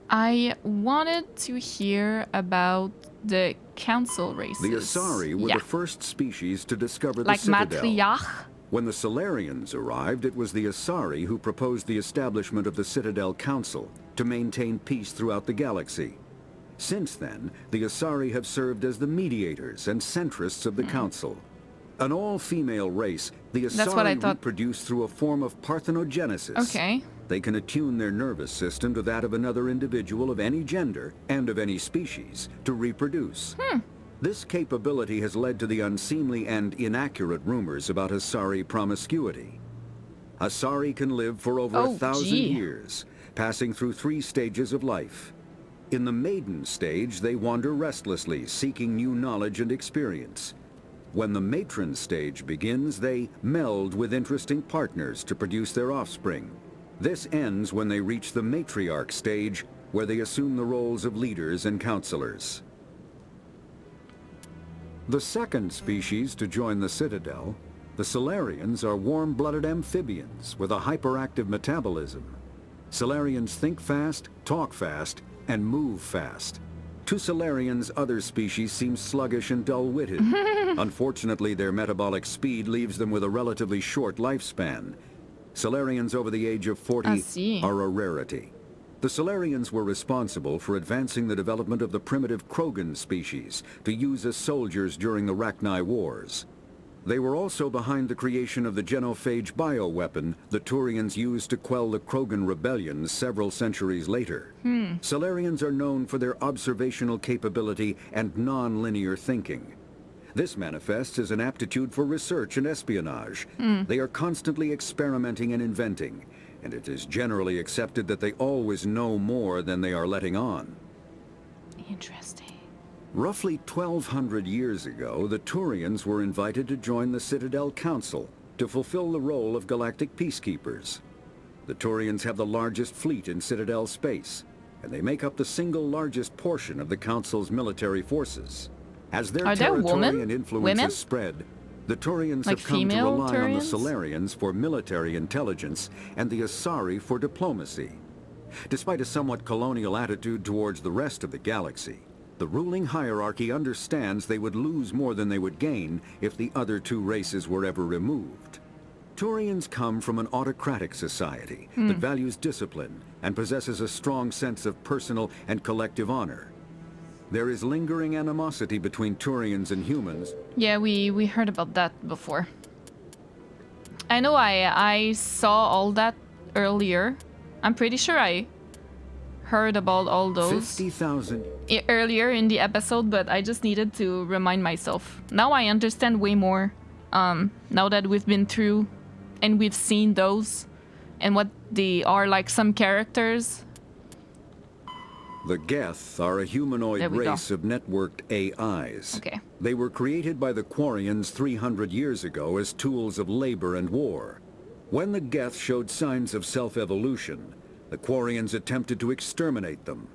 I wanted to hear about the council races. The Asari were the first species to discover the like Citadel. Matriarch. When the Salarians arrived, it was the Asari who proposed the establishment of the Citadel Council to maintain peace throughout the galaxy. Since then, the Asari have served as the mediators and centrists of the Council. An all-female race, the Asari reproduce through a form of parthenogenesis. Okay. They can attune their nervous system to that of another individual of any gender and of any species to reproduce. This capability has led to the unseemly and inaccurate rumors about Asari promiscuity. Asari can live for over 1,000 years, passing through 3 stages of life. In the maiden stage, they wander restlessly, seeking new knowledge and experience. When the matron stage begins, they meld with interesting partners to produce their offspring. This ends when they reach the matriarch stage, where they assume the roles of leaders and counselors. The second species to join the Citadel, the Salarians, are warm-blooded amphibians with a hyperactive metabolism. Salarians think fast, talk fast, and move fast. To Salarians, other species seem sluggish and dull-witted. Unfortunately, their metabolic speed leaves them with a relatively short lifespan. Salarians over the age of 40 are a rarity. The Salarians were responsible for advancing the development of the primitive Krogan species to use as soldiers during the Rachni Wars. They were also behind the creation of the genophage bioweapon the Turians used to quell the Krogan rebellions several centuries later. Salarians are known for their observational capability and non-linear thinking. This manifests as an aptitude for research and espionage. They are constantly experimenting and inventing, and it is generally accepted that they always know more than they are letting on. Interesting. Roughly 1,200 years ago, the Turians were invited to join the Citadel Council to fulfill the role of galactic peacekeepers. The Turians have the largest fleet in Citadel space, and they make up the single largest portion of the Council's military forces. As their territory and influences spread, the Turians have come to rely on the Salarians for military intelligence and the Asari for diplomacy. Despite a somewhat colonial attitude towards the rest of the galaxy, the ruling hierarchy understands they would lose more than they would gain if the other two races were ever removed. Turians come from an autocratic society that values discipline and possesses a strong sense of personal and collective honor. There is lingering animosity between Turians and humans. Yeah, we heard about that before. I know I saw all that earlier. I'm pretty sure I heard about all those 50,000 earlier in the episode, but I just needed to remind myself. Now I understand way more, now that we've been through and we've seen those and what they are, like some characters. The Geth are a humanoid race of networked AIs. Okay. They were created by the Quarians 300 years ago as tools of labor and war. When the Geth showed signs of self-evolution, the Quarians attempted to exterminate them.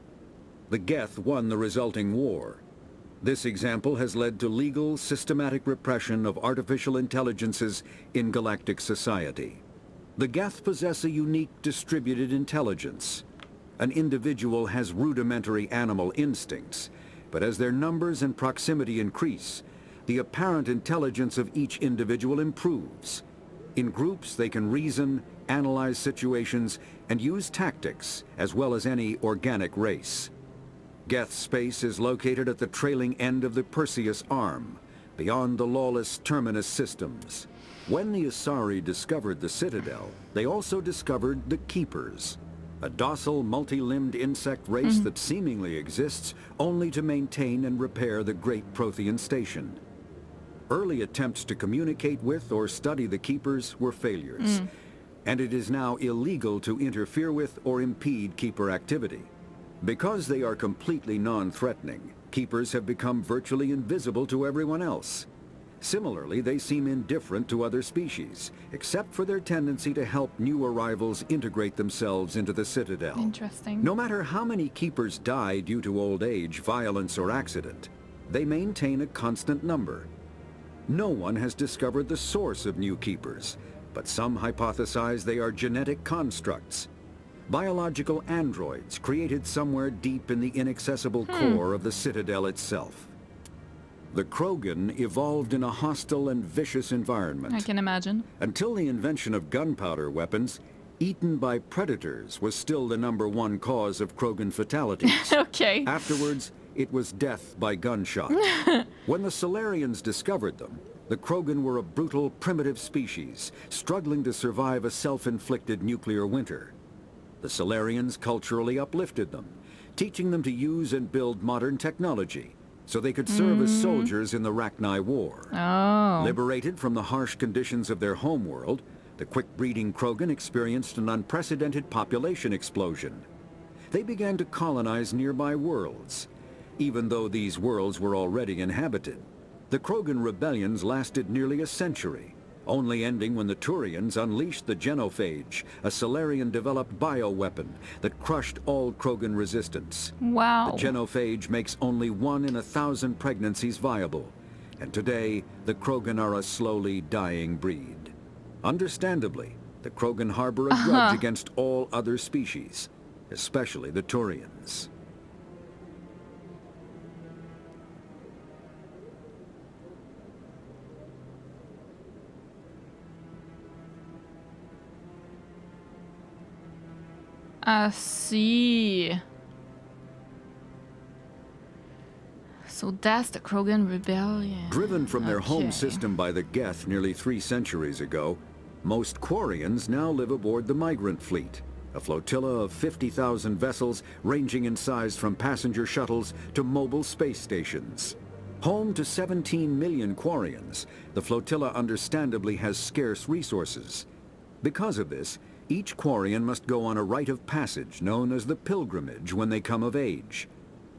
The Geth won the resulting war. This example has led to legal, systematic repression of artificial intelligences in galactic society. The Geth possess a unique distributed intelligence. An individual has rudimentary animal instincts, but as their numbers and proximity increase, the apparent intelligence of each individual improves. In groups, they can reason, analyze situations, and use tactics, as well as any organic race. Geth space is located at the trailing end of the Perseus Arm, beyond the lawless Terminus systems. When the Asari discovered the Citadel, they also discovered the Keepers, a docile, multi-limbed insect race that seemingly exists only to maintain and repair the Great Prothean Station. Early attempts to communicate with or study the Keepers were failures, and it is now illegal to interfere with or impede Keeper activity. Because they are completely non-threatening, Keepers have become virtually invisible to everyone else. Similarly, they seem indifferent to other species, except for their tendency to help new arrivals integrate themselves into the Citadel. Interesting. No matter how many Keepers die due to old age, violence, or accident, they maintain a constant number. No one has discovered the source of new Keepers, but some hypothesize they are genetic constructs. Biological androids created somewhere deep in the inaccessible core of the Citadel itself. The Krogan evolved in a hostile and vicious environment. I can imagine. Until the invention of gunpowder weapons, eaten by predators was still the #1 cause of Krogan fatalities. Okay. Afterwards, it was death by gunshot. When the Salarians discovered them, the Krogan were a brutal, primitive species, struggling to survive a self-inflicted nuclear winter. The Salarians culturally uplifted them, teaching them to use and build modern technology, so they could serve as soldiers in the Rachni War. Liberated from the harsh conditions of their homeworld, the quick-breeding Krogan experienced an unprecedented population explosion. They began to colonize nearby worlds. Even though these worlds were already inhabited, the Krogan rebellions lasted nearly a century, only ending when the Turians unleashed the genophage, a Salarian-developed bioweapon that crushed all Krogan resistance. Wow. The genophage makes only 1 in 1,000 pregnancies viable, and today the Krogan are a slowly dying breed. Understandably, the Krogan harbor a grudge against all other species, especially the Turians. I see. So that's the Krogan Rebellion. Driven from their home system by the Geth nearly 3 centuries ago, most Quarians now live aboard the Migrant Fleet, a flotilla of 50,000 vessels ranging in size from passenger shuttles to mobile space stations. Home to 17 million Quarians, the flotilla understandably has scarce resources. Because of this, each Quarian must go on a rite of passage known as the Pilgrimage when they come of age.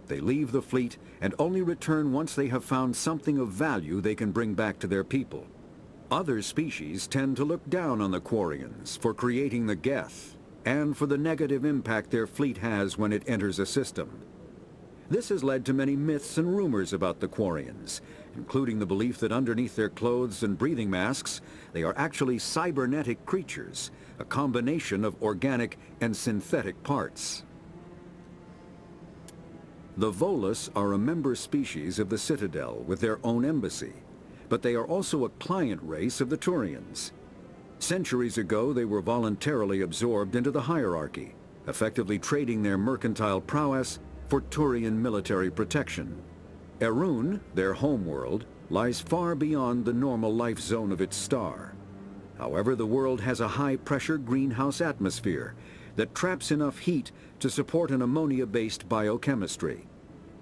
They leave the fleet and only return once they have found something of value they can bring back to their people. Other species tend to look down on the Quarians for creating the Geth and for the negative impact their fleet has when it enters a system. This has led to many myths and rumors about the Quarians, including the belief that underneath their clothes and breathing masks, they are actually cybernetic creatures, a combination of organic and synthetic parts. The Volus are a member species of the Citadel with their own embassy, but they are also a client race of the Turians. Centuries ago, they were voluntarily absorbed into the hierarchy, effectively trading their mercantile prowess for Turian military protection. Erun, their homeworld, lies far beyond the normal life zone of its star. However, the world has a high-pressure greenhouse atmosphere that traps enough heat to support an ammonia-based biochemistry.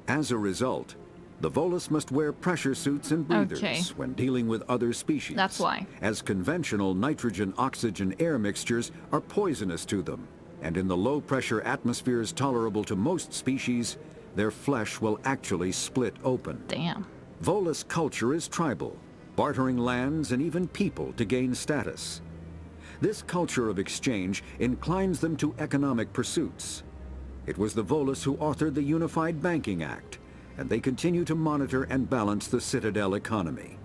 As a result, the Volus must wear pressure suits and breathers when dealing with other species. That's why. As conventional nitrogen-oxygen air mixtures are poisonous to them, and in the low-pressure atmospheres tolerable to most species, their flesh will actually split open. Damn. Volus culture is tribal, bartering lands and even people to gain status. This culture of exchange inclines them to economic pursuits. It was the Volus who authored the Unified Banking Act, and they continue to monitor and balance the Citadel economy.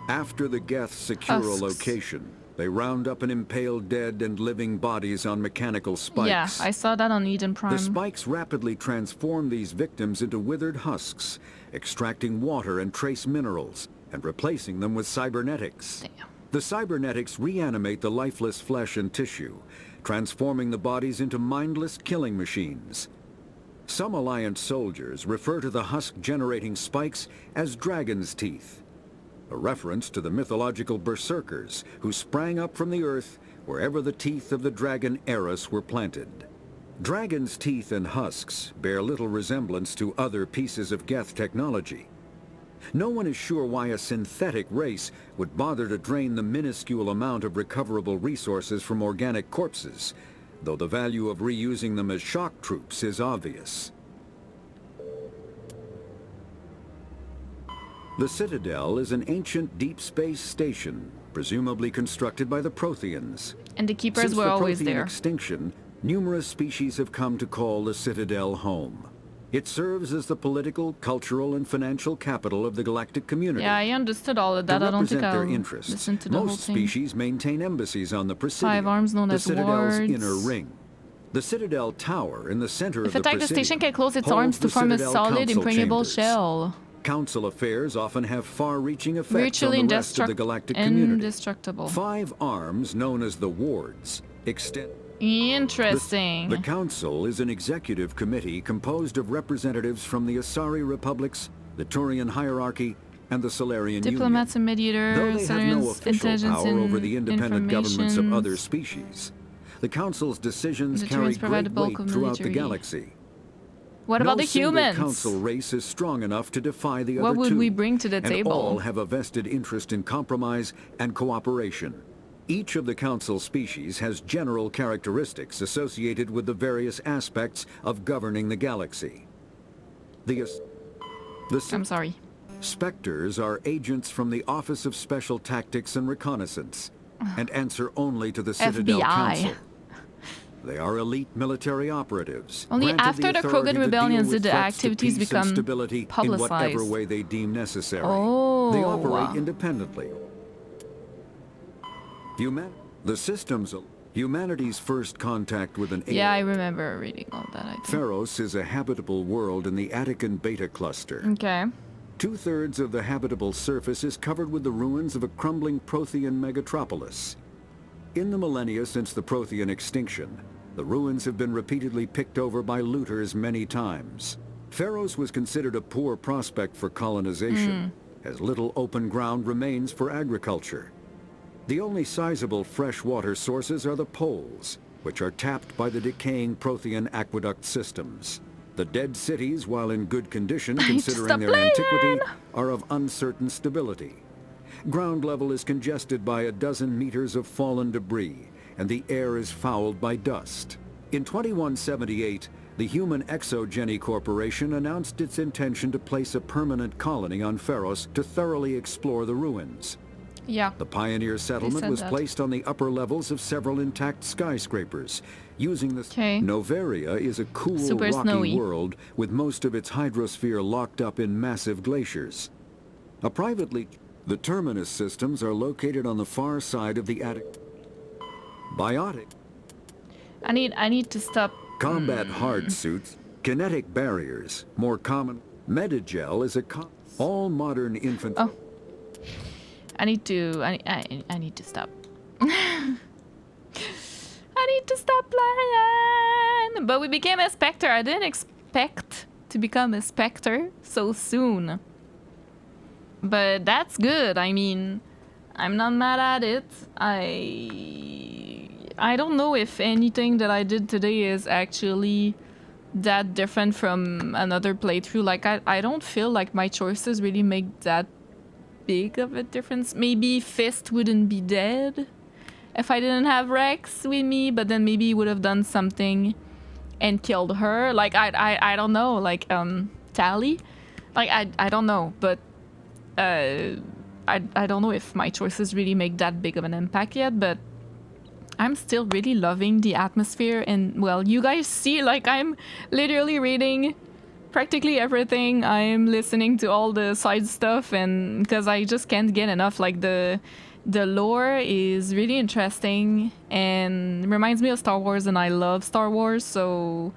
After the Geth secure a location, they round up and impale dead and living bodies on mechanical spikes. Yeah, I saw that on Eden Prime. The spikes rapidly transform these victims into withered husks, extracting water and trace minerals, and replacing them with cybernetics. Damn. The cybernetics reanimate the lifeless flesh and tissue, transforming the bodies into mindless killing machines. Some Alliance soldiers refer to the husk-generating spikes as dragon's teeth, a reference to the mythological berserkers who sprang up from the earth wherever the teeth of the dragon Eris were planted. Dragon's teeth and husks bear little resemblance to other pieces of Geth technology. No one is sure why a synthetic race would bother to drain the minuscule amount of recoverable resources from organic corpses, though the value of reusing them as shock troops is obvious. The Citadel is an ancient deep space station, presumably constructed by the Protheans. And the Keepers were always there. Since the Prothean extinction, numerous species have come to call the Citadel home. It serves as the political, cultural, and financial capital of the galactic community. Yeah, I understood all of that. I don't think I'll listen to the whole thing. Most species maintain embassies on the Presidium, 5 arms known as Citadel's wards. inner ring. The Citadel Tower in the center If of the attacked, the Presidium station can close its arms to form a Citadel solid, council impregnable chambers. shell. Council affairs often have far-reaching effects Virtually on the rest of the galactic community. indestructible. 5 arms, known as the wards, extend... Interesting. The Council is an executive committee composed of representatives from the Asari Republics, the Turian hierarchy, and the Solarian Diplomats and Union. mediators, Though they have no official intelligence power over the independent governments of informations. other species, the Council's decisions The carry Turians provide great a bulk weight of throughout the military. galaxy. What about No the single humans? Council race is strong enough to defy the What other would two, we bring to the and table? all have a vested interest in compromise and cooperation. Each of the Council species has general characteristics associated with the various aspects of governing the galaxy. I'm sorry. Spectres are agents from the Office of Special Tactics and Reconnaissance, and answer only to the Citadel FBI. Council. They are elite military operatives. Only granted after the authority Krogan to rebellions deal with did the threats to activities peace become and stability publicized. in whatever way they deem necessary. Oh. They operate independently. The systems... Humanity's first contact with an alien... Yeah, I remember reading all that, I think. Pharos is a habitable world in the Attican Beta Cluster. Okay. 2/3 of the habitable surface is covered with the ruins of a crumbling Prothean megatropolis. In the millennia since the Prothean extinction, The ruins have been repeatedly picked over by looters many times. Pharos was considered a poor prospect for colonization, as little open ground remains for agriculture. The only sizable freshwater sources are the poles, which are tapped by the decaying Prothean aqueduct systems. The dead cities, while in good condition considering their antiquity, are of uncertain stability. Ground level is congested by a dozen meters of fallen debris, and the air is fouled by dust. In 2178, the Human Exogeny Corporation announced its intention to place a permanent colony on Pharos to thoroughly explore the ruins. Yeah. The pioneer settlement was placed on the upper levels of several intact skyscrapers. Using the Noveria is a cool, rocky world with most of its hydrosphere locked up in massive glaciers. The terminus systems are located on the far side of the attic. Biotic. I need to stop. Combat hard suits, kinetic barriers, more common. Medigel is all modern infantry. Oh. I need to stop. I need to stop playing. But we became a Spectre. I didn't expect to become a Spectre so soon. But that's good. I mean, I'm not mad at it. I don't know if anything that I did today is actually that different from another playthrough. Like, I don't feel like my choices really make that big of a difference. Maybe Fist wouldn't be dead if I didn't have Wrex with me, but then maybe he would have done something and killed her. Like, I don't know. Like, Tally? Like, I don't know. But, I don't know if my choices really make that big of an impact yet, but I'm still really loving the atmosphere. And, well, you guys see, like, I'm literally reading practically everything. I'm listening to all the side stuff, and because I just can't get enough. Like, the lore is really interesting and reminds me of Star Wars, and I love Star Wars, so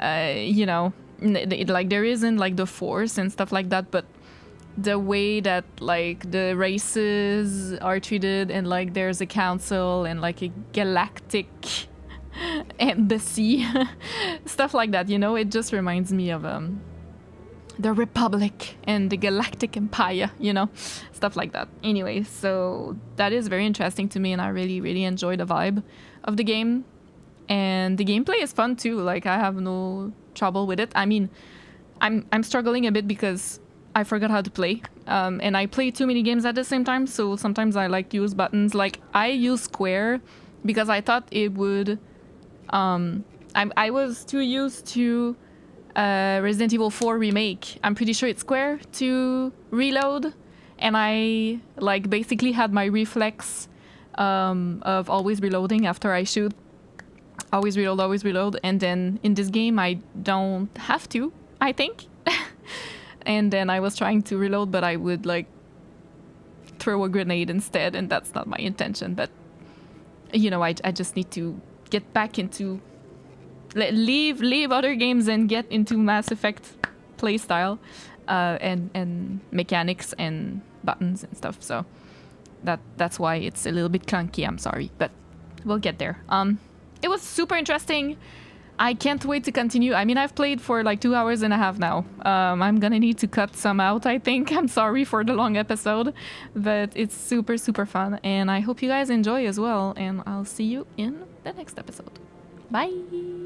you know, like, there isn't like the Force and stuff like that, but the way that like the races are treated, and like there's a council and like a galactic embassy, stuff like that, you know, it just reminds me of the Republic and the Galactic Empire, you know, stuff like that. Anyway, so that is very interesting to me, and I really enjoy the vibe of the game, and the gameplay is fun too. Like, I have no trouble with it. I mean, I'm struggling a bit because I forgot how to play, and I play too many games at the same time, so sometimes I like to use buttons. Like, I use square because I thought it would I was too used to Resident Evil 4 remake. I'm pretty sure it's square to reload, and I like basically had my reflex of always reloading after I shoot. Always reload, and then in this game I don't have to, I think. And then I was trying to reload, but I would like throw a grenade instead, and that's not my intention. But you know, I just need to get back into leave other games and get into Mass Effect playstyle and mechanics and buttons and stuff. So that's why it's a little bit clunky. I'm sorry, but we'll get there. It was super interesting. I can't wait to continue. I mean, I've played for like 2 hours and a half now. I'm gonna need to cut some out, I think. I'm sorry for the long episode, but it's super fun, and I hope you guys enjoy as well, and I'll see you in the next episode. Bye!